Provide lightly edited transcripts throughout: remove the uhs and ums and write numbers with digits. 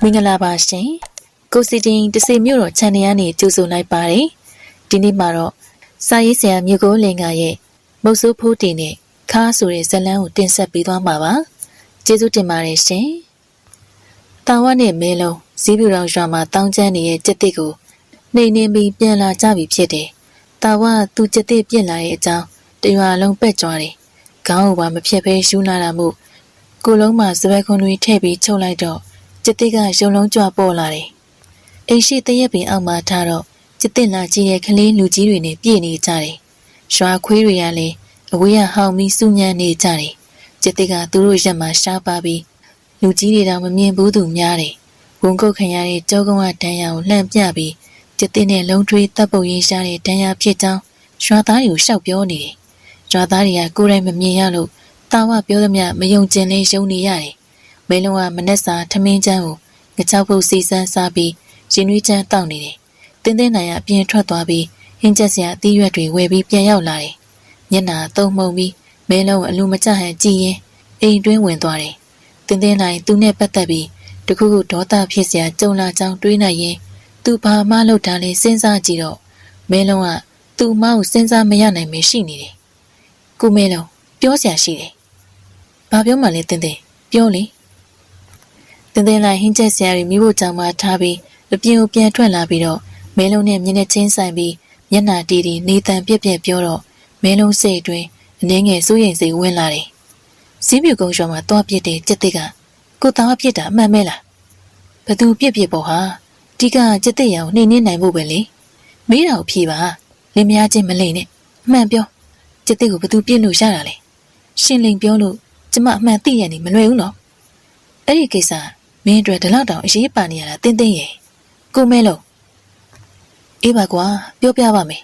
င်္ဂလာပါရှင်ကိုစီတင်တစီမြို့တော်ခြံနေရနေကြိုဆိုလိုက်ပါတယ်ဒီနေ့မှာတော့စာရေးဆရာမြို့ကိုလင်ကရဲ့မုတ်ဆိုးဖိုးတင်နဲ့ခါဆိုတဲ့ဇလန်းကိုတင်ဆက်ပေးသွားမှာပါကျေးဇူးတင်ပါတယ်ရှင်တာဝနဲ့မဲလုံးဇီးပြူတော်ရွာမှာတောင်းကျမ်းနေတဲ့ကြက်တစ်ကိုနှိမ်နှင်းပြီးပြန်လာကြပြီဖြစ်တယ်တာဝသူကြက်တစ်ပြင့်လာတဲ့အကြောင်းတရွာလုံးပက်ကြွားတယ်ခေါင်းကိုပါမဖြတ်ဘဲရှူးလာတာမို့ကိုလုံးမှာစပက်ခွန်တွေထည့်ပြီးချုပ်လိုက်တော့ကျစ်တစ်ကရုံလုံးကြွပေါ်လာတယ်။အိမ်ရှိတရက်ပင်အောက်မှာထားတော့ကျစ်တစ်လာကြီးရဲ့ကလေးလူကြီးတွေနဲ့ပြည့်နေကြတယ်။ရွာခွေးတွေကလည်းအဝေးကဟောင်းပြီးစူးညံနေကြတယ်။ကျစ်တစ်ကသူတို့ရက်မှာရှားပါပြီးလူကြီးတွေတော့မမြင်ဘူးသူများတယ်။ဝန်ကုတ်ခံရတဲ့ကြောကုန်းကဒဏ်ရာကိုလှမ်းပြပြီးကျစ်တစ်နဲ့လုံးထွေးတပ်ပုတ်ရင်းရှားတဲ့ဒဏ်ရာဖြစ်ကြောင်းရွာသားတွေကိုရှောက်ပြောနေတယ်။ရွာသားတွေကကိုယ်တိုင်မမြင်ရလို့တာဝပြောသမျှမယုံကျင်လေးယုံနေရတယ်။မဲလုံးကမနက်စာထမင်းချမ်းကိုငချောက်ဖို့စီစမ်းစားပြီးရင်နွေးချမ်းတောက်နေတယ်။တင်းတင်းနိုင်ရအပြင်ထွက်သွားပြီးဟင်းချက်စရာအသီးရွက်တွေဝယ်ပြီးပြန်ရောက်လာတယ်။မျက်နှာသုံးမှုံပြီးမဲလုံးအလူမကျဟန်ကြည်ရင်အိမ်တွင်းဝင်သွားတယ်။တင်းတင်းနိုင်သူနဲ့ပတ်သက်ပြီးတခုခုဒေါသဖြစ်စရာကြုံလာကြောင်းတွေးနေရင်သူဘာမှလုပ်တာလဲစဉ်းစားကြည့်တော့မဲလုံးကသူ့မောင်စဉ်းစားမရနိုင်မရှိနေတယ်။ကိုမဲလုံးပြောစရာရှိတယ်။ဘာပြောမှလဲတင်းတင်းပြောလေတင်းတင်းလိုက်ဟင်းချက်ဆရာတွေမိဖို့ကြောင်မှထားပြီးအပြင်ကိုပြန်ထွက်လာပြီးတော့မဲလုံးနဲ့မျက်နှာချင်းဆိုင်ပြီးမျက်နှာတီးတီးနေတန်ပြက်ပြက်ပြောတော့မဲလုံးစိတ်အတွင်းအနှဲငယ်စိုးရိမ်စိတ်ဝင်လာတယ်။စီးပြူကုန်းရွာမှာတွားပြစ်တဲ့ကြက်တစ်ကကိုသားပြစ်တာအမှန်မဲလား။ဘသူပြစ်ပေါ့ဟာဒီကကြက်တစ်ရောင်နှိမ့်နေနိုင်ဖို့ပဲလေ။မေးတာကိုဖြေပါလင်းမယားချင်းမလိမ့်နဲ့အမှန်ပြောကြက်တစ်ကိုဘသူပြစ်လို့ရတာလဲ။ရှင်းလင်းပြောလို့ကျမအမှန်သိရနေမလွယ်ဘူးနော်။အဲ့ဒီကိစ္စမင်းတို့ဒီလောက်တောင်အရေးပါနေရတာတင်းတင်းရဲ့ကိုမဲလို့အေးပါကွာပြောပြပါမယ်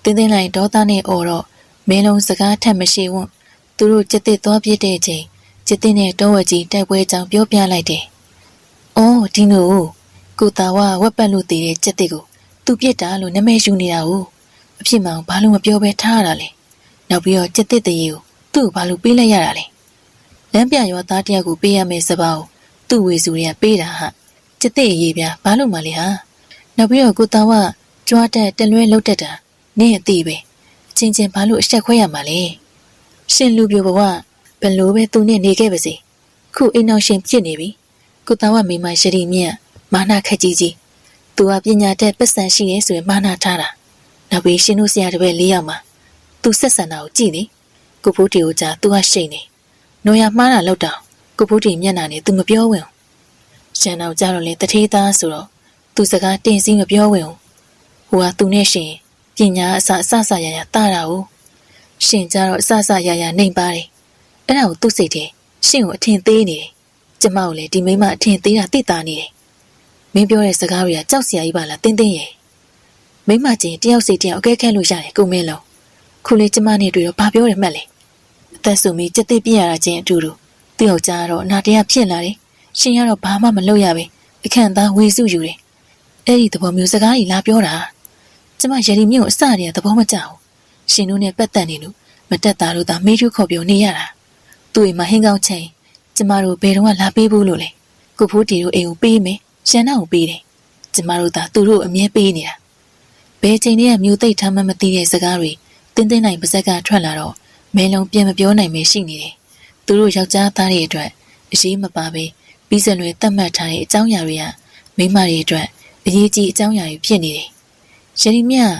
တင်းတင်းလိုက်ဒေါသနဲ့အော်တော့မင်းလုံးစကားထက်မရှိဝွန်းသူတို့ကြက်တစ်သွားပြစ်တဲ့အချိန်ကြက်တစ်နဲ့တောဝက်ကြီးတိုက်ပွဲကြောင်ပြောပြလိုက်တယ်အော်ဒီလိုကိုသားဝဝက်ပတ်လို့တည်တဲ့ကြက်တစ်ကိုသူပြစ်တာလို့နာမည်ယူနေတာကိုအဖြစ်မှန်ဘာလို့မပြောဘဲထားရတာလဲနောက်ပြီးတော့ကြက်တစ်တရေကိုသူ့ကိုဘာလို့ပေးလိုက်ရတာလဲလမ်းပြရွာသားတယောက်ကိုပေးရမယ်စပါးသူ့ဝေစုတွေကပေးတာဟာကျစ်တဲ့ရေးပြဘာလို့မှလဲဟာနောက်ပြီးတော့ကိုသားဝကြွားတက်တလွဲလှုပ်တက်တာနင့်အသိပဲအချင်းချင်းဘာလို့အဆက်ခွဲရမှာလဲရှင်လူပြိုဘဝဘလို့ပဲသူနဲ့နေခဲ့ပါစေခုအိမ်အောင်ရှင်ဖြစ်နေပြီကိုသားဝမိမရှရီမြတ်မာနခက်ကြီးကြီးသူကပညာတတ်ပတ်စံရှိရဲဆိုရင်မာနထားတာနောက်ပြီးရှင်တို့ဆရာတပည့်၄ယောက်မှာသူဆက်ဆံတာကိုကြည့်လေကိုဖိုးတီကိုကြာသူကရှိနေနော်ရမှားတာလောက်တောင်ကိုဖိုးတီမျက်နှာနဲ့သူမပြောဝင်ရှန်အောင်ကြတော့လေတထေးသားဆိုတော့သူစကားတင်စီမပြောဝင်ဟိုကသူနဲ့ရှင်ပညာအစရရတာတာကိုရှင်ကြတော့အစရရနှိမ်ပါတယ်အဲ့ဒါကိုသူ့စိတ်ထဲရှင်ကိုအထင်သေးနေတယ်ကျမကိုလေဒီမိမအထင်သေးတာသိတာနေတယ်မင်းပြောတဲ့စကားတွေကကြောက်စရာကြီးပါလားတင်းတင်းရဲ့မိမချင်းတယောက်စီတယောက်အကဲခက်လို့ရတယ်ကိုမင်းလုံးခုလေကျမနဲ့တွေ့တော့ဘာပြောရမှတ်လဲအသက်ဆိုပြီးကြက်သိပြရတာချင်းအတူတူသူ့ယောက်ျားကတော့အနာတရားဖြစ်လာတယ်ရှင်ကတော့ဘာမှမလုပ်ရပဲအခန့်သားဝေစုယူတယ်အဲ့ဒီသဘောမျိုးစကားကြီးလာပြောတာကျမရည်မြင့်ကိုအစတည်းကသဘောမကျဘူးရှင်တို့နဲ့ပတ်သက်နေလို့မတက်တာလို့သာမေးထုခေါ်ပြောနေရတာသူ့အိမ်မှာဟင်းကောင်းချိန်ကျမတို့ဘယ်တော့မှလာပေးဘူးလို့လေကိုဖိုးတီတို့အိမ်ကိုပေးမယ်ရှန်နာကိုပေးတယ်ကျမတို့သာသူတို့အမြဲပေးနေတာဘယ်ချိန်တည်းကမျိုးသိပ်ထားမှမသိတဲ့စကားတွေတင်းတင်းနိုင်ပါဇက်ကထွက်လာတော့မဲလုံးပြန်မပြောနိုင်ပဲရှိနေတယ်သူတို့ယောက်ျားသားတွေအတွက်အရေးမပါပဲပြီးစံတွေတတ်မှတ်ထားတဲ့အကြောင်းအရာတွေကမိန်းမတွေအတွက်အရေးကြီးအကြောင်းအရာတွေဖြစ်နေတယ်။ရည်မြတ်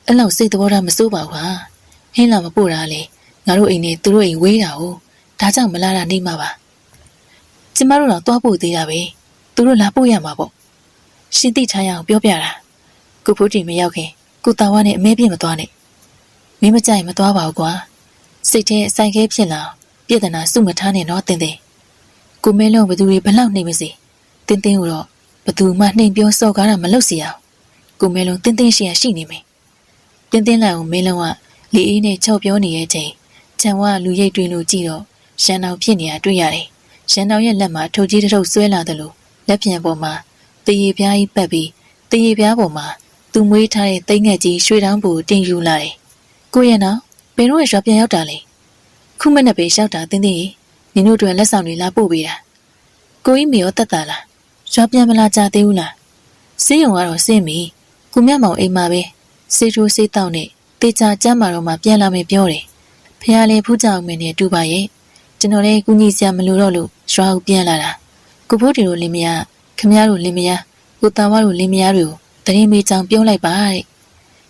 အဲ့လောက်စိတ်သဘောထားမစိုးပါဘူးဟာ။ဟင်းလာမပို့တာလေငါတို့အိမ်နဲ့သူတို့အိမ်ဝေးတာ哦ဒါကြောင့်မလာတာနေမှာပါ။ကျမတို့တော့သွားပို့သေးတာပဲ။သူတို့လာပို့ရမှာပေါ့။ရှင်းသိထားရအောင်ပြောပြတာ။ကိုဖိုးတီမရောက်ခင်ကိုတာဝါနဲ့အမဲပြင်းမသွားနဲ့။မင်းမကြိုက်မသွားပါဘူးကွာ။စိတ်ထဲအဆိုင်ခဲဖြစ်လာပြဿနာစုမထားနဲ့တော့တင်းတင်းကိုမဲလုံးဘသူတွေဘလောက်နှိမ့်မစီတင်းတင်းကိုတော့ဘသူမှနှိမ်ပြောစော်ကားတာမလုပ်စီအောင်ကိုမဲလုံးတင်းတင်းရှိနေမယ်တင်းတင်းလိုက်အောင်မဲလုံးကလီအေးနဲ့ချောက်ပြောနေတဲ့အချိန်ချန်ဝါလူရိတ်တွင်လို့ကြည့်တော့ရှန်တောင်ဖြစ်နေတာတွေ့ရတယ်ရှန်တောင်ရဲ့လက်မှာထုတ်ကြီးတစ်ထုပ်ဆွဲလာတယ်လို့လက်ပြန်ပေါ်မှာတရေပြားကြီးပတ်ပြီးတရေပြားပေါ်မှာသူမွေးထားတဲ့သိငှက်ကြီးရွှေတောင်းပူတင်ယူလာတယ်ကိုရဲ့နော်ဘယ်တော့ရွာပြန်ရောက်တာလဲခုမနဲ့ပဲရောက်တာတင်းတင်းနင်တို့တို့လက်ဆောင်တွေလာပို့ပေးတာကိုကြီးမေရောတက်တာလား ရွာပြန်မလာကြသေးဘူးလားစေးရုံကတော့စင်းပြီကိုမြတ်မောင်အိမ်မှာပဲစေးထိုးစေးတောက်နဲ့တေချာကျမ်းမာတော့မှပြန်လာမယ်ပြောတယ်ဖះလေးဖူးကြောင်မင်းနဲ့တူပါရဲ့ကျွန်တော်လည်းကူညီစရာမလိုတော့လို့ရွာကိုပြန်လာတာကိုဖိုးတီတို့လင်းမယားခမည်းတော်လင်းမယားကိုတာဝါတို့လင်းမယားတွေကိုတရင်မေးချောင်ပြောလိုက်ပါတဲ့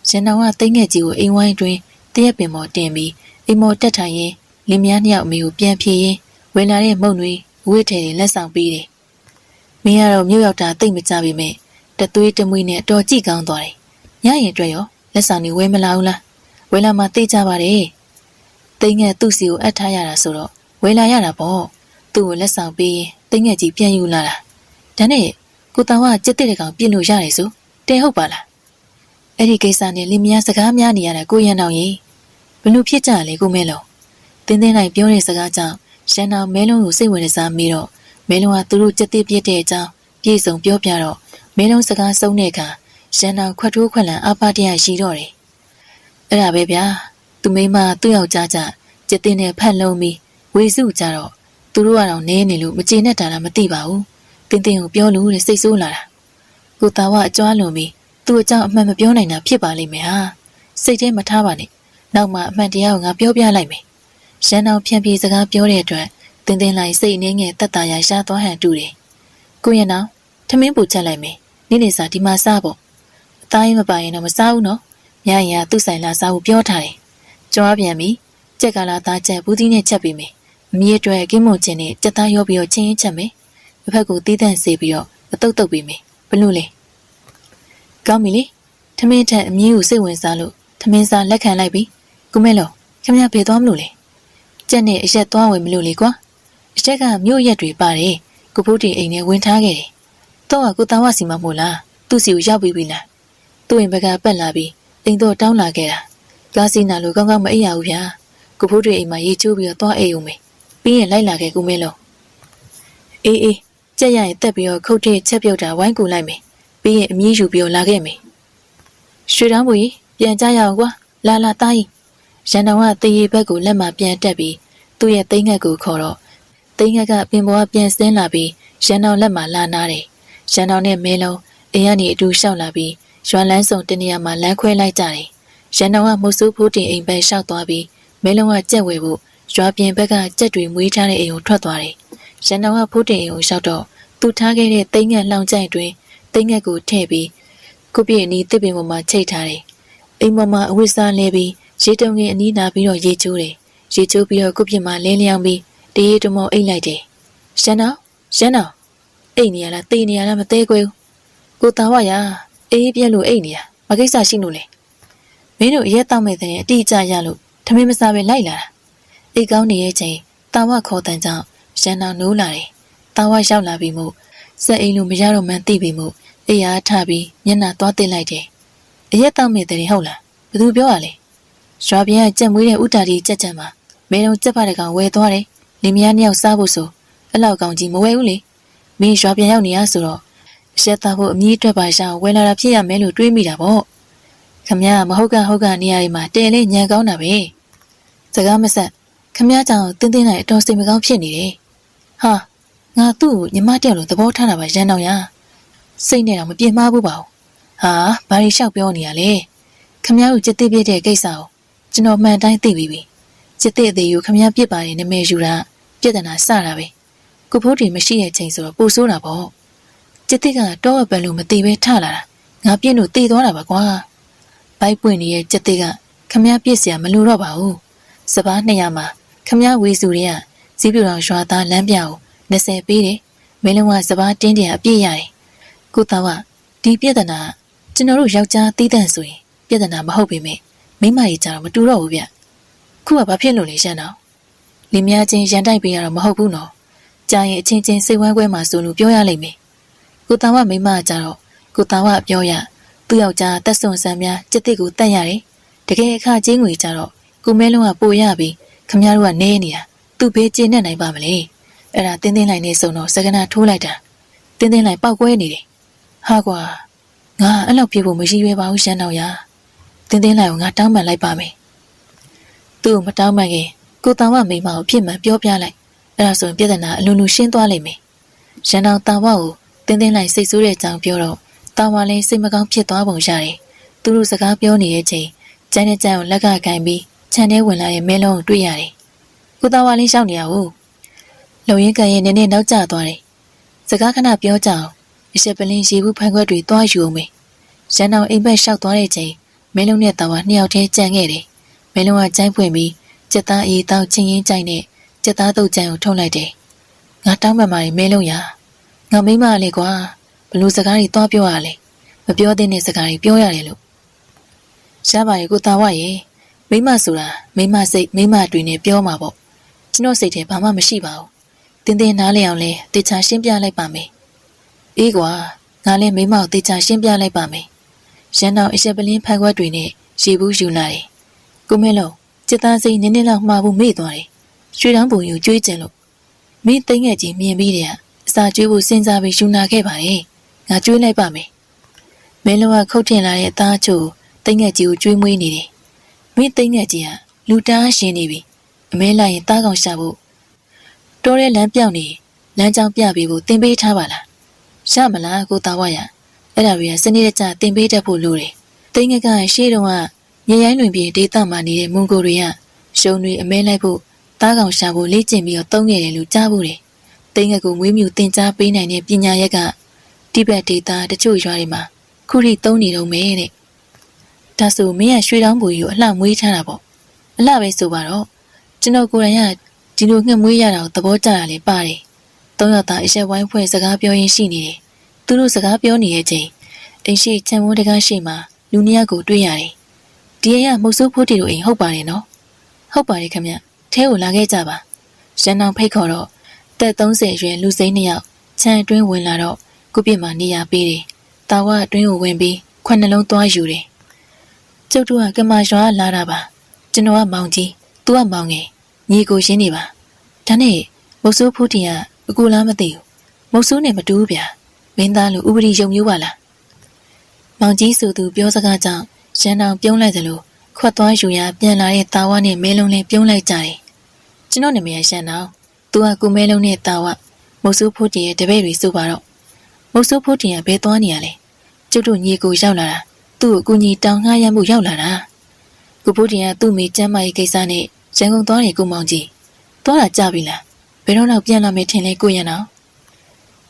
ရန်တော်ကတိတ်ငယ်ကြီးကိုအိမ်ဝိုင်းတွင်တရက်ပင်ပေါ်တင်ပြီးအိမ်မော်တက်ထိုင်ရင်လင်းမယားနှစ်ယောက်အမေကိုပြန်ဖြေရင်ဝင်လာတဲ့မုံတွေဝိထဲတွေလက်ဆောင်ပေးတယ်မင်းကတော့မြို့ရောက်တာတိတ်မကြပါပဲတသွေးတမွေးနဲ့အတော်ကြည့်ကောင်းသွားတယ်ညရင်အတွက်ရောလက်ဆောင်တွေဝဲမလာဘူးလားဝဲလာမှသိကြပါတယ်တိတ်ငယ်သူ့စီကိုအပ်ထားရတာဆိုတော့ဝဲလာရတာပေါ့သူ့ကိုလက်ဆောင်ပေးရင်တိတ်ငယ်ကြီးပြန်ယူလာတာဒါနဲ့ကိုတောင်ကကြက်တဲ့ကောင်ပြစ်လို့ရတယ်ဆိုတဲဟုတ်ပါလားအဲ့ဒီကိစ္စနဲ့လင်မယားစကားများနေရတာကိုရန်အောင်ကြီးဘလို့ဖြစ်ကြလဲကိုမဲလုံးတင်းတင်းလိုက်ပြောတဲ့စကားကြောင့်ရန်အောင်မဲလုံးကိုစိတ်ဝင်စားမိတော့မဲလုံးကသူတို့ကြက်တဲ့ပြစ်တဲ့အကြောင်းပြေဆုံးပြောပြတော့မဲလုံးစကားဆုံးတဲ့အခါရန်အောင်ခွတ်ထိုးခွက်လန်အပါတရရှိတော့တယ်အဲ့ဒါပဲဗျာသူမိမသူ့ယောက်ျားကြကြက်တဲ့နဲ့ဖတ်လုံးပြီးဝေစုကြတော့သူတို့ကတော့နဲနေလို့မကျေနပ်တာလားမသိပါဘူးတင်းတင်းကိုပြောလို့တဲ့စိတ်ဆိုးလာတာကိုတာဝအကြွားလွန်ပြီးသူ့အကြောင်းအမှန်မပြောနိုင်တာဖြစ်ပါလိမ့်မယ်ဟာစိတ်ထဲမထားပါနဲ့နောက်မှအမှန်တရားကိုငါပြောပြလိုက်မယ်ရန်အောင်ဖြန့်ပြေစကားပြောတဲ့အတွက်တင်းတင်းလိုက်စိတ်အနေငယ်တက်တာရရှားသွားဟန်တူတယ်ကိုရင်အောင်ထမင်းပူချက်လိုက်မယ်နေ့နေ့စာဒီမှာစားဖို့အသားရင်မပါရင်တော့မစားဘူးနော်ညရင်ကသူ့ဆိုင်လာစားဖို့ပြောထားတယ်ကြွားပြန်ပြီကြက်ကလာသားချက်ဘူးသီးနဲ့ချက်ပေးမယ်အမီးအတွက်ကင်းမုံချင်းနဲ့ကြက်သားရောပြီးတော့ချင်းချက်မယ်တစ်ဖက်ကိုတီးတန့်စေပြီးတော့အတုတ်တုတ်ပေးမယ်ဘလို့လဲကောင်းပြီလေထမင်းထက်အမီးကိုစိတ်ဝင်စားလို့ထမင်းစားလက်ခံလိုက်ပြီကိုမဲလောခင်ဗျားဖေသွားမလို့လေကြက်နဲ့အရက်သွားဝင်မလို့လေကွာအချက်ကမြို့ရက်တွေပါတယ်ကိုဖိုးတီအိမ်နဲ့ဝင်ထားခဲ့တယ်တော့ကကိုတာဝစီမမို့လားသူ့စီကိုရောက်ပြီးပြီလားသူ့အိမ်ဘက်ကပတ်လာပြီးအိမ်တော့တောင်းလာခဲ့တာကားစီနာလို့ကောင်းကောင်းမအိပ်ရဘူးဗျာကိုဖိုးတီအိမ်မှာရေချိုးပြီးတော့သွားအိပ်ဦးမယ်ပြီးရင်လိုက်လာခဲ့ကိုမဲလောအေးကြက်ရရင်တက်ပြီးတော့ခုတ်ထည့်ချက်ပြုတ်တာဝိုင်းကူလိုက်မယ်ပြီးရင်အမြည်ယူပြီးတော့လာခဲ့မယ်ရွှေတောင်းဘူးကြီးပြန်ကြရအောင်ကွာလာတားကြီးရန်တော်ကတရေဘက်ကိုလက်မှာပြန်တက်ပြီးသူ့ရဲ့သိန်းငက်ကိုခေါ်တော့သိန်းငက်ကပင်ပေါ်ကပြန်ဆင်းလာပြီးရန်တော်လက်မှာလာနာတယ်ရန်တော်နဲ့မဲလုံးအိမ်ကနေအတူလျှောက်လာပြီးရွာလန်းစုံတနေရာမှာလမ်းခွဲလိုက်ကြတယ်ရန်တော်ကမုတ်ဆိုးဖိုးတင်အိမ်ပဲလျှောက်သွားပြီးမဲလုံးကကြက်ဝဲဖို့ရွာပြင်ဘက်ကကြက်တွေမွေးထားတဲ့အိမ်ကိုထွက်သွားတယ်ရန်တော်ကဖိုးတင်အိမ်ကိုလျှောက်တော့သူထားခဲ့တဲ့သိန်းငက်လောင်ကျိုင်တွင်သိန်းငက်ကိုထည့်ပြီးကုပြည့်အနီးတစ်ပင်ပေါ်မှာချိတ်ထားတယ်အိမ်ပေါ်မှာအဝတ်စားလဲပြီးရေတုံငင်အနီးနာပြီးတော့ရေချိုးတယ်ရေချိုးပြီးတော့ကုပြည့်မှာလင်းလျောင်းပြီးတရေတမောအိတ်လိုက်တယ်ရန်တော်အိတ်နေရလားတေးနေရလားမသေးကွယ်ကိုတာဝရအေးပြက်လို့အိတ်နေရမကိစ္စရှိလို့လေမင်းတို့ရဲတောက်မဲ့တဲ့အတိအကျရလို့ထမင်းမစားပဲလိုက်လာတာအိတ်ကောင်းနေရဲ့ချိန်တာဝခေါ်တန်ကြောင့်ရန်တော်နိုးလာတယ်တာဝရောက်လာပြီးမို့စက်အိမ်လိုမရတော့မှန်းသိပြီးမို့အိယာထပြီးမျက်နှာသွားတင်လိုက်တယ်အရက်တောက်မဲ့တဲ့ဟုတ်လားဘယ်သူပြောရလဲရွာပြန်ကကြက်မွေးတဲ့ဥတာတီကြက်ကြံမှာမင်းတို့ကြက်ပါတဲ့ကောင်ဝယ်သွားတယ်လင်မယားနှစ်ယောက်စားဖို့ဆိုအဲ့လောက်ကောင်ကြီးမဝယ်ဘူးလေမင်းရွာပြန်ရောက်နေရဆိုတော့ရက်သားဖို့အမြည်အတွက်ပါရှောင်းဝယ်လာတာဖြစ်ရမယ်လို့တွေးမိတာပေါ့ခမရမဟုတ်ကနေရာတွေမှာတဲလေးညံကောင်းတာပဲစကားမဆက်ခမရကြောင့်တင်းတင်းနိုင်အတော်စိတ်မကောင်းဖြစ်နေတယ်ဟာငါသူ့ကိုညီမတယောက်လိုသဘောထားတာပါရန်တော်ရစိတ်နဲ့တော့မပြေမှားဘူးပါဘူးဟာဘာတွေလျှောက်ပြောနေရလဲခမရတို့ကြက်တိပြည့်တဲ့ကိစ္စကိုကျွန်တော်မှန်တိုင်းသိပြီးပြီကြက်တိအသေးကိုခမရပြစ်ပါတယ်နာမည်ယူတာပြဿနာစတာပဲကိုဖိုးတီမရှိတဲ့ချိန်ဆိုတော့ပိုဆိုးတာပေါ့ကြက်တိကတော့အပန်လို့မသိပဲထလာတာငါပြင်းလို့တည်သွားတာပါကွာဘိုက်ပွင့်နေတဲ့ကြက်တိကခမရပြစ်เสียမလို့တော့ပါဘူးစပား200မှာခမရဝေစုတွေကဇီးပြူတော်ရွာသားလမ်းပြကို20ပေးတယ်မင်းလုံးကစပားတင်းတယ်အပြည့်ရတယ်ကိုသားကဒီပြဿနာကျွန်တော်တို့ယောက်ျားတီးတန့်ဆိုရင်ပြဿနာမဟုတ်ပေမဲ့မိမကြီးကြတော့မတူတော့ဘူးဗျခုကဘာဖြစ်လို့လဲရှမ်းတော်လင်မယားချင်းရန်တိုက်ပေးရတော့မဟုတ်ဘူးနော်ကြာရင်အချင်းချင်းစိတ်ဝမ်းကွဲမှာဆိုလို့ပြောရလိမ့်မယ်ကိုသားကမိမကြတော့ကိုသားကပြောရသူ့ယောက်ျားတက်ဆွန်ဆန်းများကြက်တစ်ကိုတတ်ရတယ်တကယ်အခကျင်းငွေကြတော့ကိုမဲလုံးကပို့ရပြီးခမည်းတော်ကနေနေတာသူ့ဘေးကျင်းနေနိုင်ပါမလဲအဲ့ဒါတင်းတင်းလိုက်နေစုံတော့စကနာထိုးလိုက်တာတင်းတင်းလိုက်ပောက်ကွဲနေတယ်ဟာကွာငါအဲ့လောက်ပြေဖို့မရှိရွယ်ပါဘူးရှမ်းတော်ရတင်းတင်းလိုက်ကိုငါတောင်းပန်လိုက်ပါမယ်သူ့ကိုမတောင်းပန်ခင်ကိုတောင်ဝမိမကိုဖြစ်မှန်ပြောပြလိုက်အဲ့ဒါဆိုရင်ပြဿနာအလွန်လူရှင်းသွားလိမ့်မယ်ရန်တော်တောင်ဝကို တင်းတင်းလိုက်စိတ်ဆိုးတဲ့အကြောင်းပြောတော့တာဝါလည်းစိတ်မကောင်းဖြစ်သွားပုံရတယ်သူတို့စကားပြောနေတဲ့အချိန်ကျန်းတဲ့ကျန်းကိုလက်ကကင်ပြီးခြံထဲဝင်လာတဲ့မဲလုံးကိုတွေ့ရတယ်ကိုတာဝါလေးရှောက်နေရဘူးလုံရင်ကန်ရဲ့နည်းနည်းနောက်ကျသွားတယ်စကားခဏပြောကြအောင်အရှက်ပလင်းရေဘူးဖန်ခွက်တွေတွားယူအောင်မေရန်အောင်အိမ်ဘက်လျှောက်သွားတဲ့ချိန်မဲလုံးနဲ့တာဝါနှစ်ယောက်တည်းကြံခဲ့တယ်မဲလုံးကကြိုင်းဖွင့်ပြီးကြက်သားအေးတောက်ချင်းချင်းကြိုက်နဲ့ကြက်သားတုတ်ကြံကိုထုတ်လိုက်တယ်ငါတောင်းပန်ပါလေမဲလုံးရငါမိမလေးကွာဘလို့စကားတွေတွားပြောရလဲမပြောသင့်တဲ့စကားတွေပြောရတယ်လို့ရှားပါရဲ့ကိုတာဝရဲ့မိမဆိုတာမိမစိတ်မိမတွေနဲ့ပြောမှာပေါ့ကျွန်တော်စိတ်ထဲဘာမှမရှိပါဘူးတင်းတင်းနားလည်အောင်လဲတေချာရှင်းပြလိုက်ပါမယ်အေးကွာငါလည်းမိမကိုတေချာရှင်းပြလိုက်ပါမယ်ရန်တော်အရှက်ပလင်းဖန်ခွက်တွေနဲ့ရေဘူးယူလာတယ်ကိုမဲလုံးစစ်သားစိတ်နည်းနည်းလောက်မှားဖို့မေ့သွားတယ်ရွှေတောင်းပုံယူကျွေးကျင်လို့မင်းသိငယ်ကြီးမြင်ပြီးတဲ့အစာကျွေးဖို့စဉ်းစားပြီးယူနာခဲ့ပါလေငါကျွေးလိုက်ပါမယ်မဲလုံးကခုတ်ထင်လာတဲ့အသားချို့သိငယ်ကြီးကိုကျွေးမွေးနေတယ်မင်းသိငယ်ကြီးကလူတားရှင်နေပြီအမဲလိုက်ရင်သားကောင်ရှာဖို့တိုးတဲ့လမ်းပြောင်းနေလမ်းကြောင်းပြပေးဖို့တင်ပေးထားပါလားရမလားကိုတာဝရအဲ့ဒါတွေကစနေတကျတင်ပေးတတ်ဖို့လိုတယ်သိငယ်ကရှေ့တုန်းကညရိုင်းလွင်ပြေဒေသမှာနေတဲ့မွန်ဂိုတွေကရှုံတွေအမဲလိုက်ဖို့သားကောင်ရှာဖို့လေ့ကျင့်ပြီးတော့တုံးခဲ့တယ်လို့ကြားဖို့တယ်သိငယ်ကိုမွေးမြူတင်ကြားပေးနိုင်တဲ့ပညာရက်ကတိဘက်ဒေသတချို့ရွာတွေမှာခုထိတုံးနေတော့မယ်တဲ့ဒါဆိုမင်းကရွှေတောင်းပူကြီးကိုအလှမွေးထားတာပေါ့အလှပဲဆိုပါတော့ကျွန်တော်ကိုယ်တိုင်ကဒီလိုငှက်မွေးရတာကိုသဘောကျတာလေပါတယ်သုံးယောက်သားအရှက်ဝိုင်းဖွဲ့စကားပြောရင်းရှိနေတယ်သူတို့စကားပြောနေတဲ့အချိန်အိမ်ရှိချံဝန်းတကားရှိမှလူနှစ်ယောက်ကိုတွေ့ရတယ်ဒီအိမ်ကမှုတ်ဆိုးဖို့တီတို့အိမ်ဟုတ်ပါတယ်နော်ဟုတ်ပါတယ်ခင်ဗျထဲကိုလာခဲ့ကြပါရန်အောင်ဖိတ်ခေါ်တော့တက်30အရွယ်လူစိမ်းနှစ်ယောက်ခြံအတွင်းဝင်လာတော့ကုပြစ်မှာနေရာပေးတယ်တာဝအတွင်းကိုဝင်ပြီးခွက်နှလုံးသွားယူတယ်ကျုပ်တို့ကကမာရွာလာတာပါကျွန်တော်ကမောင်ကြီးသူကမောင်ငယ်ညီကိုရှင်းနေပါဒါနဲ့မုတ်ဆိုးဖို့တီကအကူလားမသိဘူးမုတ်ဆိုးနဲ့မတူဘူးဗျာမင်းသားလိုဥပဒေယုံမျိုးပါလားမောင်ကြီးဆိုသူပြောစကားကြောင့်ရန်အောင်ပြုံးလိုက်သလိုခွက်သွားယူရပြန်လာတဲ့တာဝနဲ့မဲလုံးလေးပြုံးလိုက်ကြတယ်ကျွန်တော်နာမည်ရန်အောင်သူကကိုမဲလုံးနဲ့တာဝမုတ်ဆိုးဖို့တီရဲ့တပည့်တွေဆိုပါတော့မုတ်ဆိုးဖို့တီကဘဲသွားနေရလဲကျုပ်တို့ညီကိုရောက်လာတာသူ့ကိုအကူကြီးတောင်းငှားရမှုရောက်လာတာကိုဖို့တီကသူ့မိကျမ်းမကြီးကိစ္စနဲ့ရန်ကုန်သွားတယ်ကိုမောင်ကြီးသွားတာကြပြီလားဘယ်တော့တော့ပြန်လာမယ်ထင်လဲကိုရန်အောင်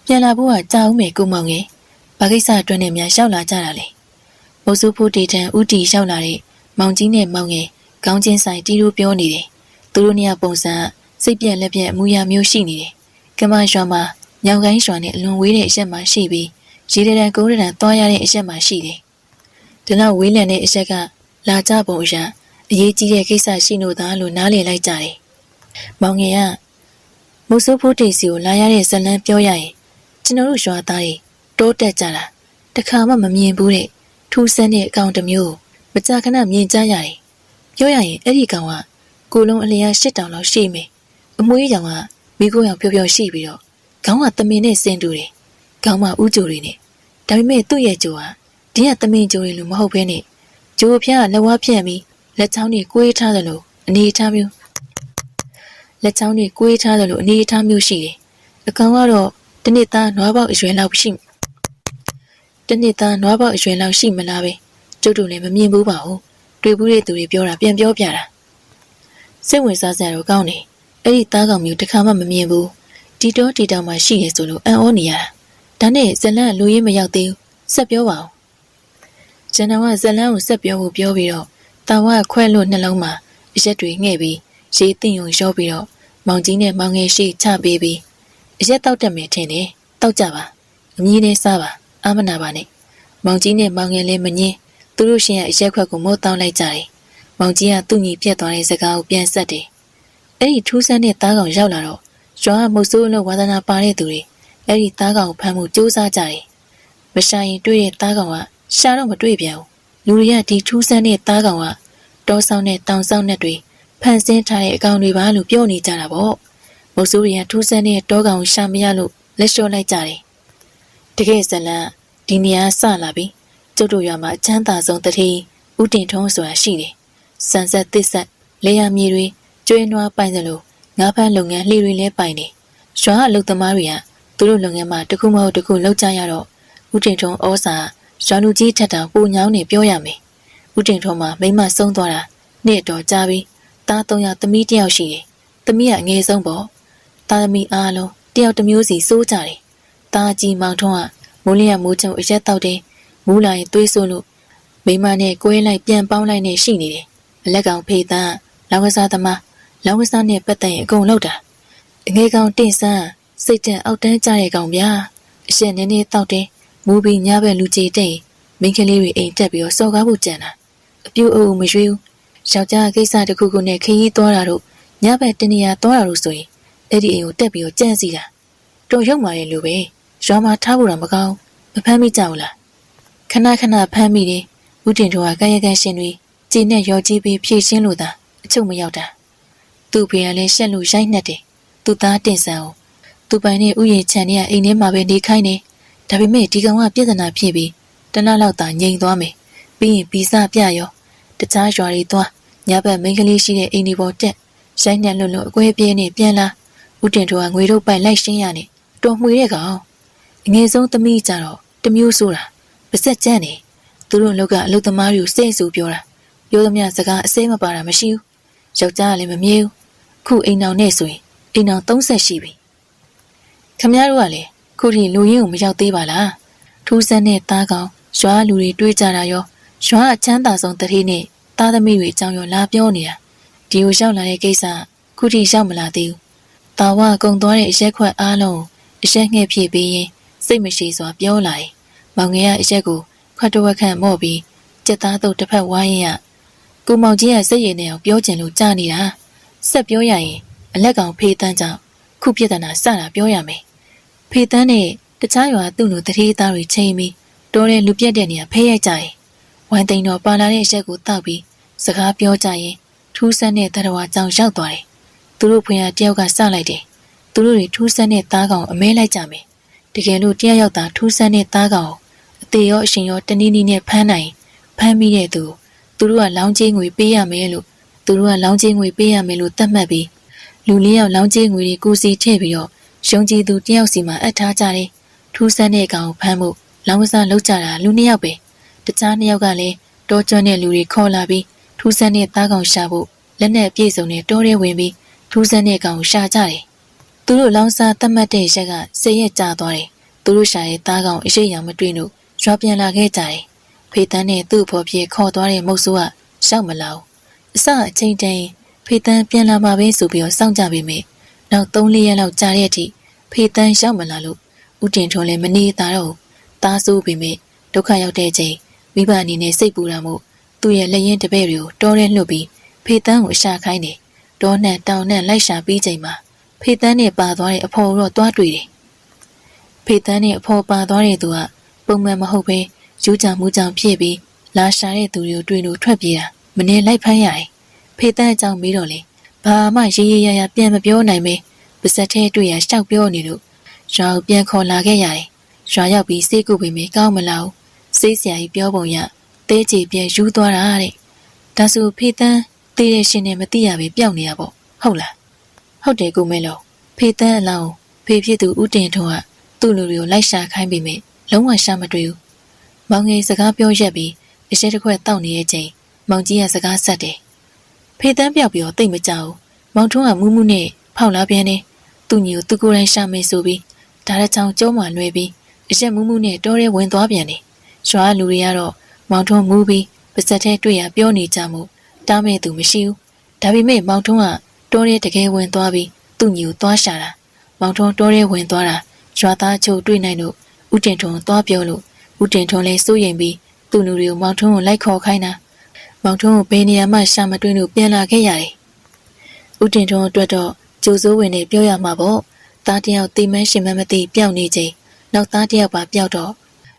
ပြန်လာဖို့ကကြာဦးမယ်ကိုမောင်ကြီးဘာကိစ္စအတွက်နဲ့များရောက်လာကြတာလဲမုတ်ဆိုးဖို့တီထံဥတီရောက်လာတဲ့မောင်ကြီးနဲ့မောင်ငယ်ခေါင်းချင်းဆိုင်တီးလို့ပြောနေတယ်သူတို့နှစ်ယောက်ပုံစံစိတ်ပြက်လက်ပြက်အမူအရာမျိုးရှိနေတယ်ကမရွာမှာညောင်ကိုင်းရွာနဲ့အလွန်ဝေးတဲ့အရက်မှာရှိပြီးရေတံကုန်းတံသွားရတဲ့အရက်မှာရှိတယ်ဒီလောက်ဝေးလံတဲ့အရက်ကလာကြပုံအရာအရေးကြီးတဲ့ကိစ္စရှိလို့သားလို့နားလည်လိုက်ကြတယ်မောင်ငယ်ကမုတ်ဆိုးဖို့တီစီကိုလာရတဲ့ဇလန်းပြောရရင်ကျွန်တော်တို့ရွာသားတွေတိုးတက်ကြတာတခါမှမမြင်ဘူးတဲ့ထူးဆန်းတဲ့အကောင်တစ်မျိုးမကြာခဏမြင်ကြရတယ်ပြောရရင်အဲ့ဒီကောင်ကကိုလုံးအလျား8000လောက်ရှိမယ်အမွှေးကြောင်ကမိခိုးရောင်ဖြောဖြောရှိပြီးတော့ခေါင်းကသမင်နဲ့ဆင်းတူတယ်ခေါင်းမှာဥကြိုတွေနဲ့ဒါပေမဲ့သူ့ရဲ့ကြိုကဒီကသမင်ကြိုတွေလို့မဟုတ်ဘဲနဲ့ကြိုဖျားလက်ဝါးဖြန့်ပြီးလက်ချောင်းတွေကွေးထားသလိုအနေထားမျိုးလက်ချောင်းတွေကွေးထားသလိုအနေထားမျိုးရှိတယ်အကောင်ကတော့တနစ်သားနွားပေါက်အရွယ်လောက်ရှိတနစ်သားနွားပေါက်အရွယ်လောက်ရှိမလားပဲကျုပ်တို့လည်းမမြင်ဘူးပါဘူးတွေ့ဘူးတဲ့သူတွေပြောတာပြန်ပြောပြတာစိတ်ဝင်စားစရာတော့ကောင်းတယ်အဲ့ဒီသားကောင်မျိုးတစ်ခါမှမမြင်ဘူးဒီတော့ဒီတောင်မှရှိနေဆိုလို့အံ့ဩနေရတာဒါနဲ့ဇလန်းလူရင်းမရောက်သေးဘူးဆက်ပြောပါဦးကျန်တော်ကဇလန်းကိုဆက်ပြောဖို့ပြောပြီးတော့တာဝခွဲလို့နှလုံးမှာအရက်တွေငှဲ့ပြီးရေသိမ့်ုံရောပြီးတော့မောင်ကြီးနဲ့မောင်ငယ်ရှိချပေးပြီးအရက်တောက်တက်မယ်ထင်တယ်တောက်ကြပါအမီးနဲ့စားပါအာမနာပါနဲ့မောင်ကြီးနဲ့မောင်ငယ်လည်းမငင်းသူတို့ရှင်ရဲ့အရက်ခွက်ကိုမိုးတောင်းလိုက်ကြတယ်မောင်ကြီးကသူ့ညီပြက်သွားတဲ့စကားကိုပြန်ဆက်တယ်အဲ့ဒီထူးဆန်းတဲ့သားကောင်ရောက်လာတော့ရွာမုတ်ဆိုးလို့ဝါသနာပါတဲ့သူတွေအဲ့ဒီသားကောင်ကိုဖမ်းမှုစူးစမ်းကြတယ်မရှာရင်တွေ့တဲ့သားကောင်ကရှာတော့မတွေ့ပြန်ဘူးလူတွေကဒီထူးဆန်းတဲ့သားကောင်ကတောဆောင်နဲ့တောင်ဆောင်နဲ့တွေဖန်ဆင်းထားတဲ့အကောင်တွေပါလို့ပြောနေကြတာပေါ့မုတ်ဆိုးတွေကထူးဆန်းတဲ့တောကောင်ကိုရှာမရလို့လက်လျှော့လိုက်ကြတယ်တကယ်ဇလန်းဒီနေရာစလာပြီကျုပ်တို့ရွာမှာအချမ်းသာဆုံးတတိဥတင်ထုံးဆိုတာရှိတယ်စံဆက်သစ်ဆက်လေယာမြေတွေကျွေးနွားပိုင်သလိုငါးဖမ်းလုပ်ငန်းလှေတွေလည်းပိုင်တယ်ရွာအလုပ်သမားတွေက သူတို့လုပ်ငန်းမှာတခုမဟုတ်တခုလောက်ကြရတော့ဦးတင်ထွန်းဩစာရွာလူကြီးထက်တောင်ပိုညောင်းနေပြောရမယ်ဦးတင်ထွန်းမှာမိမဆုံးသွားတာနေ့တော်ကြာပြီသား3ယောက်သမီး1ယောက်ရှိတယ်သမီးကအငယ်ဆုံးပေါ့သားသမီးအားလုံး1ယောက်တစ်မျိုးစီစိုးကြတယ်သားကြီးမောင်ထွန်းကမိုးလျက်မိုးချုံအရက်တောက်တယ်မူးလာရင်သွေးဆိုးလို့မိမနဲ့ကွဲလိုက်ပြန်ပေါင်းလိုက်နဲ့ရှိနေတယ်အလက်ကောင်ဖေးသားလောင်ကစားသမားလောင်ကစားနဲ့ပတ်သက်ရင်အကုန်လောက်တာအငယ်ကောင်တင့်ဆန်းစိတ်တန်အောက်တန်းကြတဲ့ကောင်ဗျာအရှက်နည်းနည်းတောက်တယ်မူပြီးညဘက်လူကြီးတိတ်မိန်းကလေးတွေအိမ်တက်ပြီးတော့စော်ကားဖို့ကြံတာအပြူအုပ်မရွေးဘူးယောက်ျားကိစ္စတစ်ခုခုနဲ့ခရီးသွားတာတို့ညဘက်တနေရာသွားတာတို့ဆိုရင်အဲ့ဒီအိမ်ကိုတက်ပြီးတော့ကြံစီတာတော်ရုံမာရဲ့လူပဲရွာမှာထားဖို့တော့မကောင်းမဖမ်းမိကြဘူးလားခဏခဏဖမ်းမိတယ်ဦးတင်တို့ကကာယကံရှင်တွေကြည်နဲ့ရော်ကြီးပြီးဖြည့်ရှင်းလို့သာအချုပ်မရောက်တာသူ့ဖေကလည်းရှက်လို့ရိုက်နှက်တယ်သူ့သားတင်ဆန်းကိုသူ့ပိုင်နဲ့ဥယျာဉ်ခြံထဲကအိမ်ထဲမှာပဲနေခိုင်းနေဒါပေမဲ့ဒီကောင်ကပြဿနာဖြစ်ပြီးတနလောက်သာငြိမ်သွားမယ်ပြီးရင်ဗီဇပြရောတခြားရွာတွေသွားညဘက်မိန်းကလေးရှိတဲ့အိမ်ဒီပေါ်တက်ရိုက်နှက်လွတ်လွတ်အကွဲပြဲနဲ့ပြန်လာဦးတင်တို့ကငွေတို့ပိုင်လိုက်ရှင်းရနေတော်မှွေတဲ့ကောင်အငယ်ဆုံးသမီးကြတော့တမျိုးဆိုတာပါစက်ကြမ်းနေသူတို့လောကအလုသမားတွေကိုစိတ်ဆူပြောတာပြောသမျှစကားအစိမ်းမပါတာမရှိဘူးယောက်ျားကလည်းမမြဲဘူးခုအိမ်အောင်နဲ့ဆိုရင်အိမ်အောင်30ရှိပြီခမရတို့ကလည်းခုထိလူရင်းကိုမရောက်သေးပါလားထူးဆန်းတဲ့သားကောင်ရွာလူတွေတွေးကြတာရောရွာအချမ်းသာဆုံးတတိနဲ့သားသမီးတွေအကြောင်းရောလာပြောနေတာဒီကိုရောက်လာတဲ့ကိစ္စခုထိရောက်မလာသေးဘူးတာဝကုံသွားတဲ့အရက်ခွက်အားလုံးအရက်ငှက်ဖြစ်ပြီးရင်စိတ်မရှိစွာပြောလာတယ်မောင်ငယ်ကအရက်ကိုခွက်တဝက်ခန့်မော့ပြီးကြက်သားတို့တစ်ဖက်ဝိုင်းရကိုမောင်ကြီးကစိတ်ရည်နဲ့အောင်ပြောချင်လို့ကြားနေတာဆက်ပြောရရင်အလက်ကောင်ဖေးတန်းကြောင့်ခုပြဿနာစတာပြောရမယ်ဖေးတန်းနဲ့တခြားရွာသူ့လိုတတိသားတွေချိန်ပြီးတိုးတဲ့လူပြက်တဲ့နေရာဖဲရိုက်ကြရင်ဝိုင်းသိန်းတော်ပါလာတဲ့အရက်ကိုတောက်ပြီးစကားပြောကြရင်ထူးဆန်းတဲ့တရဝါကြောင်ရောက်သွားတယ်သူတို့ဖွင့်ရတယောက်ကစလိုက်တယ်သူတို့တွေထူးဆန်းတဲ့သားကောင်အမဲလိုက်ကြမယ်တကယ်လို့တယောက်သာထူးဆန်းတဲ့သားကောင်အသေးရောအရှင်ရောတနည်းနည်းနဲ့ဖမ်းနိုင်ဖမ်းမိတဲ့သူတို့ကလောင်းချင်းငွေပေးရမယ်လို့သတ်မှတ်ပြီးလူ၄ယောက်လောင်းချင်းငွေတွေကိုစီထည့်ပြီးတော့ရုံးကြီးသူတယောက်စီမှာအပ်ထားကြတယ်ထူးဆန်းတဲ့ကောင်ကိုဖမ်းဖို့လောင်းကစားလုပ်ကြတာလူ၂ယောက်ပဲတခြား၂ယောက်ကလည်းတောကျွမ်းတဲ့လူတွေခေါ်လာပြီးထူးဆန်းတဲ့သားကောင်ရှာဖို့လက်နဲ့ပြေစုံနဲ့တောထဲဝင်ပြီးထူးဆန်းတဲ့ကောင်ကိုရှာကြတယ်သူတို့လောင်းစားသတ်မှတ်တဲ့ရက်က10ရက်ကြာသွားတယ်သူတို့ရှာတဲ့သားကောင်အရှိရမတွေ့လို့ရွာပြန်လာခဲ့ကြတယ်ဖေးတန်းနဲ့သူ့ဖော်ပြေခေါ်သွားတဲ့မုတ်ဆိုးကရှောက်မလာဘူးအစအချိန်တည်းဖေးတန်းပြန်လာမှာပဲဆိုပြီးတော့စောင့်ကြပေမယ့်နောက်3-4ရက်လောက်ကြာတဲ့အထိဖေးတန်းရောက်မလာလို့ဦးတင်ထွန်းလည်းမနေတာတော့သားဆိုးပေမယ့်ဒုက္ခရောက်တဲ့ချိန်မိဘအနေနဲ့စိတ်ပူတာမို့သူ့ရဲ့လက်ရင်တပည့်တွေကိုတောထဲလွှတ်ပြီးဖေးတန်းကိုအရှာခိုင်းတယ်တောနဲ့တောင်နဲ့လိုက်ရှာပြီးချိန်မှာဖေးတန်းနဲ့ပါသွားတဲ့အဖော်တော့တွားတွေ့တယ်ဖေးတန်းနဲ့အဖော်ပါသွားတဲ့သူကပုံမှန်မဟုတ်ပဲယူကြမှုကြောင့်ဖြစ်ပြီးလာရှာတဲ့သူတွေကိုတွေ့လို့ထွက်ပြေးတာမနေလိုက်ဖမ်းရတယ်ဖေးတန်းအကြောင်းမေးတော့လေဘာမှရေးရရပြန်မပြောနိုင်ပဲပါစက်ထဲတွေ့ရရှောက်ပြောနေလို့ရွာကိုပြန်ခေါ်လာခဲ့ရတယ်ရွာရောက်ပြီးစိတ်ကူပေမယ့်ကောင်းမလာဘူးစိတ်ဆရာကြီးပြောပုံရတဲချေပြန်ယူသွားတာတဲ့ဒါဆိုဖေးတန်းသိတဲ့ရှင်နဲ့မသိရပဲပျောက်နေရပေါ့ဟုတ်လားဟုတ်တယ်ကိုမဲလို့ဖေးတန်းအလောင်းဖေးဖြစ်သူဦးတင်ထွန်းကသူ့လူတွေကိုလိုက်ရှာခိုင်းပေမယ့်လုံးဝရှာမတွေ့ဘူးမောင်ငယ်စကားပြောရက်ပြီးအရှက်တစ်ခွက်တောက်နေတဲ့အချိန်မောင်ကြီးကစကားဆက်တယ်ဖေးတန်းပြောက်ပြီးတော့တိတ်မကြောက်မောင်ထွန်းကမူးမူးနဲ့ဖောက်လာပြန်တယ်သူ့ညီကိုသူကိုယ်တိုင်ရှာမယ်ဆိုပြီးဒါတဲ့ချောင်းကျုံးမှလွှဲပြီးအရက်မူးမူးနဲ့တောထဲဝင်သွားပြန်တယ်ရွာလူတွေကတော့မောင်ထွန်းမူးပြီးပါစက်ထဲတွေ့ရပြောနေကြမှုတားမဲ့သူမရှိဘူးဒါပေမဲ့မောင်ထွန်းကတောထဲတကယ်ဝင်သွားပြီးသူ့ညီကိုသွားရှာတာမောင်ထွန်းတောထဲဝင်သွားတာရွာသားချို့တွေ့နိုင်လို့ဦးတင်ထွန်းသွားပြောလို့ဦးတင်ထွန်းလည်းစိုးရိမ်ပြီးသူ့လူတွေကိုမောင်ထွန်းကိုလိုက်ခေါ်ခိုင်းတာမောင်ထွန်းကိုဘယ်နေရာမှရှာမတွေ့လို့ပြန်လာခဲ့ရတယ်ဦးတင်ထွန်းအတွက်တော့ကြိုးစိုးဝင်နဲ့ပြောရမှာပေါ့သားတယောက်တိမန်းရှင်မမသိပျောက်နေချိန်နောက်သားတယောက်ပါပျောက်တော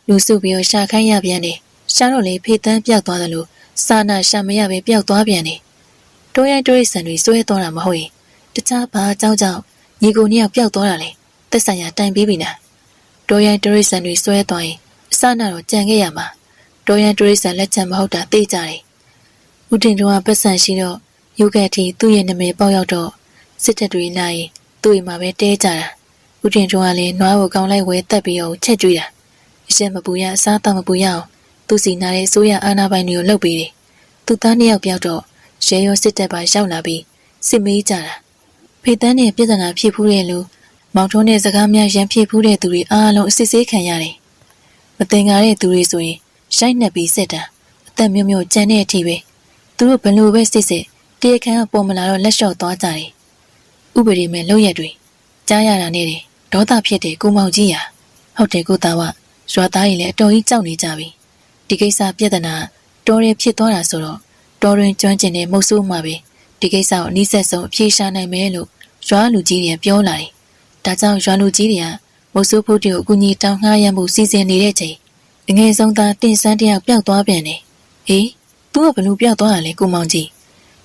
့လူစုပြီးတော့ရှာခိုင်းရပြန်တယ်ရှာတော့လေဖေးတန်းပျောက်သွားတယ်လို့စာနာရှာမရပဲပျောက်သွားပြန်တယ်တိုးရိုင်းတိုးရိစံတွေဆွဲသွားတာမဟုတ်ရင်တခြားဘာကြောင့်ညီကိုနှစ်ယောက်ပျောက်သွားတာလေသက်ဆိုင်ရာတိုင်ပြီးပြီနာတိုးရိုင်းတိုးရိစံတွေဆွဲသွားရင်အစနာတော့ကြံခဲ့ရမှာတိုးရိုင်းတိုးရိစံလက်ချက်မဟုတ်တာသိကြတယ်ဦးတင်တို့ကပတ်စံရှိတော့ရုပ်ကက်တီသူ့ရဲ့နာမည်ပေါက်ရောက်တော့စစ်တပ်တွေလာရင်သူ့အိမ်မှာပဲတဲကြတာ ဦးတင်ထွန်းကလည်းနွားကိုကောင်းလိုက်ဝဲတက်ပြီးတော့ချက်ကျွေးတာအရှက်မပူရအစားတောက်မပူရအောင်သူစီနာတဲ့အစိုးရအာဏာပိုင်တွေကိုလှုပ်ပေးတယ်သူသားနှစ်ယောက်ပြောက်တော့ရဲရောစစ်တပ်ပါရောက်လာပြီးစစ်မေးကြတာဖေတန်းနဲ့ပြည်ထနာဖြစ်ဖူးတဲ့လူမောင်ထွန်းနဲ့စကားများရန်ဖြစ်ဖူးတဲ့သူတွေအားလုံးအစစ်ဆေးခံရတယ်မတင်ကားတဲ့သူတွေဆိုရင်ရှိုက်နှက်ပြီးစစ်တာအသက်မျိုးမျိုးကြမ်းတဲ့အထိပဲသူတို့ဘလို့ပဲစစ်စစ်တရားခံကပေါ်မလာတော့လက်လျှော့သွားကြတယ်ဥပဒေမဲ့လုပ်ရက်တွေကြားရတာနဲ့ဒေါသဖြစ်တဲ့ကိုမောင်ကြီးဟာဟုတ်တယ်ကိုသားဝရွာသားကြီးလည်းအတော်ကြီးကြောက်နေကြပြီဒီကိစ္စပြဿနာတော်ရဲဖြစ်သွားတာဆိုတော့တော်ရင်ကျွမ်းကျင်တဲ့မုတ်ဆိုးမှပဲဒီကိစ္စကိုအနည်းဆက်ဆုံးအပြေရှာနိုင်မယ်လို့ရွာလူကြီးတွေပြောလာတယ်ဒါကြောင့်ရွာလူကြီးတွေကမုတ်ဆိုးဖို့တွေကိုအကူကြီးတောင်းငှားရမှုစီစဉ်နေတဲ့ချိန်အငယ်ဆုံးသားတင်ဆန်းတယောက်ပျောက်သွားပြန်တယ်အေးသူကဘလို့ပျောက်သွားတာလဲကိုမောင်ကြီ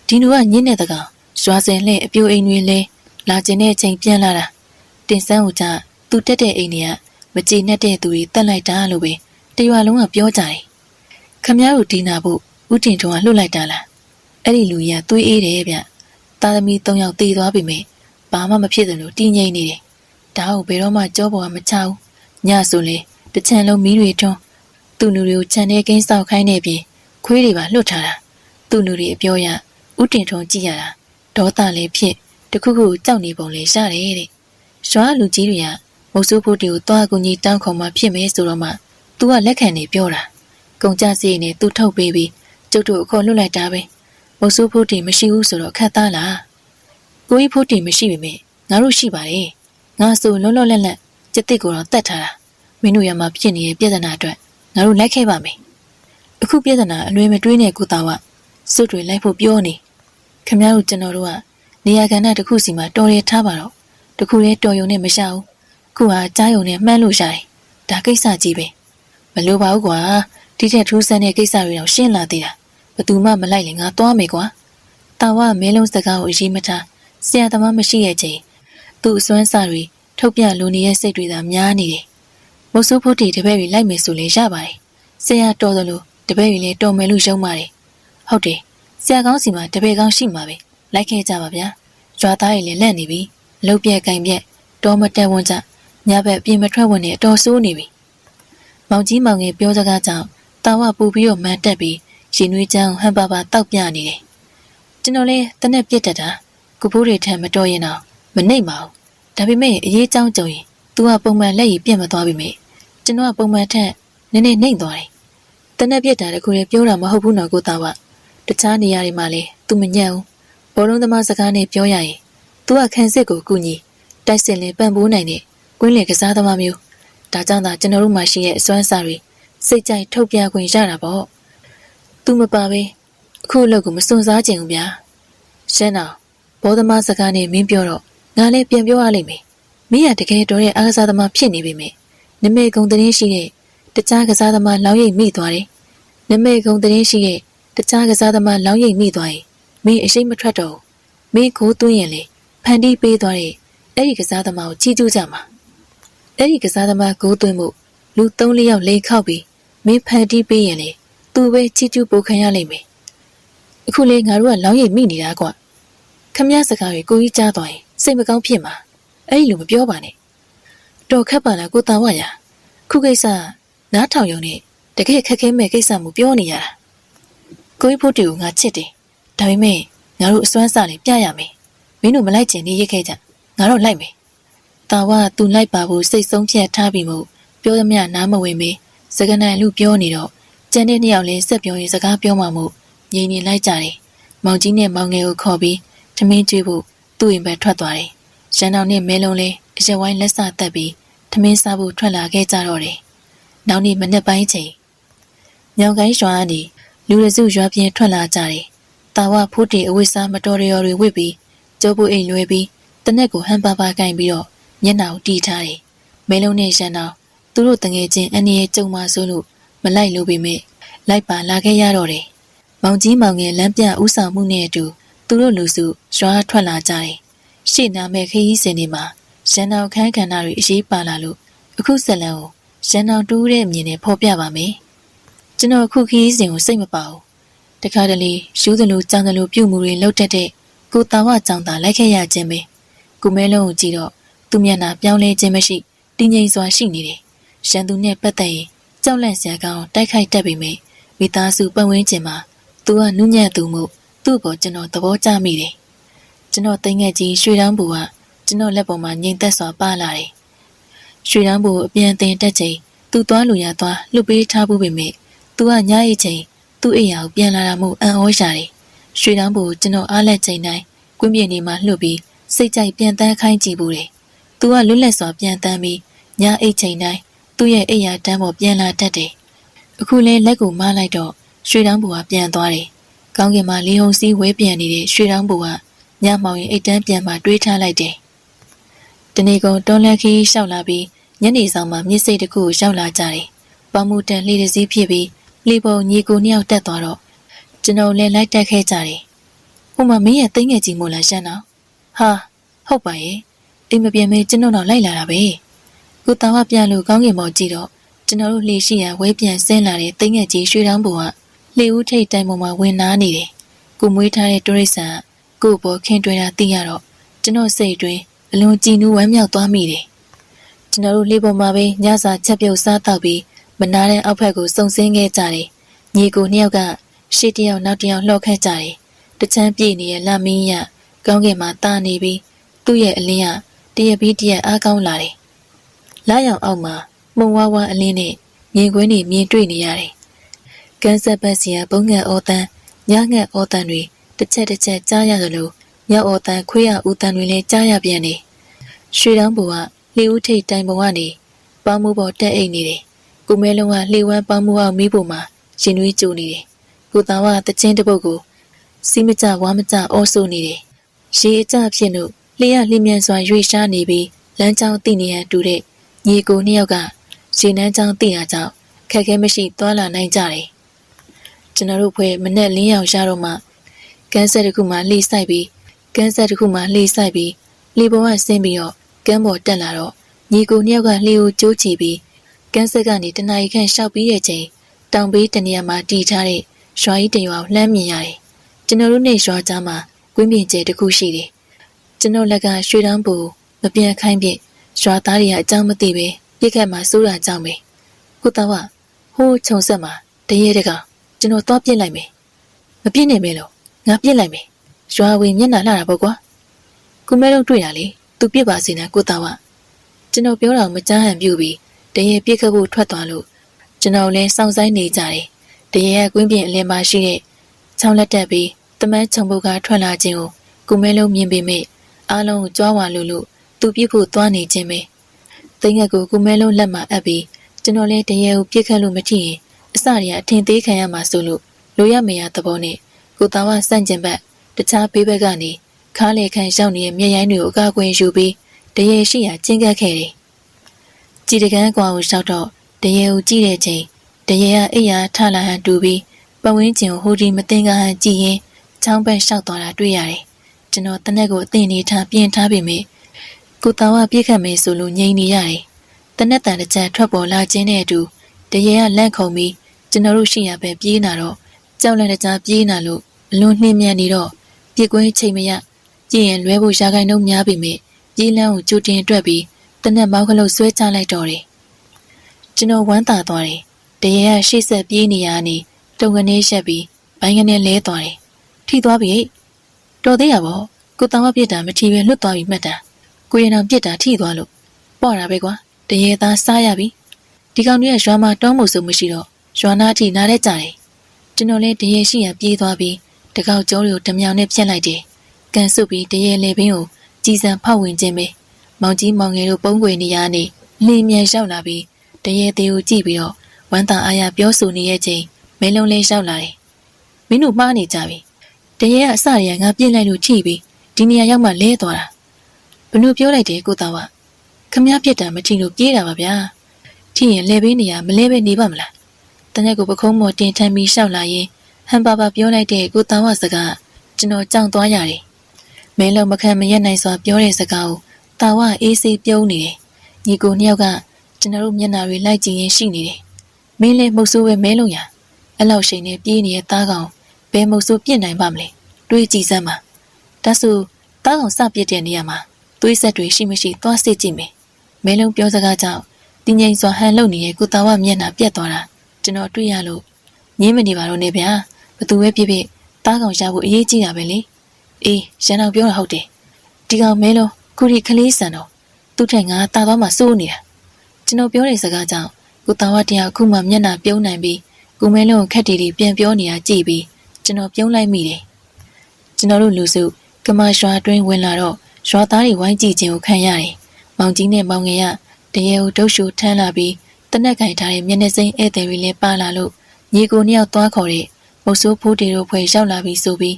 းဒီလူကညင်းတဲ့တကောင်ရွာစင်လှဲ့အပြိုအိမ်တွေလဲလာကျင်တဲ့အချိန်ပြန်လာတာတင်ဆန်းကိုကြသူတက်တဲ့အိမ်တွေကမကြည်နဲ့တဲ့သူတွေတက်လိုက်တာလို့ပဲတရွာလုံးကပြောကြတယ်ခမည်းတော်ဒီနာဖို့ဦးတင်ထွန်းကလှုပ်လိုက်တာလားအဲ့ဒီလူကြီးကသွေးအေးတယ်ဗျသားသမီး၃ယောက်တည်သွားပြီမေဘာမှမဖြစ်တယ်လို့တည်ငြိမ်နေတယ်ဒါကိုဘယ်တော့မှကြောပေါ်ကမချဘူးညဆိုလေတချံလုံးမီးတွေထွန်းသူ့လူတွေကိုခြံထဲကင်းဆောက်ခိုင်းနေပြီးခွေးတွေပါလွတ်ထားတာသူ့လူတွေအပြောရဦးတင်ထွန်းကြည့်ရတာဒေါသလည်းဖြစ်တခုခုကြောက်နေပုံလေးရတယ်တဲ့ရွာလူကြီးတွေကမုတ်ဆိုးဖို့တွေကိုတွားကူကြီးတောင်းခေါ်မှဖြစ်မယ်ဆိုတော့မှသူကလက်ခံနေပြောတာကုန်ကြစရိတ်နဲ့သူထုတ်ပေးပြီးကျုပ်တို့အခေါ်လွတ်လိုက်တာပဲမုတ်ဆိုးဖို့တွေမရှိဘူးဆိုတော့ခတ်သားလားကိုကြီးဖို့တွေမရှိပေမဲ့ငါတို့ရှိပါတယ်ငါဆိုလွတ်လွတ်လပ်လပ်စက်တစ်ကိုတော့တတ်ထားတာမင်းတို့ရမှာဖြစ်နေတဲ့ပြဿနာအတွက်ငါတို့လိုက်ခဲ့ပါမယ်အခုပြဿနာအလွယ်မတွေးနဲ့ကိုသားကစွတ်တွေလိုက်ဖို့ပြောနေခမရတို့ကျွန်တော်တို့ကနေရာကဏ္ဍတစ်ခုစီမှာတော်ရထားပါတော့တခုလေးတော်ယုံနဲ့မရှဘူးခုဟာကြားယုံနဲ့မှန်းလို့ရတယ်ဒါကိစ္စကြီးပဲမလိုပါဘူးကွာဒီထက်ထူးဆန်းတဲ့ကိစ္စတွေတော့ရှင်းလာသေးတာဘယ်သူမှမလိုက်ရင်ငါသွားမယ်ကွာတာဝမဲလုံးစကားကိုအရေးမထားဆရာသမားမရှိရဲ့ချိန်သူ့အစွမ်းစာတွေထုတ်ပြလိုနေတဲ့စိတ်တွေသာများနေတယ်မုတ်ဆိုးဖို့တီတပည့်တွေလိုက်မယ်ဆိုလေရပါတယ်ဆရာတော်သလိုတပည့်တွေလည်းတော်မယ်လို့ရှုံးပါတယ်ဟုတ်တယ်ဆရာကောင်းစီမှာတပည့်ကောင်းရှိမှာပဲလိုက်ခဲ့ကြပါဗျာရွာသားတွေလည်းလက်နေပြီလှုပ်ပြက်ကင်ပြက်တော်မတက်ဝန်ကြညဘက်ပြင်မထွက်ဝင်နဲ့တော်ဆိုးနေပြီမောင်ကြီးမောင်ငယ်ပြောစကားကြောင့်တာဝပူပြီးတော့မန်းတက်ပြီးရင်နွေးချမ်းဟန်ပါပါတောက်ပြနေတယ်ကျွန်တော်လည်းတနက်ပြစ်တက်တာကိုဖိုးတွေထံမတော်ရင်တော့မနှိမ့်ပါဘူးဒါပေမဲ့အရေးကြောင်းကြုံရင် तू ကပုံမှန်လက်ရည်ပြတ်မသွားပြီမေကျွန်တော်ကပုံမှန်ထက်နည်းနည်းနှိမ့်သွားတယ်တနက်ပြစ်တာတခုလည်းပြောတာမဟုတ်ဘူးနော်ကိုသားကတခြားနေရာတွေမှာလည်း तू မညံ့ဘူးဘောလုံးသမားစကားနဲ့ပြောရရင် तू ကခန်းစစ်ကိုကူညီတိုက်စစ်လင်ပံ့ပိုးနိုင်တဲ့ကွင်းလင်ကစားသမားမျိုးဒါကြောင့်သာကျွန်တော်တို့မှရှိရဲ့အစွမ်းစားတွေစိတ်ကြိုက်ထုတ်ပြခွင့်ရတာပေါ့ तू မပါပဲအခုအလုပ်ကိုမစွန့်စားချင်ဘူးဗျာရှင်းတော့ဘောသမားစကားနဲ့မင်းပြောတော့ငါလည်းပြန်ပြောရလိမ့်မယ်မင်းရတကယ်တော်တဲ့အားကစားသမားဖြစ်နေပြီမေနမေကုံတရင်ရှိတဲ့တခြားကစားသမားလောင်းရိပ်မိသွားတယ်နမေကုံတရင်ရှိတဲ့တခြားကစားသမားလောင်းရိပ်မိသွားရင်မင်းအရှိမထွက်တော့မင်းကိုသွင်းရင်လေဖန်တီးပေးသွားတဲ့အဲ့ဒီကစားသမားကိုချီးကျူးကြမှာအဲ့ဒီကစားသမားကိုသွင်းမှုလူ3-4ယောက်လိန်ခောက်ပြီးမင်းဖန်တီးပေးရင်လေသူပဲချီးကျူးပို့ခံရလိမ့်မယ်အခုလေငါတို့ကလောင်းရိပ်မိနေတာကွာခမည်းစကားတွေကိုကြီးကြားသွားရင်စိတ်မကောင်းဖြစ်မှာအဲ့ဒီလိုမပြောပါနဲ့တော်ခက်ပါလားကိုတာဝရခုကိစ္စနားထောင်ရုံနဲ့တကယ်ခက်ခဲမဲ့ကိစ္စမျိုးပြောနေရတာကိုကြီးဖို့တူငါချစ်တယ်ဒါပေမဲ့ငါတို့အစွမ်းစားလေးပြရမယ်မင်းတို့မလိုက်ချင်နေရခဲ့ကြငါတော့လိုက်မယ်တာဝသူလိုက်ပါဖို့စိတ်ဆုံးဖြတ်ထားပြီးမို့ပြောသမျှနားမဝင်မေးစကနိုင်လူပြောနေတော့ကျန်တဲ့နှစ်ယောက်လည်းဆက်ပြောရင်စကားပြောမှမို့ငြိမ်နေလိုက်ကြတယ်မောင်ကြီးနဲ့မောင်ငယ်ကိုခေါ်ပြီးထမင်းကျွေးဖို့သူ့အိမ်ပဲထွက်သွားတယ်ရန်တော်နဲ့မဲလုံးလည်းအရက်ဝိုင်းလက်စတက်ပြီးထမင်းစားဖို့ထွက်လာခဲ့ကြတော့တယ်နောက်နေ့မနေ့ပိုင်းချိန်ညောင်ကိုင်းရွာကနေလူရစုရွာပြင်ထွက်လာကြတယ်တာဝဖိုးတီအဝိစားမတော်ရတွေဝစ်ပြီးကျိုးပုအိမ်လွဲပြီးတနက်ကိုဟန်ပါပါကင်ပြီးတော့မျက်နှာကိုတီးထားတယ်မဲလုံးနဲ့ရန်တော်သူတို့တငယ်ချင်းအနည်းရဲ့ကြုံမှဆိုလို့မလိုက်လို့ပေမဲ့လိုက်ပါလာခဲ့ရတော့တယ်မောင်ကြီးမောင်ငယ်လမ်းပြဥဆောင်မှုနဲ့အတူသူတို့လူစုရွာထွက်လာကြတယ်ရှေ့နာမဲ့ခရီးစဉ်တွေမှာရန်တော်ခန်းခန္ဓာတွေအရေးပါလာလို့အခုဆက်လန်းကိုရန်တော်တူးတဲ့အမြင်နဲ့ဖော်ပြပါမယ်ကျွန်တော်အခုခရီးစဉ်ကိုစိတ်မပါဘူးတခါတလေယူးသလိုကြောင်သလိုပြုတ်မှုတွေလှုပ်တတ်တဲ့ကိုတာဝကြောင့်သာလိုက်ခဲ့ရခြင်းပဲကိုမဲလုံးကိုကြည့်တော့ သူမျက်နှာပြောင်းလဲခြင်းမရှိတည်ငြိမ်စွာရှိနေတယ်ရန်သူနဲ့ပတ်သက်ရင်ကြောက်လန့်စရာကောင်းတိုက်ခိုက်တတ်ပေမယ့်မိသားစုပတ်ဝန်းကျင်မှာသူကနုညံ့သူမှုသူ့ဘောကျွန်တော်သဘောကျမိတယ်ကျွန်တော်တိမ်ငယ်ကြီးရွှေတောင်းဘူကကျွန်တော်လက်ပေါ်မှာငြိမ်သက်စွာပါလာတယ်ရွှေတောင်းဘူအပြန်တင်တက်ချိန်သူ့သွားလူရသွားလှုပ်ပေးထားဖို့ပေမဲ့သူကညအိတ်ချိန်သူ့အိမ်ယာကိုပြန်လာတာမို့အံ့ဩရတယ်ရွှေတောင်းဘူကျွန်တော်အားလက်ချိန်တိုင်းကွင်းပြေနေမှာလှုပ်ပြီးစိတ်ကြိုက်ပြန်တန်းခိုင်းကြည့်ဘူးတယ်သူကလွတ်လပ်စွာပြန်တန်းပြီးညအိတ်ချိန်တိုင်းသူ့ရဲ့အိမ်ယာတန်းပေါ်ပြန်လာတတ်တယ်အခုလဲလက်ကိုမလိုက်တော့ရွှေတောင်းဘူကပြန်သွားတယ်ကောင်းကင်မှာလေဟုန်စီးဝဲပြန်နေတဲ့ရွှေတောင်းဘူကညမောင်ရင်အိတ်တန်းပြန်မှတွေးထားလိုက်တယ်တနေ့ကုန်တွန်းလက်ခီးလျှောက်လာပြီးညနေဆောင်မှာမြစ်စိတ်တစ်ခုရောက်လာကြတယ်ပေါမှုတန်လှေတစ်စီးဖြစ်ပြီးလှေပေါ်ညီကိုနှစ်ယောက်တက်သွားတော့ကျွန်တော်လည်းလိုက်တက်ခဲ့ကြတယ်ဟိုမှာမင်းရဲ့သိငယ်ကြီးမို့လားရှမ်းတော့ဟာဟုတ်ပါရဲ့အိမ်မပြေမေးကျွန်တော်တော့လိုက်လာတာပဲကိုတောင်ကပြန်လို့ကောင်းကင်ပေါ်ကြည့်တော့ကျွန်တော်တို့လှေရှိရန်ဝဲပြန်ဆင်းလာတဲ့သိငယ်ကြီးရွှေတောင်းဘူကလှေဦးထိပ်တိုင်ပေါ်မှာဝင်နာနေတယ်ကိုမွေးထားတဲ့တိုရိษံကို့ဘောခင်တွေ့တာသိရတော့ကျွန်တော်စိတ်အတွင်းအလွန်ကြည်နူးဝမ်းမြောက်သွားမိတယ်ကျွန်တော်တို့လှေပေါ်မှာပဲညစာချက်ပြုတ်စားတော့ပြီးမနာတဲ့အောက်ဖက်ကိုစုံစင်းခဲ့ကြတယ်ညီကိုနှစ်ယောက်ကရှေ့တစ်ယောက်နောက်တစ်ယောက်လှော့ခတ်ကြတယ်တချမ်းပြေးနေတဲ့လမင်းရကောင်းကင်မှာတာနေပြီးသူ့ရဲ့အလင်းကတရက်ပြီးတရက်အားကောင်းလာတယ်လာရောင်အောက်မှာမှုံဝါးဝါအလင်းနဲ့မြင်ကွင်းတွေမြင်တွေ့နေရတယ်ကန်းဆက်ပတ်စီကဘုံငတ်အော်တန်းညငတ်အော်တန်းတွေတစ်ချက်ကြားရသလိုမြောက်အော်တန်းခွေးရဦးတန်းတွေလည်းကြားရပြန်တယ်ရွှေတောင်းဘူကလှေဦးထိပ်တိုင်ပေါ်ကနေပေါင်းမှုပေါ်တက်အိတ်နေတယ်ကိုမဲလုံးကလှေဝမ်းပေါင်းမှုအောင်မီးပေါ်မှာရင်နှွေးကြိုနေတယ်ကိုသားကတချင်းတစ်ပုတ်ကိုစီးမကြဝါမကြအော်ဆိုနေတယ်ရေအကြဖြစ်လို့လှေရလှမြန်စွာရွေ့ရှားနေပြီးလမ်းကြောင်းသိနေရန်တူတဲ့ညီကိုနှစ်ယောက်ကရေနန်းကြောင်းသိတာကြောင့်ခက်ခဲမရှိသွားလာနိုင်ကြတယ်ကျွန်တော်တို့ဖွဲ့မနဲ့လင်းရောင်ရှားတော့မှကန်းဆက်တစ်ခုမှလှေဆိုင်ပြီးလှေပေါ်ကဆင်းပြီးတော့ကမ်းပေါ်တက်လာတော့ညီကိုနှစ်ယောက်ကလှေကိုကျိုးချပြီးကန်းဆက်ကနေတနာရီခန့်ရှောက်ပြီးတဲ့ချိန်တောင်ဘေးတနေရာမှာတည်ထားတဲ့ရွာကြီးတရွာကိုလှမ်းမြင်ရတယ်ကျွန်တော်တို့နဲ့ရွာကြားမှာကွင်းပြင်ကျဲတစ်ခုရှိတယ်ကျွန်တော်လက်ကရွှေတောင်းဘူမပြန်ခိုင်းပြရွာသားတွေကအကြောင်းမသိပဲပြစ်ခတ်မှာစိုးတာကြောင့်ပဲကိုသားကဟိုးခြုံဆက်မှာတရေတကောင်ကျွန်တော်သွားပြစ်လိုက်မယ်မပြစ်နိုင်မဲလို့ငါပြစ်လိုက်မယ်ရွာဝင်မျက်နှာလှတာပေါ့ကွာကိုမဲတော့တွေ့တာလေသူပြစ်ပါစေနဲ့ကိုသားကကျွန်တော်ပြောတာမကြားဟန်ပြုပြီးတရေပြစ်ခတ်ဖို့ထွက်သွားလို့ကျွန်တော်လည်းစောင့်ဆိုင်နေကြတယ်တရေကကွင်းပြင်အလင်းမှာရှိတဲ့ချောင်းလက်တက်ပြီးတမန်းချုံပုတ်ကထွက်လာခြင်းကိုကိုမဲလုံးမြင်ပေမဲ့အားလုံးကိုကြွားဝါလို့သူပြစ်ဖို့သွားနေခြင်းပဲသိငက်ကိုကိုမဲလုံးလက်မှာအပ်ပြီးကျွန်တော်လည်းတရေကိုပြစ်ခတ်လို့မထီရင်အစတည်းကအထင်သေးခံရမှာဆိုလို့လိုရမရသဘောနဲ့ကိုသားကစန့်ကျင်ဘက်တခြားဘေးဘက်ကနေခါးလေခန့်ရောက်နေတဲ့မျက်ရိုင်းတွေကိုအကာအကွယ်ယူပြီးတရေရှိရာကျင်းကပ်ခဲ့တယ်ကြည်တကန်းကွာကိုလျှောက်တော့တရေကိုကြည့်တဲ့ချိန်တရေကအိယာထလာဟန်တူပြီးပတ်ဝန်းကျင်ကိုဟိုဒီမသိငါဟန်ကြည့်ရင်ချောင်းဘက်လျှောက်သွားတာတွေ့ရတယ်ကျွန်တော်တနက်ကိုအသိနေထားပြင်ထားပေမဲ့ကိုသားကပြစ်ခတ်မယ်ဆိုလို့ငြိမ်နေရတယ်တနက်တန်တစ်ချက်ထွက်ပေါ်လာခြင်းနဲ့အတူတရေကလန့်ခုန်ပြီးကျွန်တော်တို့ရှိရပဲပြေးလာတော့ကြောက်လန့်တကြားပြေးလာလို့အလွန်နှင်းမြန်နေတော့ပြစ်ကွင်းချိန်မရကြည့်ရင်လွဲဖို့ရာခိုင်နှုန်းများပေမဲ့ပြေးလန်းကိုကြိုတင်တွက်ပြီးတနက်မောက်ကလေးဆွဲချလိုက်တော့တယ်ကျွန်တော်ဝမ်းသာသွားတယ်တရေကရှေ့ဆက်ပြေးနေရနေတုံကနေရှက်ပြီးဘိုင်းကနေလဲသွားတယ်ထိသွားပြီတော်သေးရပေါ့ကိုတောင်ကပြစ်တာမထီပဲလွတ်သွားပြီမှတ်တာကိုရင်အောင်ပြစ်တာထိသွားလို့ပေါ့တာပဲကွာတရေသားစားရပြီဒီကောင်တွေကရွာမှာတောင်းမှုစုမရှိတော့ရွာနာထိနားတဲ့ကြတယ်ကျွန်တော်လည်းတရေရှိရပြေးသွားပြီးတကောက်ကျောတွေကိုဓမြောင်နဲ့ဖြတ်လိုက်တယ်ကန်စုပ်ပြီးတရေလေပင်ကိုကြီးစံဖောက်ဝင်ခြင်းပဲမောင်ကြီးမောင်ငယ်တို့ပုံးကွယ်နေရနေလင်းမြန်ရောက်လာပြီးတရေသေးကိုကြည့်ပြီးတော့ဝမ်းသာအားရပြောဆိုနေရဲ့ချိန်မဲလုံးလေးရောက်လာတယ်မင်းတို့မှားနေကြပြီတရေကအစရငါပြစ်လိုက်လို့ထိပြီးဒီနေရာရောက်မှလဲသွားတာဘလို့ပြောလိုက်တယ်ကိုသားကခမည်းပြစ်တာမထီလို့ပြေးတာပါဗျာထိရင်လဲပေးနေရမလဲပဲနေပါမလားတနေ့ကိုပခုံးမော်တင်ထမ်းပြီးရှောက်လာရင်ဟန်ပါပါပြောလိုက်တဲ့ကိုသားဝစကားကျွန်တော်ကြောက်သွားရတယ်မဲလုံးမခံမရက်နိုင်စွာပြောတဲ့စကားကိုတာဝအေးဆေးပြုံးနေတယ်ညီကိုနှစ်ယောက်ကကျွန်တော်တို့မျက်နှာတွေလိုက်ကြည့်ရင်ရှိနေတယ်မင်းလည်းမှုတ်ဆိုးပဲမဲလုံးရအဲ့လောက်ရှိန်နဲ့ပြေးနေတဲ့သားကောင်ဘယ်မှုတ်ဆိုးပြစ်နိုင်ပါမလဲတွေးကြည့်စမ်းပါဒါဆိုသားကောင်စပြစ်တဲ့နေရာမှာ သွေးဆက်တွေရှိမရှိသွားစစ်ကြည့်မယ်မဲလုံးပြောစကားကြောင့်တင်းငိမ့်စွာဟန်လုံနေတဲ့ကိုတာဝမျက်နှာပြတ်သွားတာကျွန်တော်တွေ့ရလို့ငင်းမနေပါတော့နဲ့ဗျာဘသူပဲဖြစ်ဖြစ်တားကောင်ရဖို့အရေးကြီးတာပဲလေအေးရန်အောင်ပြောတာဟုတ်တယ်ဒီကောင်မဲလုံးခုဒီကလေးဆန်တော့သူ့ထက်ငါတာသွားမှစိုးနေတာကျွန်တော်ပြောတဲ့စကားကြောင့်ကိုတာဝတရားခုမှမျက်နှာပြုံးနိုင်ပြီးကိုမဲလုံးခက်တီတီပြန်ပြောနေတာကြည့်ပြီးကျွန်တော်ပြုံးလိုက်မိတယ်ကျွန်တော်တို့လူစုကမရွာတွင်းဝင်လာတော့ရွာသားတွေဝိုင်းကြည့်ခြင်းကိုခံရတယ်မောင်ကြီးနဲ့မောင်ငယ်ကတရေကိုဒုတ်ရှူထမ်းလာပြီးတနက်ခိုင်ထားတဲ့မျက်နှာစိမ်းဧည့်သည်တွေလည်းပါလာလို့ညီကိုနှစ်ယောက်သွားခေါ်တဲ့မုတ်ဆိုးဖိုးတီတို့ဖွဲ့ရောက်လာပြီးဆိုပြီ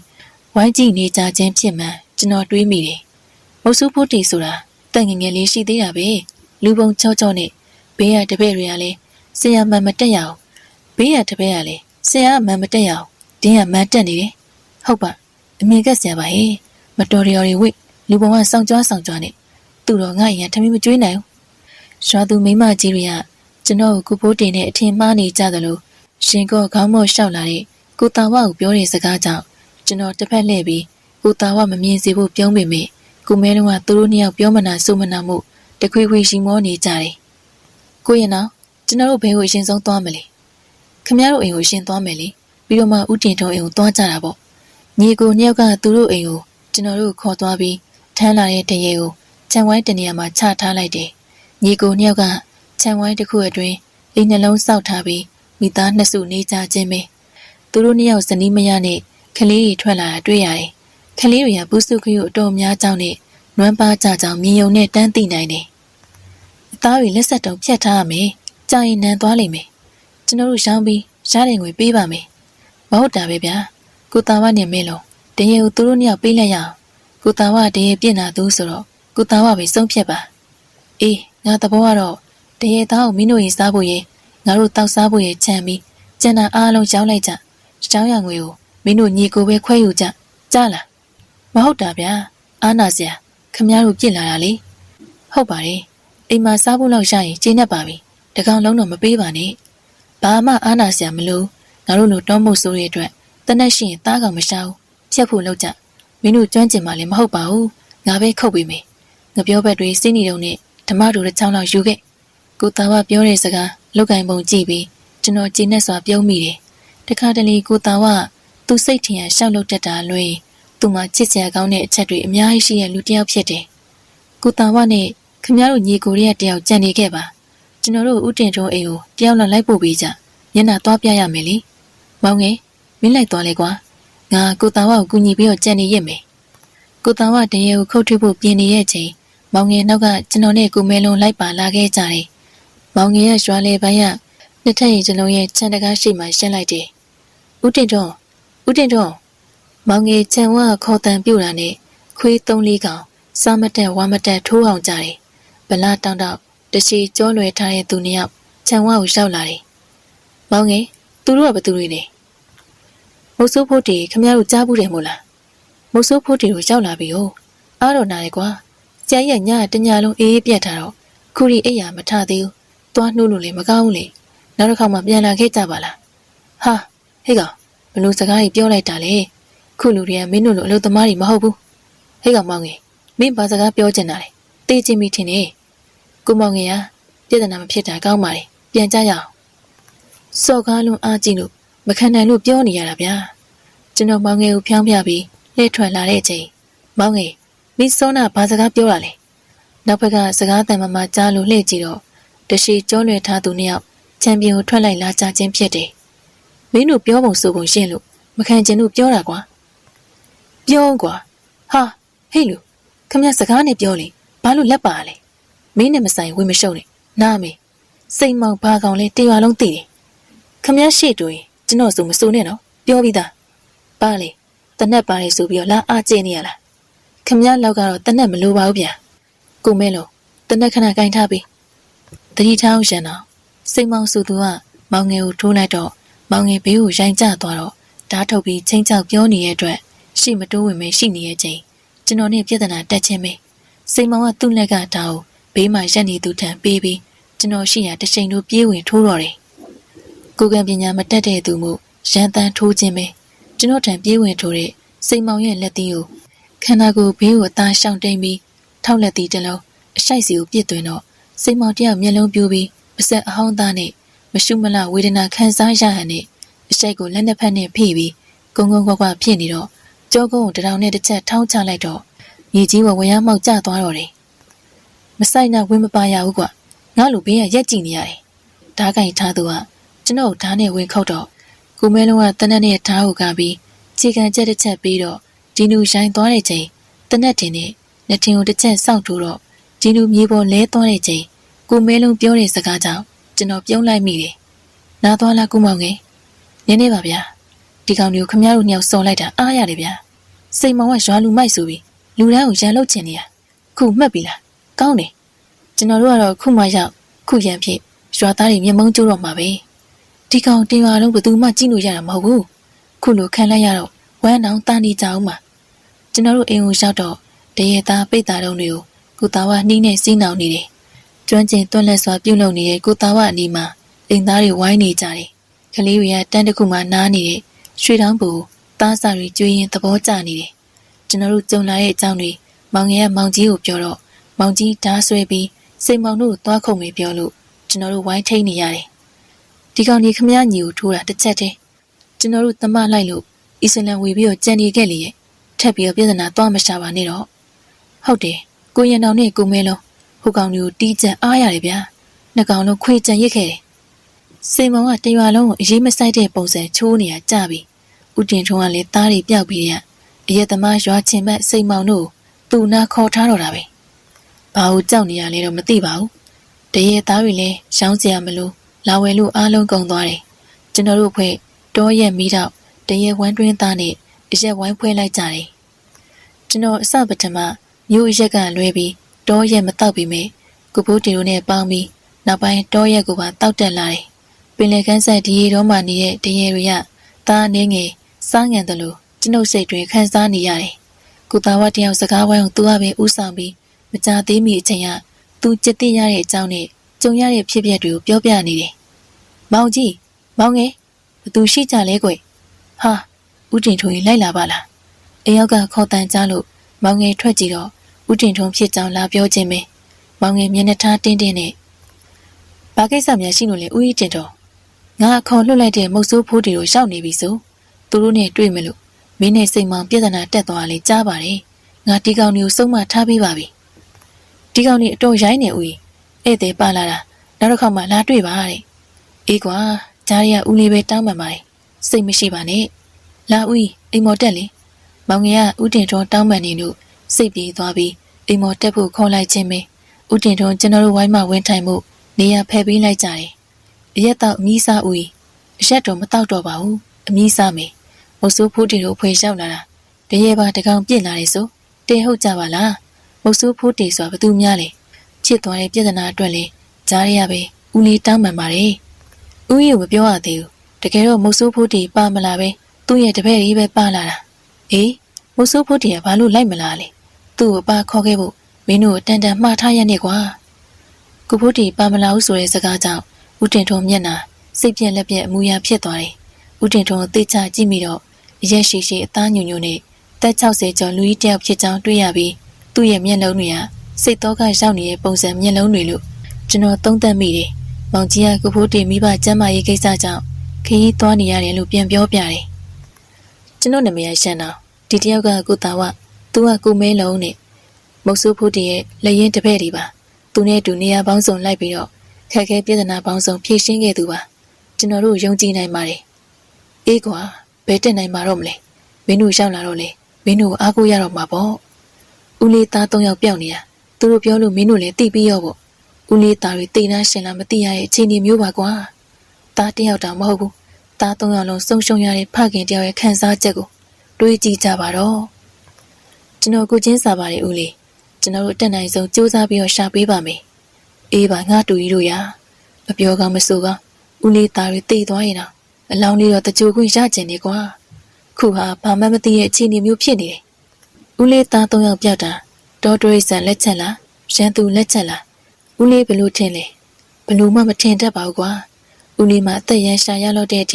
းဝိုင်းကြည့်နေကြခြင်းဖြစ်မှန်ကျွန်တော်တွေးမိတယ်မုတ်ဆိုးဖိုးတီဆိုတာတန်ငငယ်လေးရှိသေးတာပဲလူပုံချောချောနဲ့ဘေးရတပည့်တွေကလည်းဆရာမှန်မတက်ရအောင်ဘေးရတပည့်ကလည်းဆရာမှန်မတက်ရအောင်တင်းကမှန်တက်နေတယ်ဟုတ်ပါအမေကဆရာပါဟဲ့မတော်ရတွေဝိတ်လူပုံကစောင့်ကြွားနဲ့သူတော်ငါရင်ထမင်းမကျွေးနိုင်ဘူးရွာသူမိမကြီးတွေကကျွန်တော်ကိုကိုဖိုးတင်နဲ့အထင်မှားနေကြသလိုရှင်ကောခေါင်းမော့လျှောက်လာတဲ့ကိုတာဝကိုပြောတဲ့စကားကြောင့်ကျွန်တော်တစ်ဖက်လှည့်ပြီးကိုတာဝမမြင်စေဖို့ပြုံးပေမဲ့ကိုမဲလုံးကသူတို့နှစ်ယောက်ပြောမနာဆိုမနာမှုတခွေခွေရှိမောနေကြတယ်ကိုရင်တော့ကျွန်တော်တို့ဘဲကိုအရင်ဆုံးသွားမယ်လေခမရတို့အိမ်ကိုရှင်သွားမယ်လေပြီးတော့မှဥတင်တော်အိမ်ကိုသွားကြတာပေါ့ညီကိုနှစ်ယောက်ကသူတို့အိမ်ကိုကျွန်တော်တို့ခေါ်သွားပြီးထမ်းလာတဲ့တရေကိုခြံဝိုင်းတနေရာမှာချထားလိုက်တယ်ညီကိုနှစ်ယောက်ကခြံဝိုင်းတစ်ခုအတွင်းအိမ်နှလုံးစောက်ထားပြီးမိသားနှစ်စုနေကြခြင်းပဲသူတို့နှစ်ယောက်ဇနီးမယားနဲ့ကလေးတွေထွက်လာတာတွေ့ရတယ်ကလေးတွေကဘူးစုခရုအတော်များကြောင်းနဲ့နွမ်းပါကြကြောင်းမြင်ယုံနဲ့တန်းသိနိုင်တယ်အသားတွေလက်ဆက်တုံဖြတ်ထားရမယ်ကြာရင်နန်းသွားလိမ့်မယ်ကျွန်တော်တို့ရှောင်းပြီးရတဲ့ငွေပေးပါမယ်မဟုတ်တာပဲဗျာကိုတာဝနဲ့မင်းလုံးတရေကိုသူတို့နှစ်ယောက်ပေးလိုက်ရအောင်ကိုတာဝတရေပြင့်လာသူဆိုတော့ကိုတာဝပဲဆုံးဖြတ်ပါအေးငါသဘောကတော့တရေသားကိုမင်းတို့ရင်စားဖို့ရေငါတို့တောက်စားဖို့ရေခြံပြီးကျန်တာအားလုံးရောက်လိုက်ကြရှောင်းရငွေကိုမင်းတို့ညီကိုပဲခွဲယူကြကြားလားမဟုတ်တာဗျာအာနာစရာခမည်းတော်ပြစ်လာတာလေဟုတ်ပါတယ်အိမ်မှာစားဖို့လောက်ရရင်ကျေနပ်ပါပြီတကောင်လုံးတော့မပေးပါနဲ့ဘာမှအာနာစရာမလိုငါတို့လိုတောမှုဆိုးတဲ့အတွက်တနက်ရှိရင်သားကောင်မရှာဘူးဖြတ်ဖို့လောက်ကြမင်းတို့ကျွမ်းကျင်မှလည်းမဟုတ်ပါဘူးငါပဲခုတ်ပေးမယ်ငါပြောဘက်တွေစိနေတုံနဲ့ဓမ္မတို့တစ်ချောင်းလောက်ယူခဲ့ကိုတာဝပြောတဲ့စကားလောက်ကင်ပုံကြည့်ပြီးကျွန်တော်ကျေနပ်စွာပြုံးမိတယ်တခါတလေကိုတာဝသူစိတ်ထင်ရရှောက်လုပ်တတ်တာလွင်သူမှချစ်စရာကောင်းတဲ့အချက်တွေအများကြီးရှိတဲ့လူတစ်ယောက်ဖြစ်တယ်ကိုတာဝနဲ့ခမည်းတော်ညီကိုရဲ့တယောက်ကြံနေခဲ့ပါကျွန်တော်တို့ဥတင်ထုံးအိမ်ကိုတယောက်လောက်လိုက်ပို့ပေးကြမျက်နှာသွားပြရမယ်လေမောင်ငယ်မင်းလိုက်သွားလေကွာငါကိုတာဝကိုကူညီပြီးတော့ကြံနေရမယ်ကိုတာဝတရေကိုခုတ်ထွေးဖို့ပြင်နေရဲ့ချိန်မောင်ငယ်နောက်ကကျွန်တော်နဲ့ကိုမဲလုံးလိုက်ပါလာခဲ့ကြတယ်မောင်ငယ်ရဲ့ရွာလေပိုင်းကနှစ်ထပ်ရင်ကျလုံးရဲ့ခြံတကားရှိမှရှင်းလိုက်တယ်ဥတင်ထုံးမောင်ငယ်ခြံဝါခေါ်တန်ပြူတာနဲ့ခွေး3-4ကောင်စားမတက်ဝါမတက်ထိုးအောင်ကြတယ်ဗလာတောင်းတောက်တရှိကြောလွယ်ထားတဲ့သူနှစ်ယောက်ခြံဝါကိုရောက်လာတယ်မောင်ငယ်သူတို့ကဘသူတွေလဲမုတ်ဆိုးဖို့တီခမရတို့ကြားဘူးတယ်မို့လားမုတ်ဆိုးဖို့တီကိုရောက်လာပြီဟုတ်အားတော့နားလေကွာကျန်ရညတညလုံးအေးပြတ်ထားတော့ခုရီအိယာမထသေးဘူးသွားနှိုးလို့လည်းမကောင်းဘူးလေနောက်တစ်ခါမှပြန်လာခဲ့ကြပါလားဟာဟေ့ကောင်ဘလို့စကားကြီးပြောလိုက်တာလေခုလူတွေကမင်းတို့လိုအလုပ်သမားတွေမဟုတ်ဘူးဟေ့ကောင်မောင်ငယ်မင်းဘာစကားပြောချင်တာလဲတေးချင်းမိထင်နေကိုမောင်ငယ်ကပြဿနာမဖြစ်တာကောင်းပါလေပြန်ကြရအောင်စော်ကားလုံးအားကြည့်လို့မခံနိုင်လို့ပြောနေရတာဗျာကျွန်တော်မောင်ငယ်ကိုဖျောင်းပြပြီးလှည့်ထွက်လာတဲ့အချိန်မောင်ငယ်မင်းစောနာဘာစကားပြောတာလဲနောက်ဘက်ကစကားတန်မကြားလို့လှည့်ကြည့်တော့တရှိကြောလွယ်ထားသူနှစ်ယောက်ချန်ပီယံကိုထွက်လိုက်လာကြခြင်းဖြစ်တယ်မင်းတို့ပြောပုံဆိုပုံရှင်းလို့မခံကျင်လို့ပြောတာကွာပြောကွာဟာဟေ့လူခမရစကားနဲ့ပြောလေဘာလို့လက်ပါလဲမင်းနဲ့မဆိုင်ဝင်မရှုံနဲ့နားမေစိတ်မောင်ဘာကောင်လဲတရွာလုံးသိတယ်ခမရရှေ့တူရင်ကျွန်တော်ဆိုမစိုးနဲ့နော်ပြောပြီးသားပါလေတနက်ပါလေဆိုပြီးတော့လာအားကျနေရလားခမရလောက်ကတော့တနက်မလိုပါဘူးဗျာကိုမဲလုံးတနက်ခဏကင်ထားပြီးတတိထောင်းရန်တော့စိတ်မောင်ဆိုသူကမောင်ငယ်ကိုထိုးလိုက်တော့မောင်ငယ်ဘေးကိုရိုင်းကျသွားတော့ဓာတ်ထုတ်ပြီးချင်းချောက်ပြောနေတဲ့အတွက်ရှေ့မတိုးဝင်မရှိနေရဲ့ချိန်ကျွန်တော်နဲ့ပြဿနာတက်ချင်းပဲစိတ်မောင်ကသူ့လက်ကဓာတ်ကိုဘေးမှာရက်နေသူထံပေးပြီးကျွန်တော်ရှိရာတချိန်တို့ပြေးဝင်ထိုးတော့တယ်ကိုကံပညာမတက်တဲ့သူမို့ရန်တန်းထိုးခြင်းပဲကျွန်တော်ထံပြေးဝင်ထိုးတဲ့စိတ်မောင်ရဲ့လက်သီးကိုခန္ဓာကိုယ်ဘေးကိုအသားရှောင်တိန်ပြီး ထောက်လက်တီတစ်လုံးအရှိုက်စီကိုပြစ်သွင်းတော့စိတ်မောင်တယောက်မျက်လုံးပြိုးပြီးပါဆက်အဟောင်းသားနဲ့မရှုမလဝေဒနာခံစားရဟန်နဲ့အရှိုက်ကိုလက်နှစ်ဖက်နဲ့ဖိပြီးကုန်းကုန်းကွာကွာဖြစ်နေတော့ကြောကုန်းကိုတရောင်နဲ့တစ်ချက်ထောင်းချလိုက်တော့မြေကြီးဝရမ်းမောက်ကျသွားတော့တယ်မဆိုင်နာဝင်းမပါရဘူးကွာငါလိုဘေးကရက်ကြည့်နေရတယ်ဓားကင်ထားသူကကျွန်တော်ဓားနဲ့ဝင်ခုတ်တော့ကိုမဲလုံးကတနက်နဲ့ဓားကိုကပြီးခြေခံချက်တစ်ချက်ပြီးတော့ဒီနူရိုင်းသွားတဲ့ချိန်တနက်တင်နဲ့လက်ထင်ကိုတစ်ချက်စောင့်ထိုးတော့ဒီနူမြေပေါ်လဲသွားတဲ့ချိန်ကိုမဲလုံးပြောတဲ့စကားကြောင့်ကျွန်တော်ပြုံးလိုက်မိတယ်နားသွားလားကုမောင်ငယ်နင်းနေပါဗျာဒီကောင်မျိုးခမရတို့နှစ်ယောက်စော်လိုက်တာအားရတယ်ဗျာစိတ်မောင်ကရွာလူမိုက်ဆိုပြီးလူတန်းကိုရန်လုတ်ချင်နေရခုမှတ်ပြီလားကောင်းတယ်ကျွန်တော်တို့ကတော့ခုမှရောက်ခုရန်ဖြစ်ရွာသားတွေမျက်မုံးကျိုးတော့မှာပဲဒီကောင်တင်ရွာလုံးဘယ်သူမှကြည့်လို့ရတာမဟုတ်ဘူးခုလိုခံလိုက်ရတော့ဝမ်းတောင်တာနေကြအောင်မှာကျွန်တော်တို့အိမ်ကိုရောက်တော့တရေသားပိတ်တာတုံးတွေကိုကိုသားဝနှီးနဲ့စီးနှောင်နေတယ်ကျွမ်းကျင်တွန့်လက်စွာပြုတ်လုံနေတဲ့ကိုသားဝအနီးမှာအိမ်သားတွေဝိုင်းနေကြတယ်ကလေးတွေကတန်းတစ်ခုမှနားနေတဲ့ရွှေတောင်းပူသားစာတွေကျွေးရင်သဘောကျနေတယ်ကျွန်တော်တို့ကြုံလာတဲ့အကြောင်းတွေမောင်ငယ်ကမောင်ကြီးကိုပြောတော့မောင်ကြီးဓားဆွဲပြီးစိတ်မောင်တို့သွားခုံမေပြောလို့ကျွန်တော်တို့ဝိုင်းထိန်နေရတယ်ဒီကောင်ကြီးခမရညီကိုထိုးတာတစ်ချက်တည်းကျွန်တော်တို့တမလိုက်လို့အစ္စလမ်ဝေပြီးတော့ကြံနေခဲ့လေရဲ့ထပ်ပြီးတော့ပြည်စနာသွားမရှာပါနဲ့တော့ဟုတ်တယ်ကိုရင်တော်နဲ့ကိုမဲလုံးဟိုကောင်မျိုးတီးကြံအားရတယ်ဗျာနှစ်ကောင်လုံးခွေကြံရစ်ခဲ့တယ်စိန်မောင်ကတရွာလုံးကိုအေးမဆိုင်တဲ့ပုံစံချိုးနေရကြပြီဦးတင်ထွန်းကလည်းသားတွေပြောက်ပြီးရအရက်သမားရွာချင်းမက်စိန်မောင်တို့သူ့နာခေါ်ထားတော့တာပဲဘာလို့ကြောက်နေရလဲတော့မသိပါဘူးတရေသားတွေလည်းရောင်းစရာမလိုလာဝယ်လို့အားလုံးကုန်သွားတယ်ကျွန်တော်တို့ဖွဲ့တောရက်မီးတော့တရေဝမ်းတွင်းသားနဲ့အရက်ဝိုင်းဖွဲလိုက်ကြတယ်ကျွန်တော်အစပထမမြို့ရက်ကလွဲပြီးတောရက်မတောက်ပြီးမြဲကိုဖိုးတီတို့နဲ့ပေါင်းပြီးနောက်ပိုင်းတောရက်ကိုပါတောက်တက်လာတယ်ပင်လယ်ကမ်းဆက်ဒီရီတော်မှနေတဲ့တရေတွေကသားအနေငယ်စားငံတယ်လို့ကျွန်ုပ်စိတ်တွင်ခံစားနေရတယ်ကိုသားဝတယောက်စကားဝိုင်းကိုသူကပဲဥဆောင်ပြီးမကြသေးမီအချိန်ကသူကြက်သိရတဲ့အကြောင်းနဲ့ကြုံရတဲ့ဖြစ်ပျက်တွေကိုပြောပြနေတယ်မောင်ကြီးမောင်ငယ်ဘသူရှိကြလဲကွဟာဦးတင်ထွန်းလိုက်လာပါလားအယောက်ကခေါ်တန်ကြလို့မောင်ငယ်ထွက်ကြည့်တော့ဦးတင်ထွန်းဖြစ်ကြောင်းလာပြောခြင်းပဲမောင်ငယ်မျက်နှာထားတင်းတင်းနဲ့ဘာကိစ္စများရှိလို့လဲဦးကြီးတင်တော်ငါခေါ်လွတ်လိုက်တဲ့မုတ်ဆိုးဖိုးတီတို့ရောက်နေပြီဆိုသူတို့နဲ့တွေ့မလို့မင်းနဲ့စိတ်မောင်ပြဿနာတက်သွားလေကြားပါတယ်ငါဒီကောင်မျိုးစုံမထားပေးပါပြီဒီကောင်ကြီးအတော်ရိုင်းနေဦးဧည့်သည်ပါလာတာနောက်တစ်ခါမှလာတွေ့ပါတဲ့အေးကွာကြားရဦးလေးပဲတောင်းပန်ပါတယ်စိတ်မရှိပါနဲ့လာဦးအိမ်မော်တက်လေမောင်ငယ်ကဦးတင်ထွန်းတောင်းပန်နေလို့စိတ်ပြေးသွားပြီးအိမ်မော်တက်ဖို့ခေါ်လိုက်ခြင်းပဲဦးတင်ထွန်းကျွန်တော်တို့ဝိုင်းမဝင်းထိုင်မှုနေရဖယ်ပေးလိုက်ကြတယ်အရက်တော့အမီးစားဦးအရက်တော့မတောက်တော့ပါဘူးအမီးစားမယ်မုတ်ဆိုးဖိုးတီတို့ဖွေရောက်လာတာတရေပါတကောင်ပြစ်လာတယ်ဆိုတင်ဟုတ်ကြပါလားမုတ်ဆိုးဖိုးတီဆိုတာဘသူများလဲချစ်သွားတဲ့ပြဿနာအတွက်လေကြားရပဲဦးလေးတောင်းပန်ပါတယ်ဦးကြီးကိုမပြောရသေးဘူးတကယ်တော့မုတ်ဆိုးဖိုးတီပါမလာပဲသူ့ရဲ့တပည့်ကြီးပဲပါလာတာအေးမုတ်ဆိုးဖိုးတီကဘာလို့လိုက်မလာလဲသူ့ကိုပါခေါ်ခဲ့ဖို့မင်းတို့တန်တန်မှားထားရနေကွာကိုဖိုးတီပါမလာဘူးဆိုတဲ့စကားကြောင့်ဦးတင်ထွန်းမျက်နှာစိတ်ပြက်လက်ပြက်အမူအရာဖြစ်သွားတယ်ဦးတင်ထွန်းသိချကြည့်မိတော့အရက်ရှိရှိအသားညွညွနဲ့တက်60ကျော်လူကြီးတယောက်ဖြစ်ကြောင်းတွေ့ရပြီးသူ့ရဲ့မျက်လုံးတွေကစိတ်တော့ကရောက်နေတဲ့ပုံစံမျက်လုံးတွေလို့ကျွန်တော်သုံးသပ်မိတယ်။မောင်ကြီးကကိုဖိုးတီမိဘကျမ်းမာရေးကိစ္စကြောင့်ခရီးသွားနေရတယ်လို့ပြန်ပြောပြတယ်။ကျွန်တော်နာမည်ရှန်တော်ဒီတယောက်ကကိုသားဝသူကကိုမဲလုံးနဲ့မုတ်ဆိုးဖိုးတီရဲ့လက်ရင်တပည့်တွေပါသူနဲ့အတူနေရာပေါင်းစုံလိုက်ပြီးတော့ခက်ခဲပြဿနာပေါင်းစုံဖြေရှင်းခဲ့သူပါကျွန်တော်တို့ယုံကြည်နိုင်ပါတယ်။အေးကွာဘယ်တက်နိုင်မှာတော့မလဲမင်းတို့ရောက်လာတော့လေမင်းတို့အားကိုးရတော့မှာပေါ့ဦးလေးသား3ယောက်ပျောက်နေတာသူတို့ပြောလို့မင်းတို့လည်းသိပြီးရောပေါ့ဦးလေးသားတွေတိတ်နှရှင်လာမသိရတဲ့အခြေအနေမျိုးပါကွာသား1ယောက်တောင်မဟုတ်ဘူးသား3ယောက်လုံးဆုံးရှုံးရတဲ့ဖခင်တယောက်ရဲ့ခံစားချက်ကိုတွေးကြည့်ကြပါတော့ကျွန်တော်ကိုချင်းစာပါတယ်ဦးလေးကျွန်တော်တို့တက်နိုင်ဆုံးစူးစမ်းပြီးတော့ရှာပေးပါမယ်အေးပါငါတူကြီးတို့ရာမပြောကောင်းမဆိုကောင်းဦးလေးသားတွေတိတ်သွားရင်တော့အလောင်းလေးတော့တကြိုခွင့်ရကျင်နေကွာခုဟာဘာမှမသိရဲ့အခြေအနေမျိုးဖြစ်နေတယ်ဦးလေးသား3ယောက်ပြောက်တာဒေါ်ဒရိဆန်လက်ချက်လားရန်သူလက်ချက်လားဦးလေးဘလို့ထင်လဲဘလို့မှမထင်တတ်ပါဘူးကွာဦးလေးမှအသက်ရန်ရှာရလို့တဲ့အထ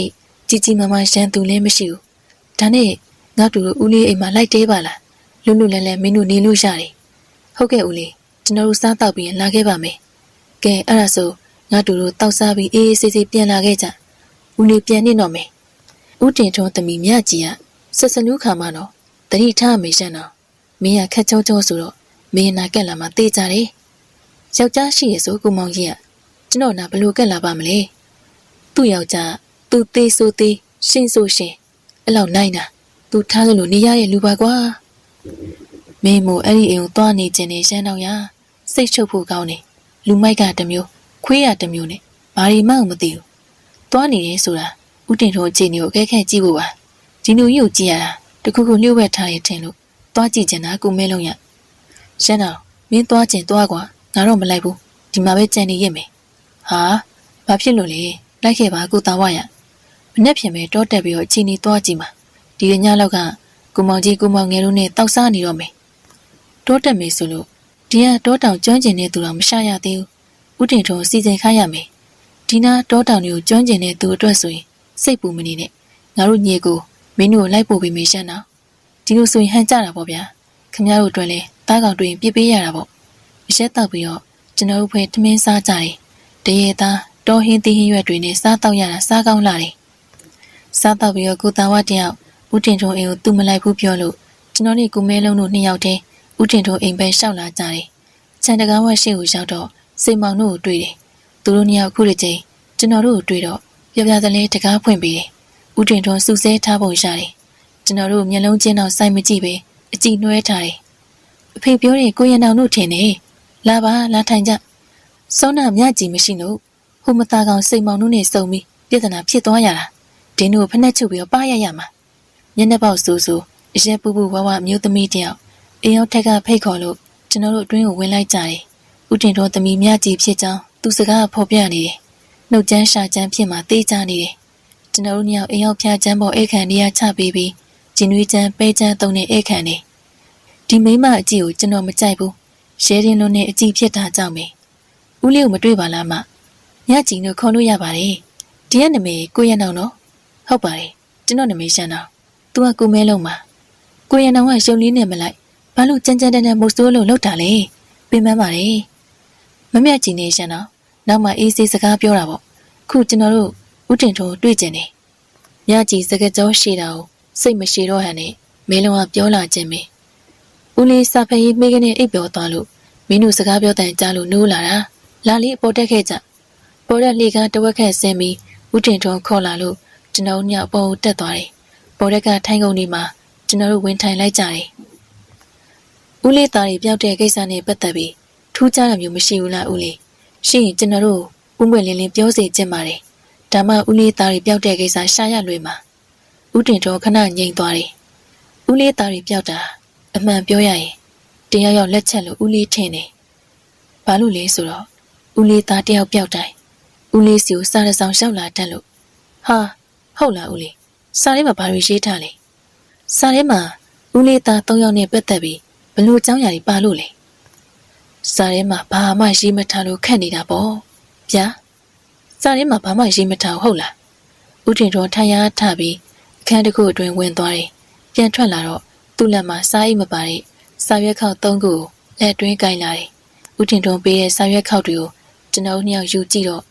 ိကြီးကြီးမားမားရန်သူလည်းမရှိဘူးဒါနဲ့ငါတို့ဦးလေးအိမ်မှာလိုက်သေးပါလားလွတ်လွတ်လဲလဲမင်းတို့နေလို့ရတယ် ဟုတ်ကဲ့ဦးလေးကျွန်တော်တို့စားတော့ပြီးလာခဲ့ပါမယ်ကဲအဲ့ဒါဆိုငါတို့တောက်စားပြီးအေးအေးဆေးဆေးပြန်လာခဲ့ကြဦးလေးပြန်နေတော့မယ်ဦးတင်ထွန်းသမီးမြကြီးကဆက်စနူးခါမှတော့တတိထားမေရှန်တော့မင်းကခက်ချုံချုံဆိုတော့မင်းနာကက်လာမှတေးကြတယ်ယောက်ျားရှိရဆိုကိုမောင်ကြီးကကျွန်တော်နာဘလို့ကက်လာပါမလဲသူ့ယောက်ျားသူသေးဆိုသေးရှင်းဆိုရှင်းအဲ့လောက်နိုင်တာသူထားသလိုနေရရဲ့လူပါကွာမင်းမို့အဲ့ဒီအိမ်ကိုသွားနေခြင်းနဲ့ရှမ်းတော့ရစိတ်ချုပ်ဖို့ကောင်းတယ်လူမိုက်ကတစ်မျိုးခွေးရတစ်မျိုးနဲ့ဘာရီမှမသိဘူးသွားနေတယ်ဆိုတာဦးတင်ထွန်းအခြေအနေကိုအကဲခက်ကြည့်ဖို့ပါဒီလိုကြီးကိုကြည့်ရတာတခုခုလျှို့ဝှက်ထားရထင်လို့သွားကြည့်ချင်တာကိုမဲလုံးရရှမ်းတော့မင်းသွားချင်သွားကွာငါတော့မလိုက်ဘူးဒီမှာပဲကြံနေရမယ်ဟာဘာဖြစ်လို့လဲလိုက်ခဲ့ပါကိုသားဝရမနေ့ပြင်ပဲတောတက်ပြီးတော့အခြေအနေသွားကြည့်မှာဒီညလောက်ကကိုမောင်ကြီးကိုမောင်ငယ်တို့နဲ့တောက်စားနေတော့မယ်တောတက်မယ်ဆိုလို့ဒီကတောတောင်ကျွမ်းကျင်တဲ့သူတော်မရှာရသေးဘူးဦးတင်ထွန်းစီစဉ်ခိုင်းရမယ်ဒီနာတောတောင်တွေကိုကျွမ်းကျင်တဲ့သူအတွက်ဆိုရင်စိတ်ပူမနေနဲ့ငါတို့ညီကိုမင်းတို့ကိုလိုက်ပို့ပြီးမေးရှင်းတော့ဒီလိုဆိုရင်ဟန်ကြတာပေါ့ဗျာခင်ဗျားတို့အတွက်လဲတားကောင်တွေ့ရင်ပြစ်ပေးရတာပေါ့အရက်တောက်ပြီးတော့ကျွန်တော်တို့ဖွဲ့ထမင်းစားကြတယ်တရေသားတောဟင်းသီးဟင်းရွက်တွေနဲ့စားတောက်ရတာစားကောင်းလာတယ်စားတောက်ပြီးတော့ကိုသားဝတယောက်ဦးတင်ထွန်းအိမ်ကိုသူ့မလိုက်ဘူးပြောလို့ကျွန်တော်နဲ့ကိုမဲလုံးတို့နှစ်ယောက်တည်းဦးတင်ထွန်းအိမ်ပဲရှောက်လာကြတယ်ခြံတကားဝက်ရှိကိုရောက်တော့စိတ်မောင်တို့ကိုတွေ့တယ်သူတို့နှစ်ယောက်ခုတစ်ချိန်ကျွန်တော်တို့ကိုတွေ့တော့ပြပြသလဲတကားဖွင့်ပေးတယ်ဦးတင်ထွန်းစူဆဲထားပုံရတယ်ကျွန်တော်တို့မျက်လုံးချင်းတော့စိုက်မကြည့်ပဲအကြည့်နှွဲထားတယ်အဖေပြောတယ်ကိုရနောင်တို့ထင်တယ်လာပါလာထိုင်ကြစောနာမြကြီးမရှိလို့ဟိုမသားကောင်စိတ်မောင်တို့နဲ့စုံပြီးပြဿနာဖြစ်သွားရတာဒင်းတို့ဖက်နှက်ချုပ်ပြီးတော့ပါရရမှာမျက်နှာပေါက်ဆူဆူအရက်ပူပူဝဝမျိုးသမီးတယောက်အိမ်ရောက်ထက်ကဖိတ်ခေါ်လို့ကျွန်တော်တို့အတွင်းကိုဝင်လိုက်ကြတယ်ဦးတင်တော်သမီးမြကြီးဖြစ်ကြောင်းသူစကားဖော်ပြနေတယ်နှုတ်ချမ်းရှာချမ်းဖြစ်မှတေးကြနေတယ်ကျွန်တော်တို့ညောင်အိမ်ရောက်ဖျားချမ်းပေါ်အိတ်ခံနေရချပေးပြီးဂျင်းနွေးချမ်းပဲချမ်းသုံးတဲ့အိတ်ခံနေဒီမိမအကြည့်ကိုကျွန်တော်မကြိုက်ဘူးရဲရင်လုံးနဲ့အကြည့်ဖြစ်တာကြောင့်ပဲဦးလေးကိုမတွေ့ပါလားမညကြီးတို့ခေါ်လို့ရပါတယ်ဒီရဲ့နာမည်ကိုရနောင်နော်ဟုတ်ပါတယ်ကျွန်တော်နာမည်ရှမ်းတော့သူကကိုမဲလုံးပါကိုရနောင်ကရုပ်လေးနဲ့မလိုက်ဘာလို့ကြမ်းကြမ်းတန်းတန်းမုတ်ဆိုးလို့လောက်တာလဲပင်ပန်းပါတယ်မမြတ်ကြီးနေရှမ်းတော့နောက်မှအေးစေးစကားပြောတာပေါ့ခုကျွန်တော်တို့ဦးတင်ထိုးတွေ့ကျင်တယ်ညကြီးစကားကြောရှိတာကိုစိတ်မရှိတော့ဟန်နဲ့မဲလုံးကပြောလာခြင်းပဲဦးလေးစာဖက်ရေးမိကနေအိပ်ပျော်သွားလို့မင်းတို့စကားပြောတဲ့ကြားလို့နိုးလာတာလာလေးအပေါ်တက်ခဲ့ကြပေါ်တက်လေကတဝက်ခက်ဆင်းပြီးဦးတင်ထွန်းခေါ်လာလို့ကျွန်တော်ညအပေါ်တက်သွားတယ်ပေါ်တက်ကထိုင်းကုန်ဒီမှာကျွန်တော်တို့ဝင်ထိုင်လိုက်ကြတယ်ဦးလေးသားတွေပြောက်တဲ့ကိစ္စနဲ့ပတ်သက်ပြီးထူးခြားတာမျိုးမရှိဘူးလားဦးလေးရှိရင်ကျွန်တော်တို့ဦးမွေလင်းလင်းပြောစီခြင်းပါတယ်ဒါမှဦးလေးသားတွေပြောက်တဲ့ကိစ္စရှာရလွယ်မှာဦးတင်ထွန်းခဏငြိမ်သွားတယ်ဦးလေးသားတွေပြောက်တာအမှန်ပြောရရင်တရားရောက်လက်ချက်လို့ဦးလေးထင်တယ်ဘာလို့လဲဆိုတော့ဦးလေးသားတယောက်ပြောက်တိုင်းဦးလေးစီကိုစားရဆောင်ရှောက်လာတတ်လို့ဟာဟုတ်လားဦးလေးစားထဲမှာဘာတွေရေးထားလဲစားထဲမှာဦးလေးသား၃ယောက်နဲ့ပတ်သက်ပြီးဘလို့အကြောင်းအရာတွေပါလို့လဲစားထဲမှာဘာမှရေးမထားလို့ခက်နေတာပေါ့ဗျာစားထဲမှာဘာမှရေးမထားဟုတ်လားဦးတင်တော်ထိုင်ရထပြီးအခန်းတစ်ခုအတွင်းဝင်သွားတယ်ပြန်ထွက်လာတော့သူ့လက်မှာစားအိတ်မပါတဲ့စာရွက်ခေါက်၃ခုကိုလက်တွင်းကင်လာတယ်ဦးတင်တော်ပေးတဲ့စာရွက်ခေါက်တွေကိုကျွန်တော်နှစ်ယောက်ယူကြည့်တော့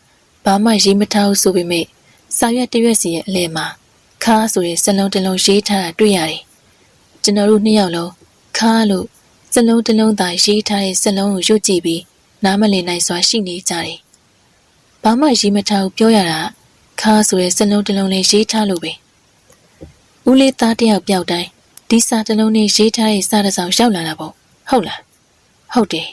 ဘာမှရေးမထားဘူးဆိုပေမဲ့စာရွက်တစ်ရွက်စီရဲ့အလယ်မှာခါဆိုတဲ့စလုံးတစ်လုံးရေးထားတာတွေ့ရတယ်ကျွန်တော်တို့နှစ်ယောက်လုံးခါလို့စလုံးတစ်လုံးသာရေးထားတဲ့စလုံးကိုရုပ်ကြည့်ပြီးနားမလည်နိုင်စွာရှိနေကြတယ်ဘာမှရေးမထားဘူးပြောရတာခါဆိုတဲ့စလုံးတစ်လုံးလေးရေးထားလို့ပဲဦးလေးသားတယောက်ပြောက်တိုင်းဒီစာတစ်လုံးနဲ့ရေးထားတဲ့စာတစ်စောင်ရောက်လာတာပေါ့ဟုတ်လားဟုတ်တယ်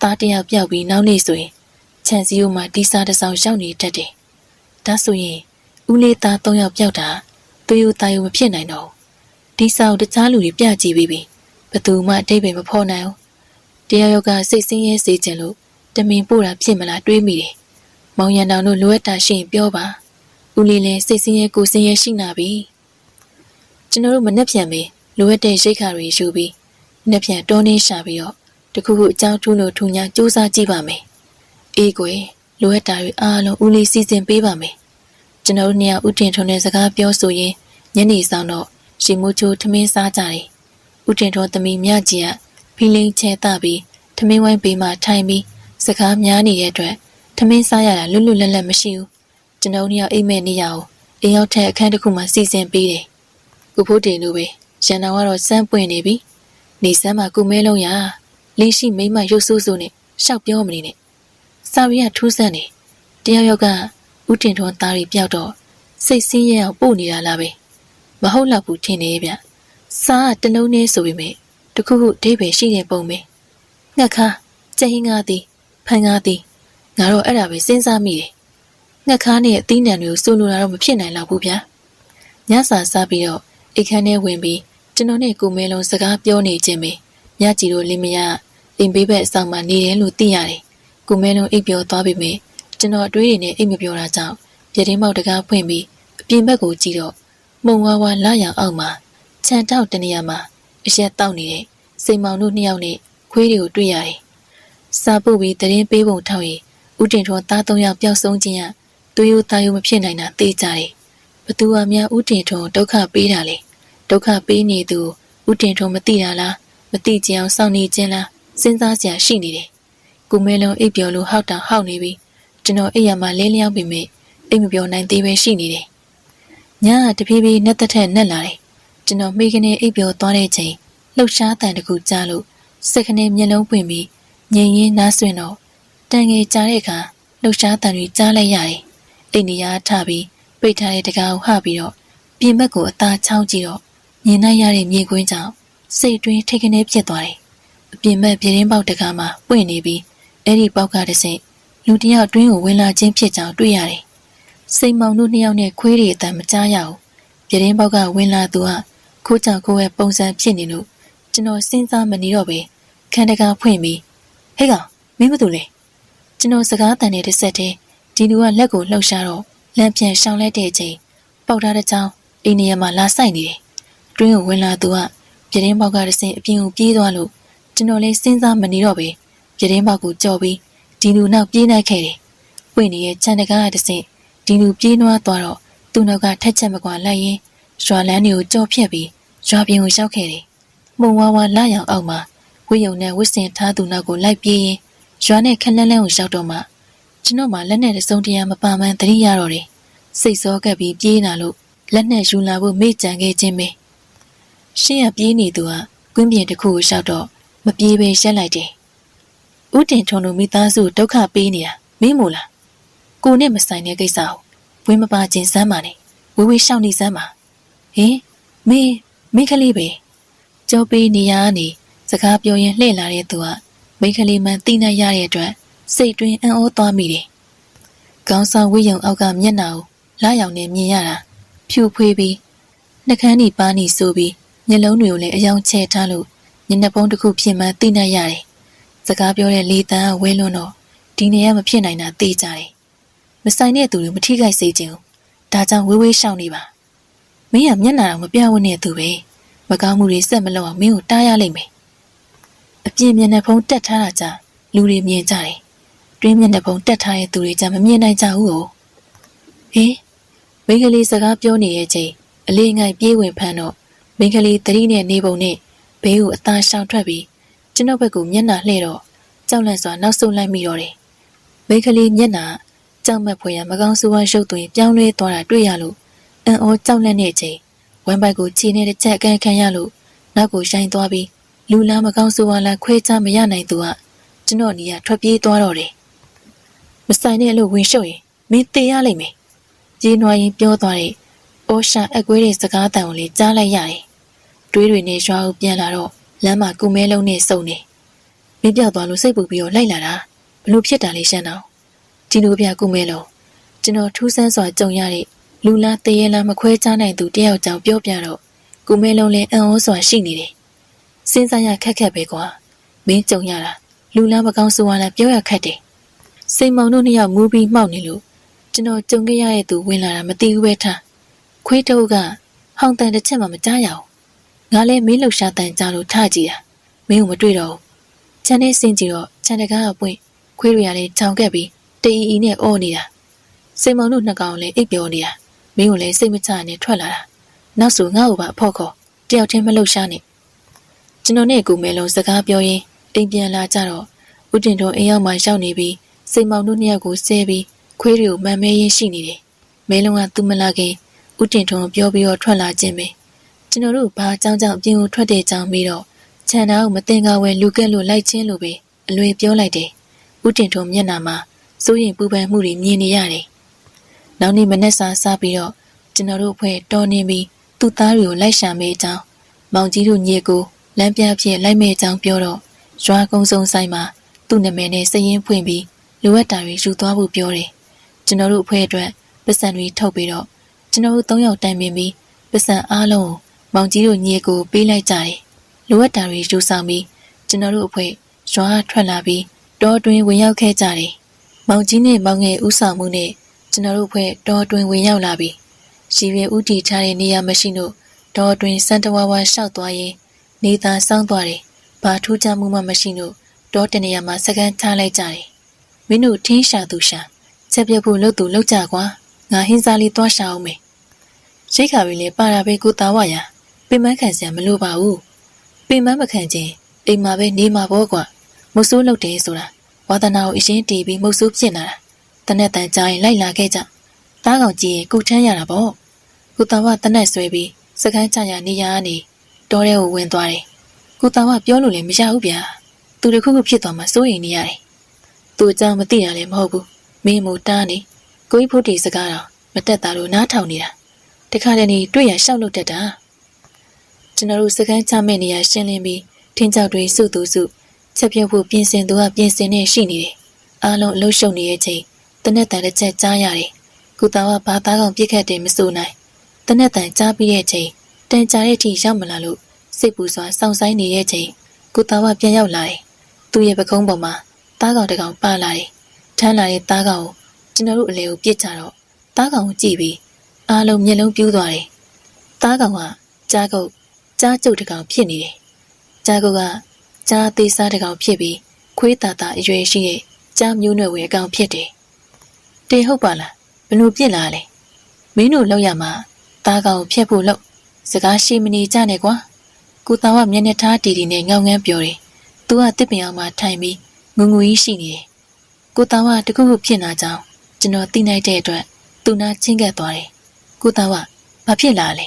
သားတယောက်ပြောက်ပြီးနောက်နေ့ဆိုရင်ခြံစည်းရိုးမှာဒီစာတစ်စောင်ရောက်နေတတ်တယ်ဒါဆိုရင်ဦးလေးသား၃ယောက်ပြောက်တာသွေးရိုးသားရိုးမဖြစ်နိုင်တော့ဒီစာကိုတခြားလူတွေပြကြည့်ပြီးပြီဘသူမှအတိတ်ပဲမဖော်နိုင်ဘူးတရားရောက်ကစိတ်ဆင်းရဲစေခြင်းလို့တမင်ပို့တာဖြစ်မလားတွေးမိတယ်မောင်ရန်တောင်တို့လိုအပ်တာရှိရင်ပြောပါဦးလေးလည်းစိတ်ဆင်းရဲကိုယ်ဆင်းရဲရှိနာပြီကျွန်တော်တို့မနှက်ပြန်ပြီးလိုအပ်တဲ့ရိတ်ခါတွေယူပြီးနှက်ပြန်တောင်းနေရှာပြီးတော့တခုခုအကြောင်းထူးလို့ထူညာစူးစမ်းကြည့်ပါမယ်အေးကွယ်လိုအပ်တာတွေအားလုံးဦးလေးစီစဉ်ပေးပါမယ်ကျွန်တော်တို့နှစ်ယောက်ဦးတင်ထွန်းနဲ့စကားပြောဆိုရင်းညနေဆောင်တော့ရီမိုချိုထမင်းစားကြတယ်ဦးတင်ထွန်းသမီးမြကြီးကဖီလင်းချဲတပြီး ထမင်းဝိုင်းပေးမှထိုင်ပြီးစကားများနေတဲ့အတွက်ထမင်းစားရတာလွတ်လွတ်လပ်လပ်မရှိဘူးကျွန်တော်တို့အိမ်မက်နေရအောင်အိမ်ရောက်တဲ့အခန်းတစ်ခုမှစီစဉ်ပေးတယ်ကိုဖိုးတင်တို့ပဲရန်တော်ကတော့စမ်းပွင့်နေပြီနေစမ်းမှာကိုမဲလုံးရလင်းရှိမိမရုပ်ဆိုးဆိုးနဲ့ရှောက်ပြောမနေနဲ့စာရီကထူးဆန်းနေတယောက်ယောက်ကဦးတင်ထွန်းသားရီပြောက်တော့စိတ်ဆင်းရဲအောင်ပို့နေတာလားပဲမဟုတ်တော့ဘူးထင်နေဗျစာကတလုံးနဲ့ဆိုပေမဲ့တခုခုအဓိပ္ပာယ်ရှိတဲ့ပုံပဲငှက်ခါကျဟင်းကားသည်ဖန်ကားသည်ငါတော့အဲ့ဒါပဲစဉ်းစားမိတယ်ငှက်ခါနဲ့အသီးနှံတွေကိုစိုးလို့တော့မဖြစ်နိုင်တော့ဘူးဗျာညစာစားပြီးတော့အိတ်ခမ်းထဲဝင်ပြီးကျွန်တော်နဲ့ကိုမဲလုံးစကားပြောနေခြင်းပဲညကြည်တို့လင်းမရအိမ်ဘေးဘက်အဆောင်မှာနေတယ်လို့သိရတယ်ကိုမဲလုံးအိပ်ပျော်သွားပြီမေကျွန်တော်အတွေးတွေနဲ့အိမ်မပျော်တာကြောင့်ပြတင်းပေါက်တကားဖွင့်ပြီးအပြင်ဘက်ကိုကြည့်တော့မှုံဝါဝါလာရောင်အောက်မှာခြံတောက်တနေရာမှာအရက်တောက်နေတဲ့စိန်မောင်တို့နှစ်ယောက်နဲ့ခွေးတွေကိုတွေ့ရတယ်စားပုတ်ပြီးတရင်ပေးပုံထောက်ရင်ဦးတင်ထွန်းသား၃ယောက်ပျောက်ဆုံးခြင်းကသူရိုးသားရိုးမဖြစ်နိုင်တာသိကြတယ်ဘသူဟာများဦးတင်ထွန်းဒုက္ခပေးတာလေဒုက္ခပေးနေသူဦးတင်ထွန်းမသိတာလားမသိကြအောင်စောင့်နေခြင်းလားစဉ်းစားစရာရှိနေတယ်ကိုမဲလုံးအိပ်ပျော်လို့ဟောက်တာဟောက်နေပြီကျွန်တော်အိပ်ရမှာလဲလျောင်းပြီမေအိမ်မပျော်နိုင်သေးပဲရှိနေတယ်ညကတဖြည်းဖြည်းနဲ့တက်ထက်နဲ့လာတယ်ကျွန်တော်မိကနေအိပ်ပျော်သွားတဲ့ချိန်လှုပ်ရှားတန်တကူကြားလို့စိတ်ကနေမျက်လုံးပွင့်ပြီးငြိမ်ရင်းနားဆွင့်တော့တန်ငယ်ကြားတဲ့အခါလှုပ်ရှားတန်တွေကြားလိုက်ရတယ်အိမ်နေရာထပြီးပိတ်ထားတဲ့တကားကိုဟပြီးတော့ပြင်ဘက်ကိုအသားချောင်းကြည့်တော့မြင်နိုင်ရတဲ့မြေကွင်းကြောင့်စိတ်တွင်းထိတ်ကနေဖြစ်သွားတယ်အပြင်ဘက်ပြတင်းပေါက်တကားမှာပွင့်နေပြီးအဲ့ဒီပေါက်ကတစ်စိမ့်လူတစ်ယောက်တွင်းကိုဝင်လာခြင်းဖြစ်ကြောင်းတွေ့ရတယ်စိတ်မောင်တို့နှစ်ယောက်နဲ့ခွေးတွေအတန်မကြားရဘူးပြတင်းပေါက်ကဝင်လာသူကခိုးကြောင်ခိုးရဲ့ပုံစံဖြစ်နေလို့ကျွန်တော်စဉ်းစားမနေတော့ပဲခန်းတကားဖွင့်ပြီးဟဲ့ကောင်မင်းမတူလေကျွန်တော်စကားတန်တဲ့တစ်ဆက်တည်းဒီလူကလက်ကိုလှုပ်ရှားတော့လမ်းပြန်ရှောင်လိုက်တဲ့အချိန်ပေါက်ထားတဲ့ကြောင်အိမ်နေရာမှာလာဆိုင်နေတယ်တွင်းကိုဝင်လာသူကပြတင်းပေါက်ကတစ်စင်အပြင်ကိုပြေးသွားလို့ကျွန်တော်လည်းစဉ်းစားမနေတော့ပဲပြတင်းပေါက်ကိုကြော်ပြီးဒီလူနောက်ပြေးနိုင်ခဲ့တယ်ပွင့်နေတဲ့ခြံတကားကတစ်စင်ဒီလူပြေးနွားသွားတော့သူ့နောက်ကထက်ချက်မကွာလိုက်ရင်ရွာလန်းတွေကိုကြော်ဖြတ်ပြီးရွာပြင်ကိုရောက်ခဲ့တယ်မှုံဝါဝါလာရောင်အောက်မှာဝိယုံနဲ့ဝစ်စင်ထားသူနောက်ကိုလိုက်ပြေးရင်ရွာနဲ့ခလန်းလန်းကိုရောက်တော့မှကျွန်တော်မှလက်နဲ့တစုံတရာမပါမှန်းသတိရတော့တယ်စိတ်စောကပ်ပြီးပြေးလာလို့လက်နဲ့ယူလာဖို့မေ့ကြံခဲ့ခြင်းပဲရှင်းရပြေးနေသူကကွင်းပြင်တစ်ခုကိုရောက်တော့မပြေးပဲရက်လိုက်တယ်ဦးတင်ထွန်းတို့မိသားစုဒုက္ခပေးနေတာမင်းမို့လားကိုနဲ့မဆိုင်တဲ့ကိစ္စကိုဝင်းမပါခြင်းစမ်းပါနဲ့ဝေဝေရှောက်နေစမ်းပါဟင်မင်းကလေးပဲကြောပေးနေရကနေစကားပြောရင်လှည့်လာတဲ့သူကမိန်းကလေးမှန်သိနိုင်ရတဲ့အတွက်စိတ်တွင်းအံ့ဩသွားမိတယ်ခေါင်းဆောင်ဝိယုံအောက်ကမျက်နှာကိုလာရောင်နဲ့မြင်ရတာဖြူဖွေးပြီးနှကန်းနီပါးနီဆိုပြီးမျက်လုံးတွေကိုလည်းအယောင်ချဲထားလို့မျက်နှာပုံးတစ်ခုဖြစ်မှသိနိုင်ရတယ်စကားပြောတဲ့လေတန်းကဝဲလွန်းတော့ဒီနေရာမဖြစ်နိုင်တာသိကြတယ်မဆိုင်တဲ့သူတွေမထိခိုက်စေချင်ဘူးဒါကြောင့်ဝေးဝေးရှောင်နေပါမင်းကမျက်နှာတော့မပြဝတ်နဲ့သူပဲမကောင်းမှုတွေစက်မလို့အောင်မင်းကိုတားရလိမ့်မယ်အပြင်မျက်နှာဖုံးတက်ထားတာကြောင့်လူတွေမြင်ကြတယ်တွင်းမျက်နှာဖုံးတက်ထားတဲ့သူတွေကြောင့်မမြင်နိုင်ကြဘူးဟောဟင်မိန်းကလေးစကားပြောနေရဲ့ချိန်အလေးငိုက်ပြေးဝင်ဖမ်းတော့မိန်းကလေးသတိနဲ့နေပုံနဲ့ဘေးကိုအသားရှောင်ထွက်ပြီးကျွန်တော်ဘက်ကိုမျက်နှာလှည့်တော့ကြောက်လန့်စွာနောက်ဆုတ်လိုက်မိတော့တယ်မိန်းကလေးမျက်နှာကြောက်မက်ဖွယ်ရမကောင်းဆိုးဝါးရုပ်သွင်းပြောင်းလဲသွားတာတွေ့ရလို့အံ့ဩကြောက်လန့်တဲ့အချိန်ဝမ်းပိုက်ကိုခြေနဲ့တစ်ချက်အကန်ခံရလို့နောက်ကိုရိုင်းသွားပြီးလူလားမကောင်းဆိုးဝါးလားခွဲခြားမရနိုင်သူကကျွန်တော်နီးကထွက်ပြေးသွားတော့တယ်မဆိုင်တဲ့လို့ဝင်ရှုပ်ရင်မင်းတေးရလိမ့်မယ်ကြေးနွားရင်ပြောသွားတဲ့အော်ရှာအကွေးတဲ့စကားတန်ကိုလည်းကြားလိုက်ရတယ်တွေးတွေနဲ့ရွာကိုပြန်လာတော့လမ်းမှာကုမဲလုံးနဲ့စုံနေမင်းပြောက်သွားလို့စိတ်ပူပြီးတော့လိုက်လာတာဘလို့ဖြစ်တာလဲရှမ်းတော်ဒီလိုပြကုမဲလုံးကျွန်တော်ထူးဆန်းစွာကြုံရတဲ့လူလားတရေလားမခွဲခြားနိုင်သူတယောက်ကြောင့်ပြောပြတော့ကုမဲလုံးလည်းအံ့ဩစွာရှိနေတယ်စဉ်းစားရခက်ခက်ပဲကွာမင်းကြုံရတာလူလားမကောင်းဆိုးဝါးလားပြောရခက်တယ်စိန်မောင်တို့နှစ်ယောက်မူးပြီးမှောက်နေလို့ကျွန်တော်ကြုံခဲ့ရတဲ့သူဝင်လာတာမသိဘူးပဲထားခွေးတုပ်ကဟောင်တန်တစ်ချက်မှမကြားရအောင်ငါလည်းမင်းလှူရှာတန်ကြလို့ထားကြည့်တာမင်းကိုမတွေ့တော့ဘူးခြံထဲဆင်းကြည့်တော့ခြံတကားကပွင့်ခွေးတွေကလည်းခြောင်ကက်ပြီးတီအီနဲ့အော်နေတာစိန်မောင်တို့နှစ်ကောင်လည်းအိပ်ပျော်နေတာမင်းကိုလည်းစိတ်မချနဲ့ထွက်လာတာနောက်ဆိုငါ့ကိုပါအဖို့ခေါ်တယောက်ချင်းမလှူရှာနဲ့ကျွန်တော်နဲ့ကိုမဲလုံးစကားပြောရင်း အိမ်ပြန်လာကြတော့ဦးတင်ထွန်းအိမ်ရောက်မှရောက်နေပြီးစိတ်မောင်တို့နှစ်ယောက်ကိုဆဲပြီးခွေးတွေကိုမှန်မဲရင်းရှိနေတယ်မဲလုံးကသူမလာခင်ဦးတင်ထွန်းပြောပြီးတော့ထွက်လာခြင်းပဲကျွန်တော်တို့ဘာအကြောင်းကြောင့်အပြင်ကိုထွက်တဲ့ကြောင်းပြီးတော့ခြံသားကိုမတင်ကားဝဲလူကက်လို့လိုက်ချင်းလို့ပဲအလွေပြောလိုက်တယ်ဦးတင်ထွန်းမျက်နှာမှာစိုးရင်ပူပန်မှုတွေမြင်နေရတယ်နောက်နေ့မနေ့စာစားပြီးတော့ကျွန်တော်တို့အဖွဲ့တော်နေပြီးသူ့သားတွေကိုလိုက်ရှာမေးကြောင်းမောင်ကြီးတို့ညီကိုလမ်းပြဖြစ်လိုက်မေးကြောင်းပြောတော့ရွာကုန်းစုံဆိုင်မှာသူ့နာမည်နဲ့စည်ရင်းဖွင့်ပြီးလိုအပ်တာတွေယူသွားဖို့ပြောတယ်ကျွန်တော်တို့အဖွဲ့အတွက်ပတ်စံတွေထုတ်ပြီးတော့ကျွန်တော်တို့၃ယောက်တိုင်ပင်ပြီးပတ်စံအားလုံးကိုမောင်ကြီးတို့ညီကိုပေးလိုက်ကြတယ်လိုအပ်တာတွေယူဆောင်ပြီးကျွန်တော်တို့အဖွဲ့ရွာထွက်လာပြီးတောတွင်ဝင်ရောက်ခဲ့ကြတယ်မောင်ကြီးနဲ့မောင်ငယ်ဦးဆောင်မှုနဲ့ကျွန်တော်တို့ဖွဲ့တောတွင်ဝင်ရောက်လာပြီးရှိရဲဦးတီထားတဲ့နေရာမရှိလို့တောတွင်စံတဝါဝါရှောက်သွားရင်နေသာစောင်းသွားတယ်ဘာထူးခြားမှုမှမရှိလို့တောတနေရာမှာစကန်ထားလိုက်ကြတယ်မင်းတို့ထင်းရှာသူရှာချက်ပြဖို့လှုပ်သူလှုပ်ကြကွာငါဟင်းစားလေးသွားရှာအောင်မယ်ရိတ်ခါပြီလေပါတာပဲကိုတာဝရပင်မခံစရာမလိုပါဘူးပင်မမခံခြင်းအိမ်မှာပဲနေမှာပေါ့ကွာမဆိုးလုပ်တယ်ဆိုတာဝါသနာကိုအရင်တီးပြီးမုတ်ဆိုးဖြစ်လာတာတနက်တန်ကြားရင်လိုက်လာခဲ့ကြသားကောင်ကြီးရင်ကုထမ်းရတာပေါ့ကိုတာဝတနက်ဆွဲပြီးစကန်းချရနေရကနေတောထဲကိုဝင်သွားတယ်ကိုတာဝပြောလို့လည်းမရဘူးဗျာသူတခုခုဖြစ်သွားမှစိုးရိမ်နေရတယ်သူအကြောင်းမသိရလည်းမဟုတ်ဘူးမင်းမို့တားနေကိုကြီးဖို့တီစကားတော့မတက်တာလို့နားထောင်နေတာတခါတည်းနေတွေ့ရရှောက်လို့တက်တာကျွန်တော်တို့စကန်းချမဲ့နေရရှင်းလင်းပြီးထင်းကြောက်တွေစုသူစုချက်ပြုတ်ဖို့ပြင်ဆင်သူကပြင်ဆင်နေရှိနေတယ်အားလုံးအလုံးရှုံနေရဲ့ချိန်တနက်တန်တစ်ချက်ကြားရတယ်ကိုတာဝဘာသားကောင်ပြစ်ခတ်တယ်မစိုးနိုင်တနက်တန်ကြားပြီးရဲ့ချိန်တန်ကြာတဲ့အထိရောက်မလာလို့စိတ်ပူစွာစောင့်ဆိုင်နေရဲ့ချိန်ကိုတာဝပြန်ရောက်လာတယ်သူ့ရဲ့ပကုံးပေါ်မှာသားကောင်တစ်ကောင်ပါလာတယ်ထမ်းလာတဲ့သားကောင်ကိုကျွန်တော်တို့အလဲကိုပြစ်ကြတော့သားကောင်ကိုကြည့်ပြီးအားလုံးမျက်လုံးပြူးသွားတယ်သားကောင်ကကြားကုတ်ကြားကျုပ်တစ်ကောင်ဖြစ်နေတယ်ကြားကုတ်ကကြားသေးစားတစ်ကောင်ဖြစ်ပြီးခွေးတာတာအရွယ်ရှိတဲ့ကြားမျိုးနွယ်ဝင်အကောင်ဖြစ်တယ်တေဟုတ်ပါလားဘလို့ပြစ်လာလဲမင်းတို့လောက်ရမှာသားကောင်ကိုဖျက်ဖို့လောက်စကားရှိမနေကြနဲ့ကွာကိုတာဝမျက်နှာထားတီတီနဲ့ငောင်းငန်းပြောတယ်သူကတစ်ပင်အောင်မှထိုင်ပြီးငုံငူကြီးရှိနေတယ်ကိုတာဝတခုခုဖြစ်လာကြောင်းကျွန်တော်သိနိုင်တဲ့အတွက်သူနာချင်းကပ်သွားတယ်ကိုတာဝဘာဖြစ်လာလဲ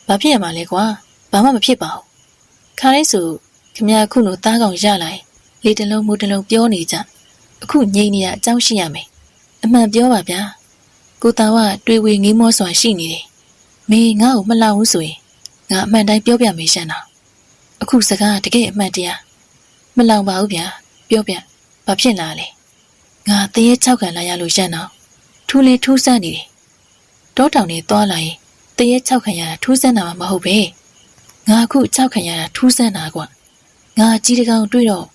ဘာဖြစ်ရမှာလဲကွာဘာမှမဖြစ်ပါဘူးခါလေးဆိုခမရခုလိုသားကောင်ရလာရင်လေတလုံးမူတလုံးပြောနေကြအခုငိမ့်နေရအကြောင်းရှိရမယ်အမှန်ပြောပါဗျာကိုတာဝတွေးဝေငေးမောစွာရှိနေတယ်မင်းငါ့ကိုမလောက်ဘူးဆိုရင်ငါအမှန်တိုင်းပြောပြမေးရှင်းတာအခုစကားတကယ်အမှန်တရားမလောင်ပါဘူးဗျာပြောပြဘာဖြစ်လာလဲငါတရေ6ခံလာရလို့ရှင်းတော့ထူးလေးထူးဆန်းနေတယ်တောတောင်နဲ့သွားလာရင်တရေ6ခံရတာထူးဆန်းတာမှမဟုတ်ပဲငါအခု6ခံရတာထူးဆန်းတာကွာငါကြီးတကောင်တွေ့တော့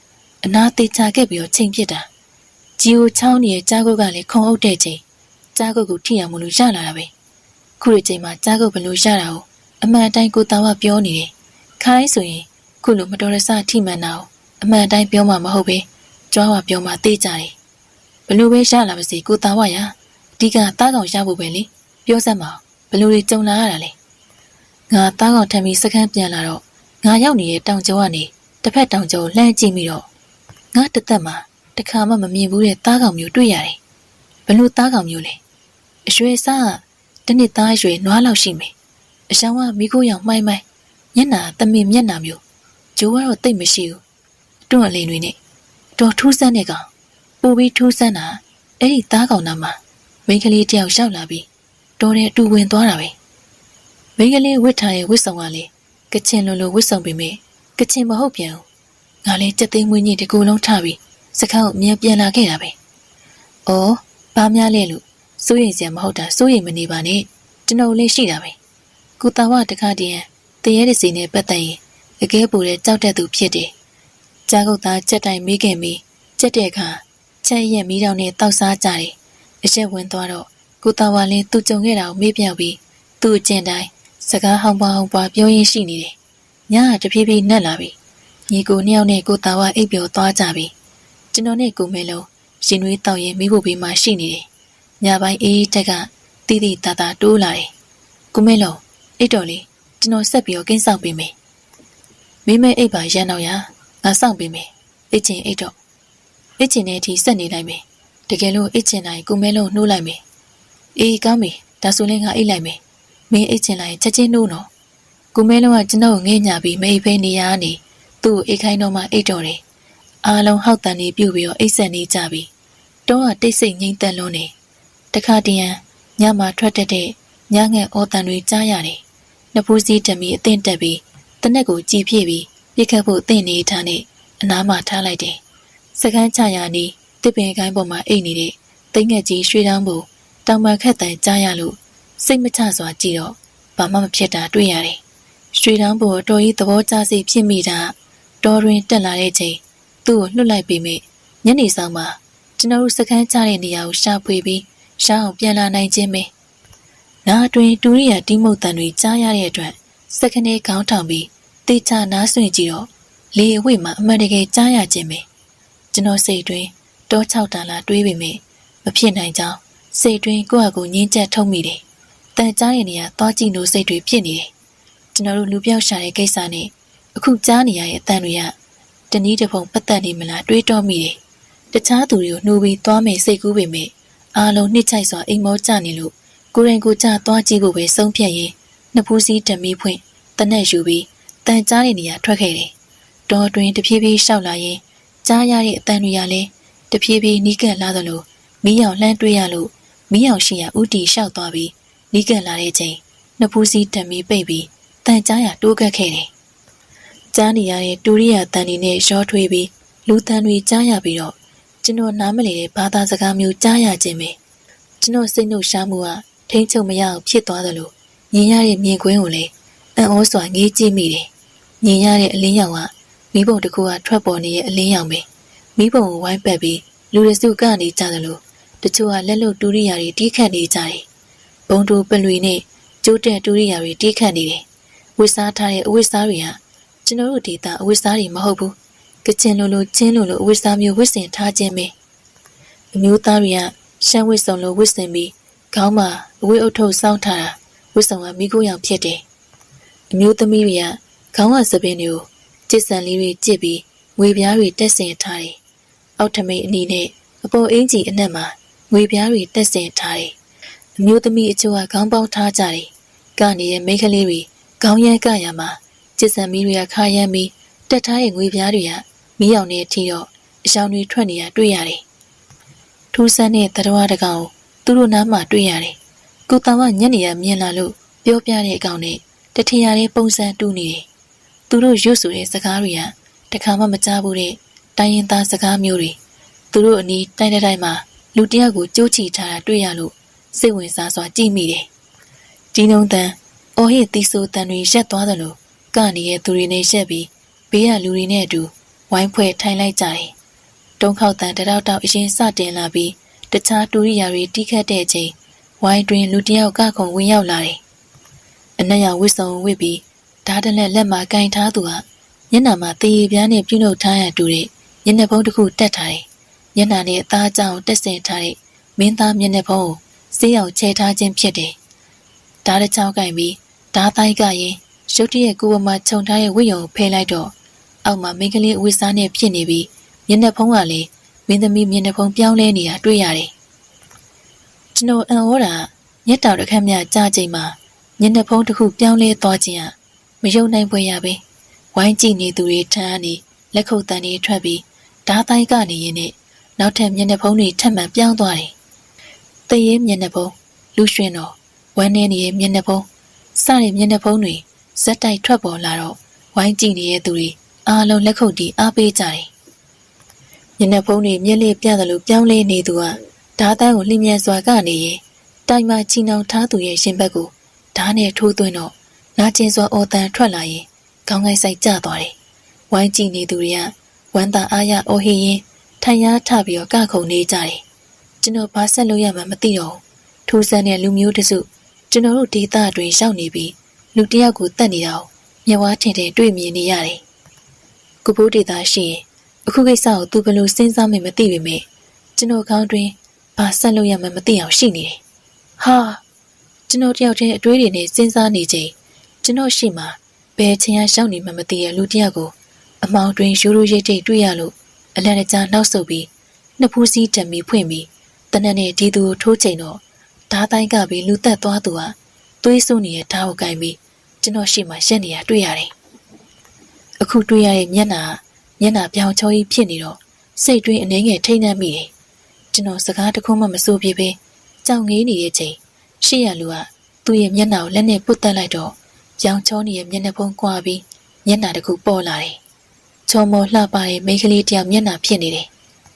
အနာသေးချခဲ့ပြီးတော့ချိန်ပြစ်တာကြီးကိုချောင်းနေတဲ့ကြားကုတ်ကလည်းခုံအုပ်တဲ့ချိန်ကြားကုတ်ကိုထိအောင်မလို့ရလာတာပဲခုဒီချိန်မှာကြားကုတ်ဘလို့ရတာကိုအမှန်တိုင်းကိုတာဝပြောနေတယ်ခိုင်းဆိုရင်ခုလိုမတော်တဆထိမှန်တာကိုအမှန်တိုင်းပြောမှမဟုတ်ပဲကြွားဝပြောမှသိကြတယ်ဘလို့ပဲရလာပါစေကိုတာဝရအဓိကသားကောင်ရဖို့ပဲလေပြောစမ်းပါဘလို့တွေကြုံလာရတာလဲငါသားကောင်ထမ်းပြီးစကန်းပြန်လာတော့ငါရောက်နေတဲ့တောင်ကျောကနေတစ်ဖက်တောင်ကျောလှမ်းကြည့်ပြီးတော့ငါတသက်မှာတခါမှမမြင်ဘူးတဲ့သားကောင်မျိုးတွေ့ရတယ်ဘလို့သားကောင်မျိုးလဲအရွယ်စားတနစ်သားအရွယ်နွားလောက်ရှိမယ်အရှောင်းကမိခိုးရောင်မှိုင်းမှိုင်းမျက်နှာတမင်မျက်နှာမျိုးဂျိုးကတော့တိတ်မရှိဘူးတွန့်အလင်းတွေနဲ့တော်ထူးဆန်းတဲ့ကောင်ပိုပြီးထူးဆန်းတာအဲ့ဒီသားကောင်နာမှာမိန်းကလေးတယောက်ရောက်လာပြီးတော်တဲ့အတူဝင်သွားတာပဲမိန်းကလေးဝတ်ထားရဲ့ဝတ်ဆောင်ကလေကချင်လိုဝတ်ဆောင်ပေမဲ့ကချင်မဟုတ်ပြန်ဘူးငါလည်းစက်သိမ်းမွေးညစ်တကူလုံးထပြီးစကားကိုမြန်ပြန်လာခဲ့တာပဲ။အော်ဘာများလဲလို့စိုးရိမ်စရာမဟုတ်တာစိုးရိမ်မနေပါနဲ့ကျွန်တော်လည်းရှိတာပဲ။ကိုတာဝတခါတည်းတရေရစီနဲ့ပတ်သက်ရင်အကဲပူတဲ့ကြောက်တဲ့သူဖြစ်တယ်။ကြားကုတ်သားချက်တိုင်မေးခဲ့ပြီးချက်တဲ့အခါချက်ရက်မီးတောင်နဲ့တောက်စားကြတယ်။အချက်ဝင်သွားတော့ကိုတာဝလည်းသူ့ကြုံခဲ့တာကိုမေးပြပြီးသူ့အကျင့်တိုင်းစကားဟောင်းပွားပြောရင်းရှိနေတယ်။ညကတဖြည်းဖြည်းနှက်လာပြီ။ညီကိုနှစ်ယောက်နဲ့ကိုတာဝအိပ်ပျော်သွားကြပြီ။ကျွန်တော်နဲ့ကိုမဲလုံးရင်နွေးတောက်ရင်မိဖို့ဘေးမှာရှိနေတယ်။ညပိုင်းအေးတက်ကတီးတီးတာတာတိုးလာတယ်။ကိုမဲလုံးအိတ်တော်လေးကျွန်တော်ဆက်ပြီးတော့ကင်းဆောင်ပေးမယ်။မိမဲအိပ်ပါရန်တော့ရငါစောင့်ပေးမယ် အိတ်ချင်အိတ်တော့အိတ်ချင်တဲ့အထိဆက်နေလိုက်မယ်တကယ်လို့အိတ်ချင်တိုင်းကိုမဲလုံးနှိုးလိုက်မယ်အေးကောင်းပြီဒါဆိုလည်းငါအိတ်လိုက်မယ်မင်းအိတ်ချင်လိုက်ချက်ချင်းနှိုးနော်ကိုမဲလုံးကကျွန်တော်ငဲ့ညာပြီးမအိတ်ဖဲနေရနေသူ့ကိုအိတ်ခိုင်းတော့မှအိတ်တော်တယ်အားလုံးဟောက်တန်နေပြုတ်ပြီးတော့အိတ်ဆက်နေကြပြီတော့ကတိတ်ဆိတ်ငိမ့်သက်လွန်းနေတခါတည်းရန်ညမှာထွက်တတ်တဲ့ညငယ်အော်တန်တွေကြားရတယ်နဖူးစည်းတမီအသင့်တက်ပြီးတနက်ကိုကြည်ပြည့်ပြီးပြစ်ခတ်ဖို့အသင့်နေထားနဲ့အနားမှာထားလိုက်တယ်စကန်းချရာနီးတစ်ပင်ကိုင်းပေါ်မှာအိတ်နေတဲ့တိတ်ငက်ကြီးရွှေတောင်းဖို့တောင်ပံခက်တန်ကြားရလို့စိတ်မချစွာကြည့်တော့ဘာမှမဖြစ်တာတွေ့ရတယ်ရွှေတောင်းဖို့တော်ကြီးသဘောကျစိတ်ဖြစ်မိတာတော်တွင်တက်လာတဲ့ချိန်သူ့ကိုလွတ်လိုက်ပြီးမိညနေဆောင်မှာကျွန်တော်တို့စကန်းချတဲ့နေရာကိုရှာဖွေပြီးရှောင်းအောင်ပြန်လာနိုင်ခြင်းပဲနားအတွင်းတူရိယာတီးမှုတ်တန်တွေကြားရတဲ့အတွက်စကန်းလေးခေါင်းထောင်ပြီးတေချာနားဆွင့်ကြည့်တော့လေအဝိတ်မှာအမှန်တကယ်ကြားရခြင်းပဲကျွန်တော်စိတ်တွင်တော6တန်လာတွေးပေမဲ့မဖြစ်နိုင်ကြောင်းစိတ်တွင်ကိုယ့်အကူငင်းချက်ထုတ်မိတယ်တန်ကြားရဲ့နေရာသွားကြည့်လို့စိတ်တွေဖြစ်နေတယ်ကျွန်တော်တို့လူပြောက်ရှာတဲ့ကိစ္စနဲ့အခုကြားနေရတဲ့အတန်တွေကတနည်းတစ်ပုံပတ်သက်နေမလားတွေးတောမိတယ်တခြားသူတွေကိုနှိုးပြီးသွားမယ်စိတ်ကူးပေမဲ့အားလုံးနှိမ့်ချိုက်စွာအိမ်မောကျနေလို့ကိုယ်ရင်ကိုကြသွားကြည့်ဖို့ပဲဆုံးဖြတ်ရင်နှစ်ဖူးစည်းဓမီဖွင့်တနက်ယူပြီးတန်ကြားတဲ့နေရာထွက်ခဲ့တယ်တော်တွင်တဖြည်းဖြည်းရှောက်လာရင်ကြားရတဲ့အတန်တွေကလည်းတဖြည်းဖြည်းနီးကပ်လာသလိုမီးရောင်လှမ်းတွေ့ရလို့မီးရောင်ရှိရာဥတီလျှောက်သွားပြီးနီးကပ်လာတဲ့ချိန်နှစ်ဖူးစည်းဓမီပိတ်ပြီးတန်ကြားရတိုးကပ်ခဲ့တယ်ကြားနေရတဲ့တူရိယာတန်တွေနဲ့ရောထွေးပြီးလူတန်တွေကြားရပြီးတော့ကျွန်တော်နားမလည်တဲ့ဘာသာစကားမျိုးကြားရခြင်းပဲကျွန်တော်စိတ်နှုတ်ရှားမှုကထိမ့်ချုပ်မရအောင်ဖြစ်သွားသလိုမြင်ရတဲ့မြင်ကွင်းကိုလည်းအံ့ဩစွာငေးကြည့်မိတယ်မြင်ရတဲ့အလင်းရောင်ကမိဘုံတစ်ခုကထွက်ပေါ်နေတဲ့အလင်းရောင်ပဲမိဘုံကိုဝိုင်းပတ်ပြီးလူရစုကနေကြသလိုတချို့ကလက်လုံတူရိယာတွေတီးခတ်နေကြတယ်ဘုံတူပလွေနဲ့ကျိုးတဲ့တူရိယာတွေတီးခတ်နေတယ်ဝစ်စားထားတဲ့အဝစ်စားတွေကကျွန်တော်တို့ဒေတာအဝစ်စားတွေမဟုတ်ဘူးကချင်လိုချင်းလိုအဝစ်စားမျိုးဝစ်စင်ထားခြင်းပဲအမျိုးသားတွေကရှမ်းဝစ်စုံလိုဝစ်စင်ပြီးခေါင်းမှာအဝိအုပ်ထုပ်စောင်းထားတာဝစ်စုံကမိခိုးရောင်ဖြစ်တယ်အမျိုးသမီးတွေကခေါင်းကစပင်းတွေကိုကျစ်ဆန်လေးတွေကျစ်ပြီးငွေပြားတွေတက်ဆင်ထားတယ်အောက်ထမိတ်အနီးနဲ့အပေါ်အင်းကြီးအနက်မှာငွေပြားတွေတက်ဆင်ထားတယ်အမျိုးသမီးအချို့ကခေါင်းပေါင်းထားကြတယ်ကနေရဲ့မိန်းကလေးတွေခေါင်းရမ်းကရမှာကျစ်ဆန်မီးတွေကခါရမ်းပြီးတက်ထားတဲ့ငွေပြားတွေကမီးရောင်နဲ့ထီတော့အရှောင်းတွေထွက်နေတာတွေ့ရတယ်ထူးဆန်းတဲ့တရားတကောင်သူတို့နားမှာတွေ့ရတယ်ကိုတောင်ကညနေရမြင်လာလို့ပြောပြတဲ့အကောင်နဲ့တထရာတဲ့ပုံစံတူနေတယ်သူတို့ရွတ်ဆိုတဲ့စကားတွေကတခါမှမကြားဘူးတဲ့တိုင်းရင်သားစကားမျိုးတွေသူတို့အနီးတိုင်းတိုင်းမှာလူတယောက်ကိုကြိုးချီထားတာတွေ့ရလို့စိတ်ဝင်စားစွာကြည့်မိတယ်ဒီနှုံတန်အော်ဟစ်တီဆိုတန်တွေရက်သွားတယ်လို့ကနေရဲ့သူတွေနဲ့ရက်ပြီးဘေးကလူတွေနဲ့အတူဝိုင်းဖွဲ့ထိုင်လိုက်ကြတယ်တုံးခောက်တန်တရောက်တောက်အရင်စတင်လာပြီးတခြားတူရိယာတွေတီးခတ်တဲ့အချိန်ဝိုင်းတွင်လူတယောက်ကခုံဝင်ရောက်လာတယ်အနက်ရောင်ဝစ်စုံဝစ်ပြီးဓာတ်တလက်လက်မှာကင်ထားသူကမျက်နှာမှာတေးပြားနဲ့ပြုလုပ်ထားရတူတဲ့မျက်နှာဖုံးတစ်ခုတက်ထားတယ်မျက်နှာနဲ့အသားကြောင်တက်ဆင်ထားတဲ့မင်းသားမျက်နှာဖုံးကိုစေးအောင်ချဲထားခြင်းဖြစ်တယ်ဓာတ်တစ်ချောင်းကင်ပြီးဓာတ်တိုင်းကရင်ရုတ်တရက်ကိုယ်ပေါ်မှာခြုံထားတဲ့ဝိယုံဖဲလိုက်တော့အောက်မှာမိန်းကလေးအဝတ်စားနဲ့ဖြစ်နေပြီးမျက်နှာဖုံးကလည်းမင်းသမီးမျက်နှာဖုံးပြောင်းလဲနေတာတွေ့ရတယ်ကျွန်တော်အံ့ဩတာမျက်တောင်တစ်ခက်မြကြားချိန်မှာမျက်နှာဖုံးတစ်ခုပြောင်းလဲသွားခြင်းဟာမယုံနိုင်ဖွယ်ရပဲဝိုင်းကြည့်နေသူတွေထမ်းနေလက်ခုပ်တန်တွေထွက်ပြီးဓာတ်တိုင်းကနေရင်နဲ့နောက်ထပ်မျက်နှာဖုံးတွေထပ်မံပြောင်းသွားတယ်တရေမျက်နှာဖုံးလူရွှင်တော်ဝမ်းနေရဲ့မျက်နှာဖုံးစတဲ့မျက်နှာဖုံးတွေဇက်တိုက်ထွက်ပေါ်လာတော့ဝိုင်းကြည့်နေတဲ့သူတွေအားလုံးလက်ခုပ်တီးအားပေးကြတယ်မျက်နှာဖုံးတွေမျက်လေးပြတယ်လို့ပြောင်းလဲနေသူကဓာတ်တိုင်းကိုလျင်မြန်စွာကနေရင်တိုင်မှချီနှောင်ထားသူရဲ့ရှင်ဘက်ကိုဓာတ်နဲ့ထိုးသွင်းတော့နာကျင်စွာအော်တန်ထွက်လာရင်ခေါင်းကိုက်ဆိုင်ကျသွားတယ်။ဝိုင်းကြည့်နေသူတွေကဝမ်းသာအားရအော်ဟစ်ရင်းထိုင်ရထပြီးတော့ကခုန်နေကြတယ်။ကျွန်တော်ဘာဆက်လို့ရမှမသိတော့ဘူး။ထူးဆန်းတဲ့လူမျိုးတစုကျွန်တော်တို့ဒေသအတွင်းရောက်နေပြီးလူတယောက်ကိုတတ်နေတာကိုမျက်ဝါးထင်ထင်တွေ့မြင်နေရတယ်။ကိုဖိုးဒေသရှိရင်အခုကိစ္စကိုသူဘယ်လိုစဉ်းစားမှမသိပေမဲ့ကျွန်တော်ခေါင်းတွင်ဘာဆက်လို့ရမှမသိအောင်ရှိနေတယ်။ဟာကျွန်တော်တယောက်တည်းအတွေးတွေနဲ့စဉ်းစားနေချိန်ကျွန်တော်ရှိမှဘယ်ချင်းရရောက်နေမှမသိတဲ့လူတယောက်ကိုအမောင်တွင်ရိုးရိုးရိပ်ရိပ်တွေ့ရလို့ အလန်ကြနောက်ဆုတ်ပြီးနှစ်ဖူးစည်းတက်ပြီးဖွင့်ပြီးတနက်နဲ့ဒီသူကိုထိုးချိန်တော့ဓားတိုင်းကပြီးလူသက်သွားသူဟာသွေးစွန်းနေတဲ့ဓာတ်ကိုကင်ပြီးကျွန်တော်ရှေ့မှာရက်နေရတွေ့ရတယ်။အခုတွေ့ရတဲ့မျက်နှာပြောင်ချောကြီးဖြစ်နေတော့စိတ်တွင်းအနေငယ်ထိတ်နှံ့မိတယ်။ကျွန်တော်စကားတခုမှမဆိုပြပဲကြောင်ငေးနေတဲ့ချိန်ရှေ့ရလူကသူ့ရဲ့မျက်နှာကိုလက်နဲ့ပုတ်တက်လိုက်တော့ရောင်ချောနေတဲ့မျက်နှာဖုံးကွာပြီးမျက်နှာတစ်ခုပေါ်လာတယ်။ချောမောလှပတဲ့မိန်းကလေးတယောက်မျက်နှာဖြစ်နေတယ်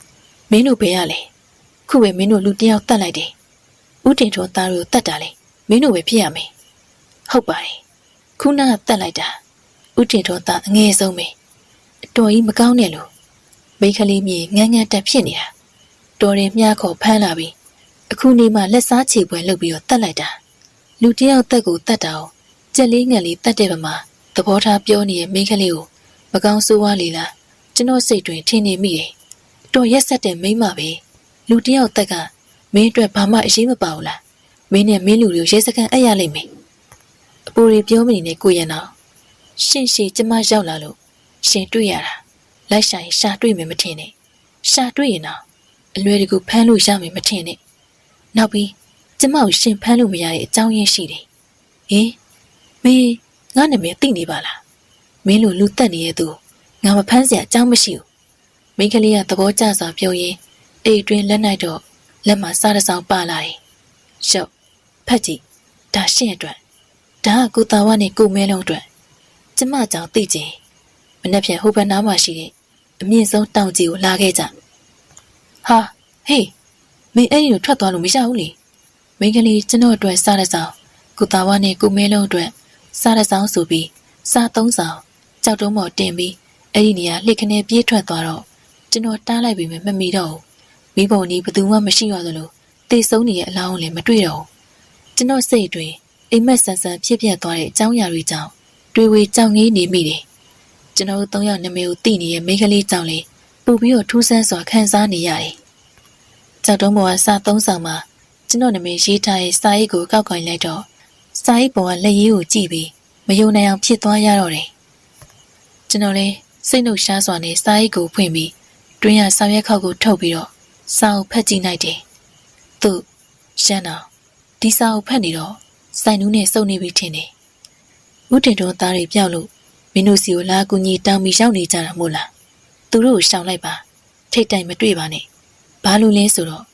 ။မင်းတို့ဘယ်ရလဲ။ခုပဲမင်းတို့လူတယောက်တတ်လိုက်တယ်။ဦးတင်ထွန်းသားတို့တတ်တာလေမင်းတို့ပဲဖြစ်ရမယ်။ဟုတ်ပါတယ်။ခုနကတတ်လိုက်တာဦးတင်ထွန်းသားအငယ်ဆုံးပဲ။အတော်ကြီးမကောင်းနဲ့လို့မိန်းကလေးမြေငန်းငန်းတက်ဖြစ်နေတာ။တော်ရင်မြားခေါ်ဖမ်းလာပြီးအခုနေမှလက်စားချေပွဲလုပ်ပြီးတော့တတ်လိုက်တာ။လူတယောက်တက်ကိုတတ်တာအောင်ကြက်လေးငက်လေးတတ်တဲ့ပမာသဘောထားပြောနေတဲ့မိန်းကလေးကိုမကောင်းဆိုးဝါးလေလားကျွန်တော်စိတ်တွင်ထင်နေမိတယ်။တော်ရက်ဆက်တဲ့မိန်းမပဲလူတယောက်တက်ကမင်းအတွက်ဘာမှအရေးမပါဘူးလား။မင်းနဲ့မင်းလူတွေကိုရဲစခန်းအပ်ရလိမ့်မယ်။အပူရီပြောမနေနဲ့ကိုရန်အောင်ရှင်ရှည်ကျမရောက်လာလို့ရှင်တွေ့ရတာလိုက်ရှာရင်ရှာတွေ့မယ်မထင်နဲ့။ရှာတွေ့ရင်တော့အလွယ်တကူဖမ်းလို့ရမယ်မထင်နဲ့။နောက်ပြီးကျမကိုရှင်ဖမ်းလို့မရတဲ့အကြောင်းရင်းရှိတယ်။ဟင်မင်းငါနာမည်သိနေပါလားမင်းလိုလူတက်နေတဲ့သူငါမဖမ်းစရာအကြောင်းမရှိဘူးမိန်းကလေးကသဘောကျစွာပြောရင်းအိတ်တွင်လက်နိုင်တော့လက်မှာစားတစောင်းပါလာတယ်ရှော့ဖက်ကြည့်ဒါရှင့်အတွက်ဒါကကိုတာဝနဲ့ကိုမဲလုံးအတွက်ကျမကြောင့်သိချင်မနှက်ဖြန်ဟိုဘက်နားမှာရှိတဲ့အမြင့်ဆုံးတောင်ကြီးကိုလာခဲ့ကြဟာဟေးမင်းအဲ့ဒီကိုထွက်သွားလို့မရဘူးလေမိန်းကလေးကျွန်တော်အတွက်စားတစောင်းကိုတာဝနဲ့ကိုမဲလုံးအတွက်စားတစောင်းဆိုပြီးစားသုံးဆောင်ကြောက်တုံးပေါ်တင်ပြီးအဲ့ဒီနေရာလှစ်ခနဲပြေးထွက်သွားတော့ကျွန်တော်တားလိုက်ပြီးမမီတော့ဘူးမိဘုံကြီးဘသူမှမရှိရသလိုတေဆုံးနေရဲ့အလောင်းလည်းမတွေ့တော့ဘူးကျွန်တော်စိတ်တွင်အိမ်မက်ဆန်ဆန်ဖြစ်ပြသွားတဲ့အကြောင်းအရာတွေကြောင့်တွေးဝေကြောင်ငေးနေမိတယ်ကျွန်တော်တို့၃ယောက်နာမည်ကိုသိနေတဲ့မိန်းကလေးကြောင့်လေပူပြီးတော့ထူးဆန်းစွာခံစားနေရတယ်ကြောက်တုံးပေါ်ကစားသုံးဆောင်မှာကျွန်တော်နာမည်ရေးထားတဲ့စာရေးကိုကောက်ကင်လိုက်တော့စာရေးပေါ်ကလက်ရည်ကိုကြည့်ပြီးမယုံနိုင်အောင်ဖြစ်သွားရတော့တယ်ကျွန်တော်လည်းစိတ်နှုတ်ရှားစွာနဲ့စာရေးကိုဖွင့်ပြီးတွင်းရဆောင်ရွက်ခောက်ကိုထုတ်ပြီးတော့စာအုပ်ဖတ်ကြည့်လိုက်တယ်သူရှမ်းတော်ဒီစာအုပ်ဖတ်နေတော့စိုင်နူးနဲ့စုံနေပြီထင်တယ်ဦးတင်တော်သားတွေပြောက်လို့မင်းတို့စီကိုလာကူညီတောင်းပြီးရောက်နေကြတာမို့လားသူတို့ကိုရှောင်လိုက်ပါထိတ်တိုင်မတွေ့ပါနဲ့ဘာလို့လဲဆိုတော့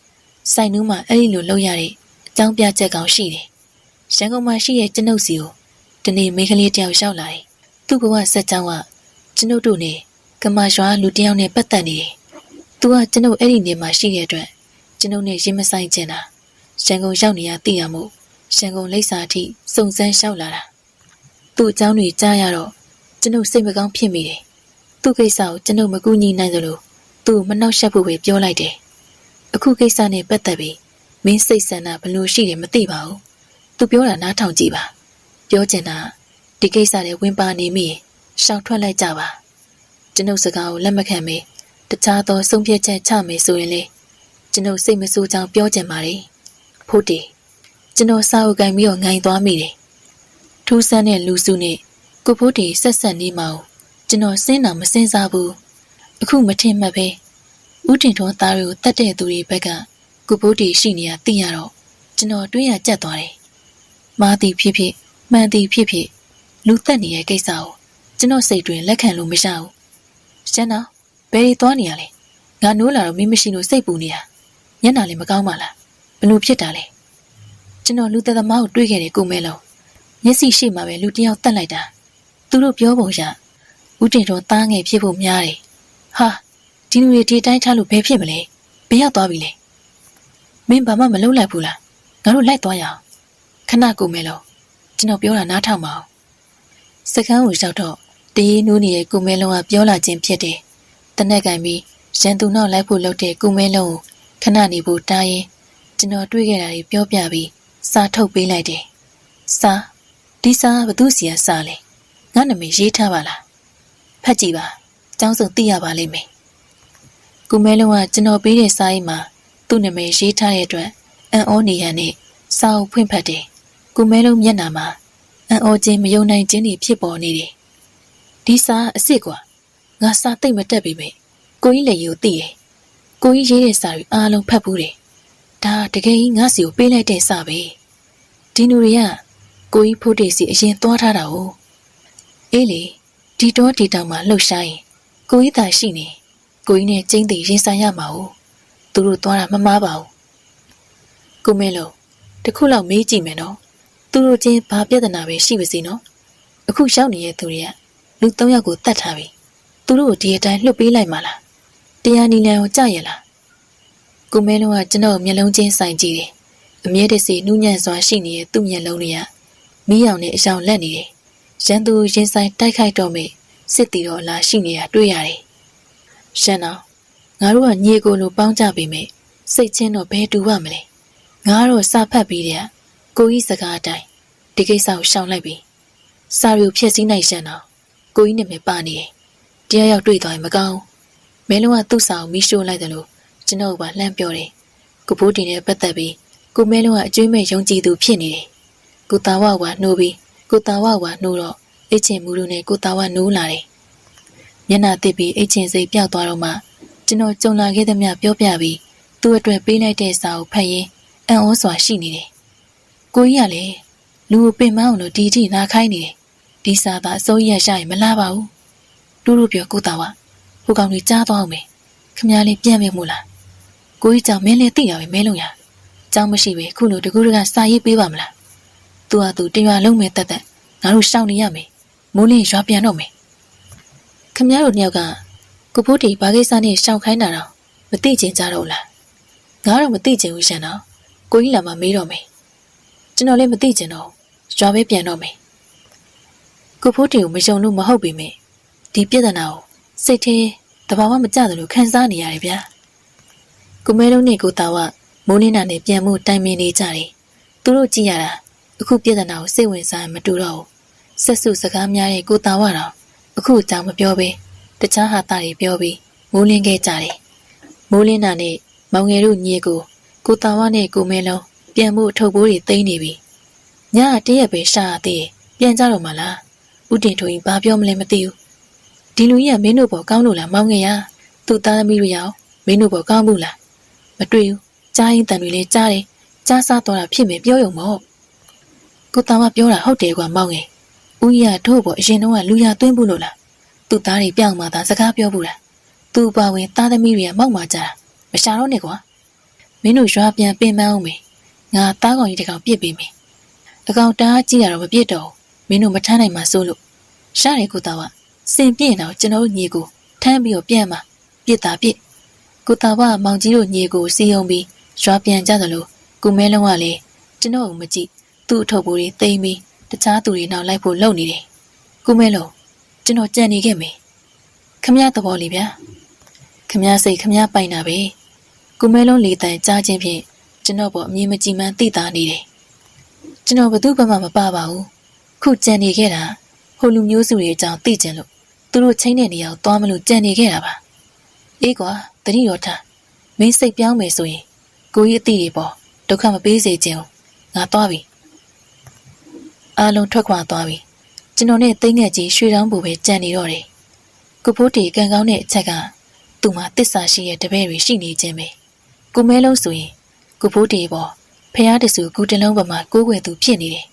စိုင်နူးမှာအဲ့ဒီလိုလုပ်ရတဲ့အကြောင်းပြချက်ကောင်ရှိတယ်ရန်ကုန်မှာရှိတဲ့ကျွန်ုပ်စီကိုဒီနေ့မိန်းကလေးတယောက်ရောက်လာတယ်သူ့ဘဝဆက်ကြောင်းကကျွန်ုပ်တို့နဲ့ကမာရွာလူတယောက်နဲ့ပတ်သက်နေတယ်သူကကျွန်ုပ်အဲ့ဒီနေမှာရှိတဲ့အတွက်ကျွန်ုပ်နဲ့ရင်မဆိုင်ချင်တာရန်ကုန်ရောက်နေရသိရမို့ရန်ကုန်လိပ်စာအထိစုံစမ်းလျှောက်လာတာသူ့အကြောင်းတွေကြားရတော့ကျွန်ုပ်စိတ်မကောင်းဖြစ်မိတယ်သူ့ကိစ္စကိုကျွန်ုပ်မကူညီနိုင်သလိုသူ့မနှောက်ယှက်ဖို့ပဲပြောလိုက်တယ်အခုကိစ္စနဲ့ပတ်သက်ပြီးမင်းစိတ်ဆန္ဒဘလို့ရှိတယ်မသိပါဘူးသူပြောတာနားထောင်ကြည့်ပါပြောချင်တာဒီကိစ္စတွေဝင်ပါနေမိရှောင်ထွက်လိုက်ကြပါကျွန်ုပ်စကားကိုလက်မခံမေတခြားသောဆုံးဖြတ်ချက်ချမယ်ဆိုရင်လေကျွန်ုပ်စိတ်မဆိုးကြောင်ပြောချင်ပါတယ်ဖို့တီကျွန်တော်စာအုပ်ကိုင်ပြီးတော့ငိုင်သွားမိတယ်ထူးဆန်းတဲ့လူစုနဲ့ကိုဖို့တီဆက်ဆက်နေမအောင်ကျွန်တော်စဉ်းတာမစင်စားဘူးအခုမထင်မှတ်ပဲဦးတင်ထွန်းသားတွေကိုတတ်တဲ့သူတွေဘက်ကကိုဖို့တီရှိနေရသိရတော့ကျွန်တော်တွေးရကြက်သွားတယ်မားသည်ဖြစ်ဖြစ်မှန်သည်ဖြစ်ဖြစ်လူသက်နေတဲ့ကိစ္စကိုကျွန်တော်စိတ်တွင်လက်ခံလို့မရဘူးရှမ်းတော်ဘယ်သွားနေရလဲငါနိုးလာတော့မင်းမရှိလို့စိတ်ပူနေတာညနာလည်းမကောင်းပါလားဘလို့ဖြစ်တာလဲကျွန်တော်လူသက်သမားကိုတွေးခဲ့တယ်ကိုမဲလုံးမျက်စိရှိမှပဲလူတယောက်တက်လိုက်တာသူတို့ပြောပုံရဦးတင်တော်သားငယ်ဖြစ်ဖို့များတယ်ဟာဒီလူတွေဒီတိုင်းထားလို့ဘယ်ဖြစ်မလဲဘယ်ရောက်သွားပြီလဲမင်းဘာမှမလုပ်လိုက်ဘူးလားငါတို့လိုက်သွားရအောင်ခဏကိုမဲလုံးကျွန်တော်ပြောတာနားထောင်ပါအောင်စကန်းကိုရောက်တော့တရေနိုးနေတဲ့ကိုမဲလုံးကပြောလာခြင်းဖြစ်တယ်တနက်ကင်ပြီးရန်သူနောက်လိုက်ဖို့လုပ်တဲ့ကိုမဲလုံးကိုခဏနေဖို့တားရင်ကျွန်တော်တွေးခဲ့တာတွေပြောပြပြီးစာထုတ်ပေးလိုက်တယ်စာဒီစာဘသူစီကစာလဲငါနာမည်ရေးထားပါလားဖတ်ကြည့်ပါအကြောင်းစုံသိရပါလိမ့်မယ်ကိုမဲလုံးကကျွန်တော်ပေးတဲ့စာအိမ်မှာသူ့နာမည်ရေးထားတဲ့အတွက်အန်အောနေရနဲ့စာအုပ်ဖွင့်ဖတ်တယ်ကိုမဲလုံးမျက်နှာမှာအန်အောခြင်းမယုံနိုင်ခြင်းတွေဖြစ်ပေါ်နေတယ်ဒီစာအစ်စ်ကွာငါစာသိမ့်မတက်ပြီပဲ ကိုကြီးလည်းယူသိတယ်ကိုကြီးရေးတဲ့စာတွေအားလုံးဖတ်ဘူးတယ်ဒါတကယ်ကြီးငါ့စီကိုပေးလိုက်တဲ့စာပဲဒီလူတွေကကိုကြီးဖိုးတေစီအရင်သွားထားတာ哦အေးလေဒီတော့ဒီတောင်မှလှုပ်ရှားရင်ကိုကြီးသာရှိနေကိုကြီးနဲ့ကျင်းသိရင်ဆိုင်ရမှာ哦သူတို့သွားတာမမားပါဘူးကိုမဲလုံးတခုလောက်မေးကြည့်မယ်နော်သူတို့ချင်းဘာပြဿနာပဲရှိပါစေနော်အခုရောက်နေတဲ့သူတွေကလူ3ယောက်ကိုတတ်ထားပြီသူတို့ကိုဒီအတိုင်းလွတ်ပေးလိုက်မှလားတရားနီလန်ကိုကြရလားကိုမဲလုံးကကျွန်တော်မျက်လုံးချင်းဆိုင်ကြည့်တယ်အမြဲတစေနူးညံ့စွာရှိနေတဲ့သူ့မျက်လုံးတွေကမီးရောင်နဲ့အယောင်လက်နေတယ်ရန်သူရင်ဆိုင်တိုက်ခိုက်တော့မေစစ်တီတော်လာရှိနေတာတွေ့ရတယ်ရှန်အောင်ငါတို့ကညီကိုလိုပေါင်းကြပေမဲ့စိတ်ချင်းတော့ဘယ်တူပါမလဲငါကတော့စာဖတ်ပြီးတဲ့ကိုကြီးစကားအတိုင်းဒီကိစ္စကိုရှောင်လိုက်ပြီစာရီကိုဖျက်ဆီးနိုင်ရှန်အောင်ကိုကြီးနဲ့မပါနေတယ်တရားရောက်တွေ့သွားရင်မကောင်းမဲလုံးကသူ့စာကိုမီးရှို့လိုက်တယ်လို့ကျွန်တော်ကလှမ်းပြောတယ်ကိုဖိုးတင်နဲ့ပတ်သက်ပြီးကိုမဲလုံးကအကျွေးမဲ့ယုံကြည်သူဖြစ်နေတယ်ကိုသားဝဝနှိုးပြီးကိုသားဝဝနှိုးတော့အိတ်ချင်မူလူနဲ့ကိုသားဝနိုးလာတယ်မျက်နှာတစ်ပြီးအိတ်ချင်စိတ်ပျောက်သွားတော့မှကျွန်တော်ကြုံလာခဲ့သမျှပြောပြပြီးသူ့အတွက်ပေးလိုက်တဲ့စာကိုဖတ်ရင်းအံ့ဩစွာရှိနေတယ်ကိုကြီးကလည်းလူကိုပင်မအောင်လို့ဒီထိနာခိုင်းနေတယ်ဒီစာသာအစိုးရရရင်မလားပါဘူးတူတူပြောကိုသားဝဟိုကောင်ကြီးကြားသွားအောင်မယ်ခမည်းလေးပြန်မယ်မို့လားကိုကြီးကြောင့်မင်းလည်းသိရပဲမဲလုံးရကြောင်းမရှိပဲခုလိုတကူတကစာရေးပေးပါမလားသူကသူတရွာလုံးမဲ့တက်တက်ငါတို့ရှောင်နေရမယ်မိုးလင်းရွာပြန်တော့မယ်ခမည်းတို့နှစ်ယောက်ကကိုဖိုးတီဘာကိစ္စနဲ့ရှောင်ခိုင်းတာတော့မသိချင်ကြတော့လားငါတော့မသိချင်ဘူးရှင်တော့ကိုကြီးလာမှမေးတော့မယ်ကျွန်တော်လည်းမသိချင်တော့ရွာပဲပြန်တော့မယ်ကိုဖိုးတီကိုမယုံလို့မဟုတ်ပေမဲ့ဒီပြဿနာကိုစိတ်ထဲတဘာဝမကြသလိုခံစားနေရတယ်ဗျာကိုမဲလုံးနဲ့ကိုသားဝမိုးလင်းနာနဲ့ပြန်မှုတိုင်ပင်နေကြတယ်သူတို့ကြည့်ရတာအခုပြဿနာကိုစိတ်ဝင်စားမတူတော့ဘူးဆက်စုစကားများတဲ့ကိုသားဝတော့အခုအကြောင်းမပြောဘဲတခြားဟာတာတွေပြောပြီးမိုးလင်းခဲ့ကြတယ်မိုးလင်းနာနဲ့မောင်ငယ်တို့ညီကိုသားဝနဲ့ကိုမဲလုံးပြန်မှုထုတ်ပိုးတွေသိမ်းနေပြီညတရက်ပဲရှာရသေးပြန်ကြတော့မှလားဦးတင်ထွင်ဘာပြောမလဲမသိဘူးဒီလူကြီးကမင်းတို့ပေါ်ကောင်းလို့လားမောင်ငယ်ရသူ့သားသမီးတွေရောမင်းတို့ပေါ်ကောင်းဘူးလားမတွေ့ဘူးကြားရင်တန်တွေလည်းကြားတယ်ကြားစားတော့တာဖြစ်မယ်ပြောရုံမို့ကိုသားမပြောတာဟုတ်တယ်ကွာမောင်ငယ်ဦးကြီးကတို့ပေါ်အရင်တော့ကလူရသွင်းဘူးလို့လားသူ့သားတွေပြောင်းမှသာစကားပြောဘူးလားသူ့ပါဝင်သားသမီးတွေကမောက်မှကြတာမရှာတော့နဲ့ကွာမင်းတို့ရွာပြန်ပင်ပန်းအောင်မယ်ငါသားကောင်ကြီးတကောင်ပြစ်ပေးမယ်အကောင်တားကြည့်ရတော့မပြစ်တော့မင်းတို့မထမ်းနိုင်မှစိုးလို့ရှားတယ်ကိုသားကစင်ပြင်းတော့ကျွန်တော်ညီကိုထမ်းပြီးတော့ပြန်မှာပြစ်တာပြစ်ကိုသားကမောင်ကြီးတို့ညီကိုစီယုံပြီးရွာပြန်ကြသလိုကိုမဲလုံးကလည်းကျွန်တော်ကိုမကြည့်သူ့အထုပ်ပိုးတွေသိမ်းပြီးတခြားသူတွေနောက်လိုက်ဖို့လုပ်နေတယ်ကိုမဲလုံးကျွန်တော်ကြံနေခဲ့မယ်ခမရသဘောလေးဗျာခမရစိတ်ခမရပိုင်တာပဲကိုမဲလုံးလေတန်ကြားခြင်းဖြင့်ကျွန်တော်ပေါ်အမြင်မကြည်မှန်းသိတာနေတယ်ကျွန်တော်ဘသူ့ဘက်မှမပါပါဘူးခုကြံနေခဲ့တာဟိုလူမျိုးစုတွေအကြောင်းသိကြလို့သူတို့ချင်းတဲ့နေရာကိုသွားမလို့ကြံနေခဲ့တာပါအေးကွာတတိတော်ထားမင်းစိတ်ပြောင်းမယ်ဆိုရင်ကိုကြီးအတိတွေပေါ့ဒုက္ခမပေးစေချင်ဘူးငါသွားပြီအားလုံးထွက်ခွာသွားပြီကျွန်တော်နဲ့သိငယ်ကြီးရွှေတောင်းပူပဲကြံနေတော့တယ်ကိုဖိုးတီကန်ကောင်းတဲ့အချက်ကသူ့မှာတစ္ဆာရှိတဲ့တပည့်တွေရှိနေခြင်းပဲကိုမဲလုံးဆိုရင်ကိုဖိုးတီပေါ့ဖះတဆူကူတလုံးပေါ်မှာကိုးကွယ်သူဖြစ်နေတယ်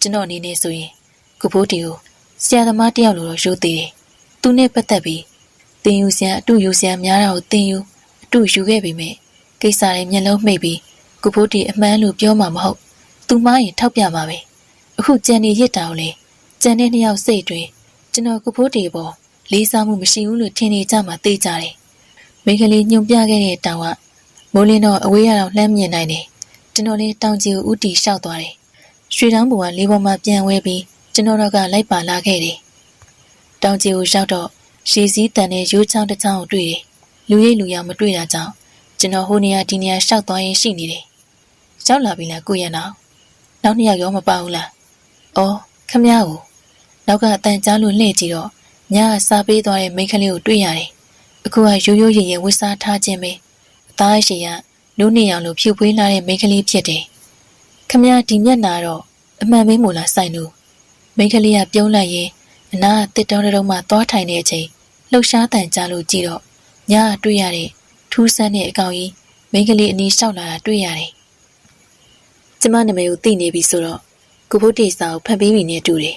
ကျွန်တော်အနေနဲ့ဆိုရင်ကိုဖိုးတီကိုဆရာသမားတယောက်လိုတော့ရိုးသေးတယ်သူနဲ့ပတ်သက်ပြီးတင်ယူစရာအတူယူစရာများတာကိုတင်ယူအတူယူခဲ့ပေမဲ့ကိစ္စတွေမျက်လုံးမှိတ်ပြီးကိုဖိုးတီအမှန်လို့ပြောမှာမဟုတ်သူမားရင်ထောက်ပြမှာပဲအခုကြံနေရစ်တာကိုလေကြံတဲ့နှစ်ယောက်စိတ်တွင်ကျွန်တော်ကိုဖိုးတီပေါ်လေးစားမှုမရှိဘူးလို့ထင်နေကြမှာသိကြတယ်မိန်းကလေးညွန်ပြခဲ့တဲ့တောင်ကမိုးလင်းတော့အဝေးရတော့လှမ်းမြင်နိုင်တယ်ကျွန်တော်လည်းတောင်ကြီးကိုဥတီလျှောက်သွားတယ်ရွှေတောင်းပေါ်ကလေးပေါ်မှာပြန်ဝဲပြီးကျွန်တော်တို့ကလိုက်ပါလာခဲ့တယ်တောင်ကြီးကိုရောက်တော့ရှည်စည်းတန်တဲ့ရိုးချောင်းတစ်ချောင်းကိုတွေ့တယ်လူရိပ်လူရောင်မတွေ့တာကြောင့်ကျွန်တော်ဟိုနေရာဒီနေရာလျှောက်သွားရင်ရှိနေတယ်ရောက်လာပြီလားကိုရနောက်နှစ်ယောက်ရောမပါဘူးလားအော်ခမည်းကိုနောက်ကအတန်ကြားလို့လှည့်ကြည့်တော့ညကစားပေးသွားတဲ့မိန်းကလေးကိုတွေ့ရတယ်အခုကရိုးရိုးရင်ရင်ဝစ်စားထားခြင်းပဲအသားရှိရနိုးနေအောင်လို့ဖြူဖွေးလာတဲ့မိန်းကလေးဖြစ်တယ်ခမည်းဒီမျက်နာတော့အမှန်ပဲမို့လားဆိုင်လို့မိန်းကလေးကပြုံးလိုက်ရင်အနာတစ်တောင်းတုံးမှသွားထိုင်တဲ့အချိန်လှုပ်ရှားတန်ကြားလို့ကြည့်တော့ ညာတွေ့ရတဲ့ထူးဆန်းတဲ့အကောင်ကြီးမိန်းကလေးအနီးလျှောက်လာတာတွေ့ရတယ်ကျမနာမည်ကိုသိနေပြီဆိုတော့ကိုဖို့တေစာကိုဖတ်ပြီးပြီနဲ့တူတယ်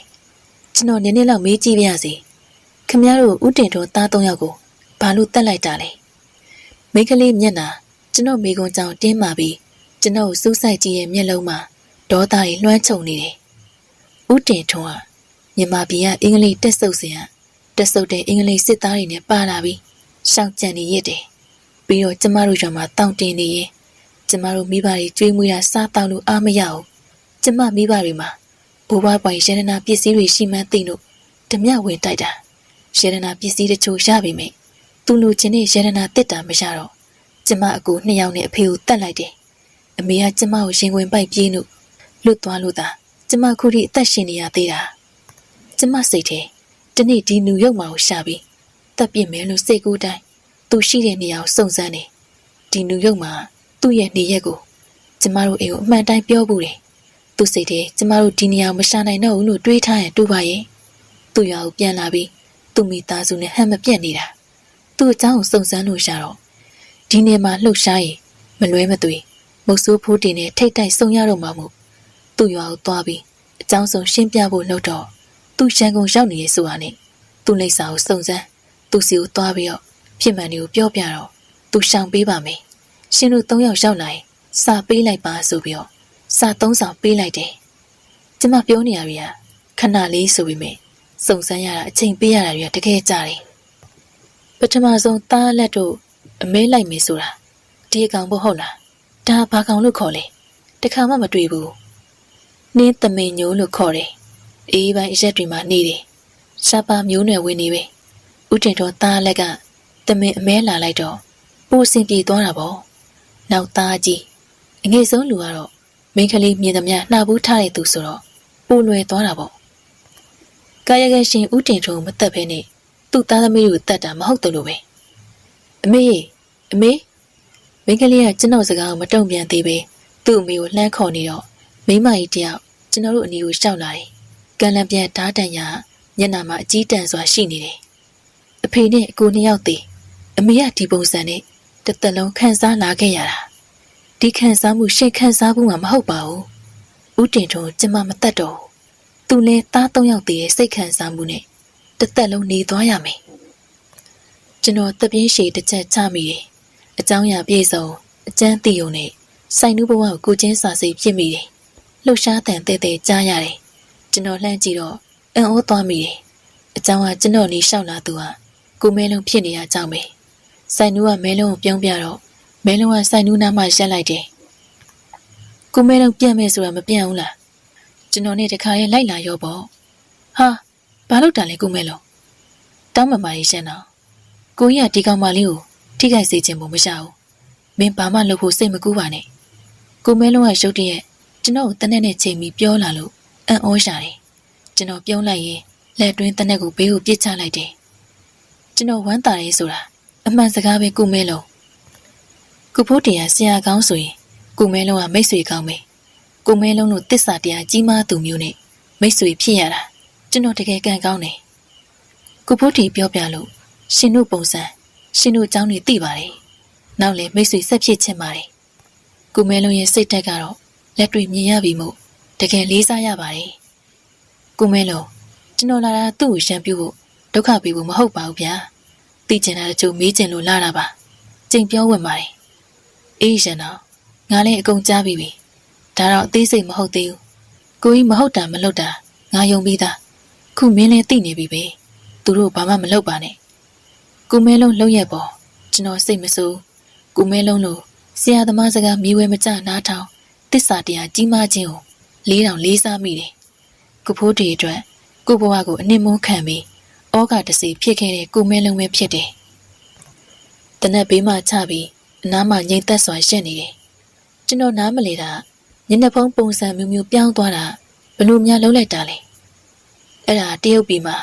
ကျွန်တော်နည်းနည်းလောက်မေးကြည့်ပြရစီခင်ဗျားတို့ဥတင်တော်သား3ယောက်ကိုဘာလို့တတ်လိုက်တာလဲမိန်းကလေးမျက်နှာကျွန်တော်မိကွန်းကြောင်တင်းမာပြီးကျွန်တော်စူးစိုက်ကြည့်ရဲ့မျက်လုံးမှာဒေါသတွေလွှမ်းခြုံနေတယ်ဥတင်ထွန်းကမြန်မာပြည်ကအင်္ဂလိပ်တက်ဆုပ်စင်တက်ဆုပ်တဲ့အင်္ဂလိပ်စစ်သားတွေနဲ့ပါလာပြီးရှောက်ကြံနေရတဲ့ပြီးတော့ကျမတို့ရွာမှာတောင့်တင်နေရင်ကျမတို့မိဘတွေကျွေးမွေးတာစားတောက်လို့အားမရအောင်ကျမမိဘတွေမှာဘိုးဘွားပွားရတနာပစ္စည်းတွေရှိမှန်းသိလို့ဓမြဝင်တိုက်တာရတနာပစ္စည်းတချို့ရပြီမိသူလူချင်းနဲ့ရတနာတစ်တာမရတော့ကျမအကူ2ယောက်နဲ့အဖေကိုတတ်လိုက်တယ်အမေကကျမကိုရင်ဝင်ပိုက်ပြေးလို့လွတ်သွားလို့သာကျမခုထိအသက်ရှင်နေရသေးတာကျမစိတ်ထဲတနေ့ဒီနူရုပ်မှာကိုရှာပြီးတက်ပြစ်မယ်လို့စိတ်ကူးတိုင်းသူရှိတဲ့နေရာကိုစုံစမ်းတယ်ဒီနူရုပ်မှာသူ့ရဲ့နေရက်ကိုကျမတို့အိမ်ကိုအမှန်တိုင်းပြောဖို့တယ်သူစိတ်ထဲကျမတို့ဒီနေရာကိုမရှာနိုင်တော့ဘူးလို့တွေးထားရင်တူပါရဲ့သူ့ရွာကိုပြန်လာပြီးသူ့မိသားစုနဲ့ဟန်မပြတ်နေတာသူ့အကြောင်းကိုစုံစမ်းလို့ရှာတော့ဒီနေမှာလှုပ်ရှားရင်မလွဲမသွေမုတ်ဆိုးဖိုးတင်နဲ့ထိတ်တိုက်ဆုံရတော့မှာမို့သူ့ရွာကိုသွားပြီးအကြောင်းစုံရှင်းပြဖို့လုပ်တော့သူရန်ကုန်ရောက်နေရဲ့ဆိုတာနဲ့သူ့လိပ်စာကိုစုံစမ်းသူ့စီကိုသွားပြီးတော့ဖြစ်မှန်တွေကိုပြောပြတော့သူရှောင်ပေးပါမယ်ရှင်တို့3ယောက်ရောက်လာရင်စာပေးလိုက်ပါဆိုပြီးတော့စာ3ဆောင်ပေးလိုက်တယ်ကျမပြောနေရပြီခဏလေးဆိုပြီးမြင်စုံစမ်းရတာအချိန်ပေးရတာတွေကတကယ်ကြတယ်ပထမဆုံးသားလက်တို့အမဲလိုက်မေးဆိုတာဒီအကောင်ဘဟုတ်လားဒါဘာကောင်လို့ခေါ်လဲတခါမှမတွေ့ဘူးနင်းသမင်ညိုးလို့ခေါ်တယ်အေးပိုင်းအရက်တွေမှာနေတယ်ရှားပါမျိုးနွယ်ဝင်နေပဲဥတင်တော်သားလက်ကသမင်အမဲလာလိုက်တော့ပိုးစင်ပြေသွားတာပေါ့နောက်သားကြီးအငယ်ဆုံးလူကတော့မိန်းကလေးမြင်သမျှနှာဘူးထားတဲ့သူဆိုတော့ပိုးလွယ်သွားတာပေါ့ကာယကရှင်ဥတင်ထုံမတက်ဘဲနဲ့သူ့သားသမီးကိုတတ်တာမဟုတ်တယ်လို့ပဲအမေမိန်းကလေးကကျွန်တော်စကားကိုမတုံ့ပြန်သေးပဲသူ့အမေကိုလှမ်းခေါ်နေတော့မိမကြီးတယောက်ကျွန်တော်တို့အနီကိုရှောက်လာတယ်ကံလန့်ပြန်ဓာတ်တန်ရညနာမှာအကြီးတန်းစွာရှိနေတယ်အဖေနဲ့အကို2ယောက်သေးအမေကဒီပုံစံနဲ့တစ်သက်လုံးခံစားလာခဲ့ရတာဒီခံစားမှုရှေ့ခံစားမှုမှမဟုတ်ပါဘူးဥတင်ထုံကျမမတတ်တော့သူလဲသား3ယောက်သေးတဲ့စိတ်ခံစားမှုနဲ့တစ်သက်လုံးနေသွားရမယ်ကျွန်တော်တပြင်းရှည်တစ်ချက်ချမိတယ်အကြောင်းအရာပြည့်စုံအကျန်းသိုံနဲ့စိုက်နူးဘဝကိုကိုချင်းစာစိတ်ဖြစ်မိတယ်လှုပ်ရှားတန်တဲတဲကြားရတယ်ကျွန်တော်လှမ်းကြည့်တော့အံ့ဩသွားမိတယ်အကြောင်းကကျွန်တော်နေလျှောက်လာသူဟာကိုမဲလုံးဖြစ်နေရကြောင်းပဲစိုက်နူးကမဲလုံးကိုပြုံးပြတော့မဲလုံးကစိုက်နူးနားမှရက်လိုက်တယ်ကိုမဲလုံးပြန်မယ်ဆိုတာမပြန်ဘူးလားကျွန်တော်နဲ့တခါရဲလိုက်လာရောပေါ့ဟာဘာလို့တန်လဲကိုမဲလုံးတောင်းမမာရေးရှင်းတော့ကိုကြီးကဒီကောင်မလေးကိုထိခိုက်စေခြင်းမမရှာဘူးမင်းဘာမှလုပ်ဖို့စိတ်မကူးပါနဲ့ကိုမဲလုံးကရုတ်တရက်ကျွန်တော်ကိုတနက်နဲ့ချိန်ပြီးပြောလာလို့အံ့ဩရှာတယ်ကျွန်တော်ပြုံးလိုက်ရင်လက်တွင်းတနက်ကိုဘေးကိုပြစ်ချလိုက်တယ်ကျွန်တော်ဝမ်းသာရေးဆိုတာအမှန်စကားပဲကိုမဲလုံးကိုဖိုးတရားဆရာကောင်းဆိုရင်ကိုမဲလုံးကမိတ်ဆွေကောင်းပဲကိုမဲလုံးတို့တစ္ဆာတရားကြီးမားသူမျိုးနဲ့မိတ်ဆွေဖြစ်ရတာကျွန်တော်တကယ်ကံကောင်းတယ်ကိုဖိုးတီပြောပြလို့ရှင်တို့ပုံစံရှင်တို့အကြောင်းတွေသိပါတယ်နောက်လည်းမိတ်ဆွေဆက်ဖြစ်ချင်ပါတယ်ကိုမဲလုံးရဲ့စိတ်ဓာတ်ကတော့လက်တွေ့မြင်ရပြီမို့တကယ်လေးစားရပါတယ်ကိုမဲလုံးကျွန်တော်လာတာသူ့ကိုရှမ်းပြဖို့ဒုက္ခပေးဖို့မဟုတ်ပါဘူးဗျာသိချင်တာတချို့မေးချင်လို့လာတာပါကြိမ်ပြောဝင်ပါတယ်အေးရှင်တော့ငါလည်းအကုန်ကြားပြီးပြီဒါတော့အသေးစိတ်မဟုတ်သေးဘူးကိုကြီးမဟုတ်တာမလုပ်တာငါယုံပြီးသားခုမင်းလည်းသိနေပြီပဲသူတို့ဘာမှမလုပ်ပါနဲ့ကိုမဲလုံးလှုပ်ရက်ပေါ်ကျွန်တော်စိတ်မဆိုးကိုမဲလုံးလို့ဆရာသမားစကားမြေဝဲမကြနားထောင်တစ္ဆာတရားကြီးမားခြင်းကိုလေးစားမိတယ်ကိုဖိုးတီအတွက်ကိုဘဝကိုအနစ်မုန်းခံပြီးဩဃတစီဖြစ်ခဲ့တဲ့ကိုမဲလုံးပဲဖြစ်တယ်တနက်ဘေးမှချပြီးအနားမှာငြိမ်သက်စွာရှက်နေတယ်ကျွန်တော်နားမလဲတာညနေဖုံးပုံစံမျိုးပြောင်းသွားတာဘလို့များလုံးလိုက်တာလဲအဲ့ဒါတရုတ်ပြည်မှာ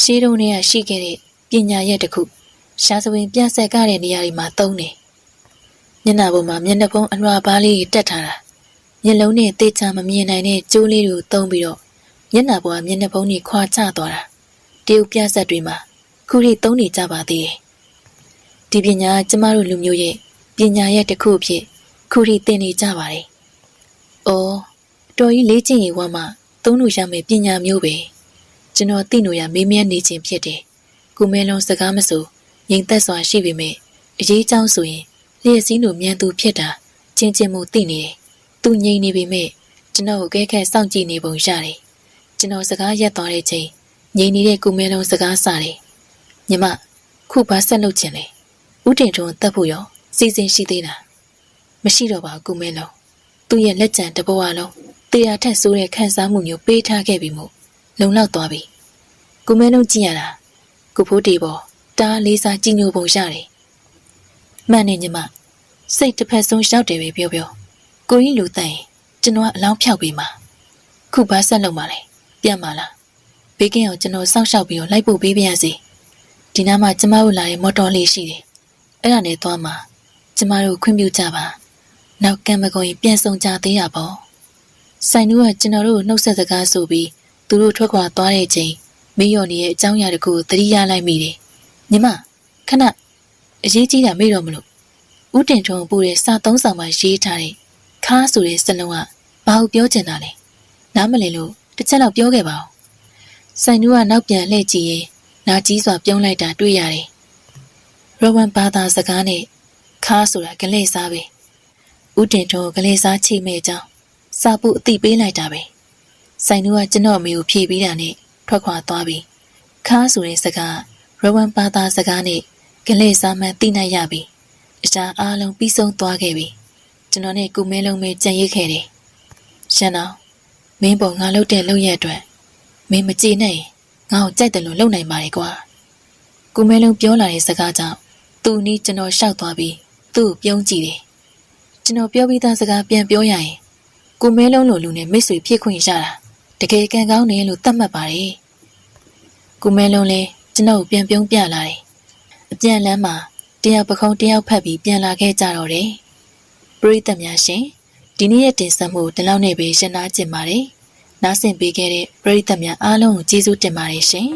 ရှေးတုန်းကရှိခဲ့တဲ့ပညာရက်တစ်ခုရှားစပင်ပြဆက်ကတဲ့နေရာတွေမှာသုံးတယ်ညနာပေါ်မှာမျက်နှာဖုံးအလွှာပါးလေးတက်ထားတာမျက်လုံးနဲ့တေချာမမြင်နိုင်တဲ့ကျိုးလေးတွေကိုသုံးပြီးတော့မျက်နှာပေါ်ကမျက်နှာဖုံးတွေခွာချသွားတာတရုတ်ပြဆက်တွေမှာခုထိသုံးနေကြပါသေးတယ် ဒီပညာကျမတို့လူမျိုးရဲ့ပညာရဲ့တစ်ခုအဖြစ်ခုထိသင်နေကြပါတယ်။အော်တော်ကြီးလေးကျင့်ရေးဝါမှသုံးလို့ရမယ့်ပညာမျိုးပဲကျွန်တော်သိလို့ရမေးမြန်းနေခြင်းဖြစ်တယ်။ကိုမဲလုံးစကားမဆိုငြိမ်သက်စွာရှိပေမဲ့အရေးကြောင်းဆိုရင်လျှက်စီးလို့မြန်သူဖြစ်တာချင်းမှုသိနေတယ်။သူငြိမ်နေပေမဲ့ကျွန်တော်ကိုကဲခက်စောင့်ကြည့်နေပုံရတယ်။ကျွန်တော်စကားရက်သွားတဲ့ချိန်ငြိမ်နေတဲ့ကိုမဲလုံးစကားစတယ်။ညီမခုဘာဆက်လုပ်ချင်လဲ။ဦးတင်ထွန်းတက်ဖို့ရောစီစဉ်ရှိသေးတာမရှိတော့ပါကိုမဲလုံးသူ့ရဲ့လက်ကျန်တဘဝလုံးတရားထက်ဆိုးတဲ့ခံစားမှုမျိုးပေးထားခဲ့ပြီမို့လုံလောက်သွားပြီကိုမဲလုံးကြည့်ရတာကိုဖိုးတီပေါ်တားလေးစားကြည်ညိုပုံရတယ်မှန်နေညီမစိတ်တစ်ဖက်ဆုံးရှောက်တယ်ပဲပြောကိုကြီးလူတိုင်ကျွန်တော်ကအလောင်းဖြောက်ပြီးမှာခုဘာဆက်လုပ်မှာလဲပြန်มาလားဘေးကင်းအောင်ကျွန်တော်စောင့်ရှောက်ပြီးတော့လိုက်ပို့ပေးပါရစေဒီနားမှာကျမတို့လာတဲ့မော်တော်လေးရှိတယ်အဲ့ဒါနဲ့သွားမှာကျမတို့ခွင့်ပြုကြပါနောက်ကံမကုန်ရင်ပြန်ဆောင်ကြသေးရပေါ့ဆိုင်နူးကကျွန်တော်တို့နှုတ်ဆက်စကားဆိုပြီးသူတို့ထွက်ခွာသွားတဲ့ချိန်မေးရော်နေရဲ့အကြောင်းအရာတခုသတိရလိုက်မိတယ်ညီမခဏအရေးကြီးတာမေးတော့မလို့ဦးတင်ထွန်းပို့တဲ့စာသုံးဆောင်မှာရေးထားတဲ့ခါဆိုတဲ့စလုံးကဘာကိုပြောချင်တာလဲနားမလည်လို့တစ်ချက်လောက်ပြောခဲ့ပါဦးဆိုင်နူးကနောက်ပြန်လှည့်ကြည့်ရင်နာကြီးစွာပြုံးလိုက်တာတွေ့ရတယ်ရောဝန်ဘာသာစကားနဲ့ခါဆိုတာကလေးစားပဲဦးတင်ထွန်းကလေးစားချိမဲ့ကြောင်းစာပုအသိပေးလိုက်တာပဲဆိုင်နူးကကျွန်တော်အမေကိုဖြေပြီးတာနဲ့ထွက်ခွာသွားပြီခါဆိုတဲ့စကားရောဝန်ဘာသာစကားနဲ့ကလေးစားမှန်းသိနိုင်ရပြီအရှာအားလုံးပြီးဆုံးသွားခဲ့ပြီကျွန်တော်နဲ့ကိုမဲလုံးပဲကြံ့ရစ်ခဲ့တယ်ရှန်အောင်မင်းပေါ်ငါလှုပ်တဲ့လှုပ်ရက်အတွက်မင်းမကြည့်နဲ့ငါ့ကိုကြိုက်တယ်လို့လှုပ်နိုင်ပါလေကွာကိုမဲလုံးပြောလာတဲ့စကားကြောင့်သူ့နီးကျွန်တော်ရှောက်သွားပြီးသူ့ကိုပြုံးကြည့်တယ်ကျွန်တော်ပြောပြီးသားစကားပြန်ပြောရရင်ကိုမဲလုံးလိုလူနဲ့မိတ်ဆွေဖြစ်ခွင့်ရတာတကယ်ကံကောင်းတယ်လို့သတ်မှတ်ပါတယ်ကိုမဲလုံးလည်းကျွန်တော်ကိုပြန်ပြုံးပြလာတယ်အပြန်လမ်းမှာတယောက်ပခုံးတယောက်ဖက်ပြီးပြန်လာခဲ့ကြတော့တယ်ပရိသတ်များရှင်ဒီနေ့ရဲ့တင်ဆက်မှုဒီလောက်နဲ့ပဲရှင်းနာကျင်ပါတယ်နားဆင်ပေးခဲ့တဲ့ပရိသတ်များအားလုံးကိုကျေးဇူးတင်ပါတယ်ရှင်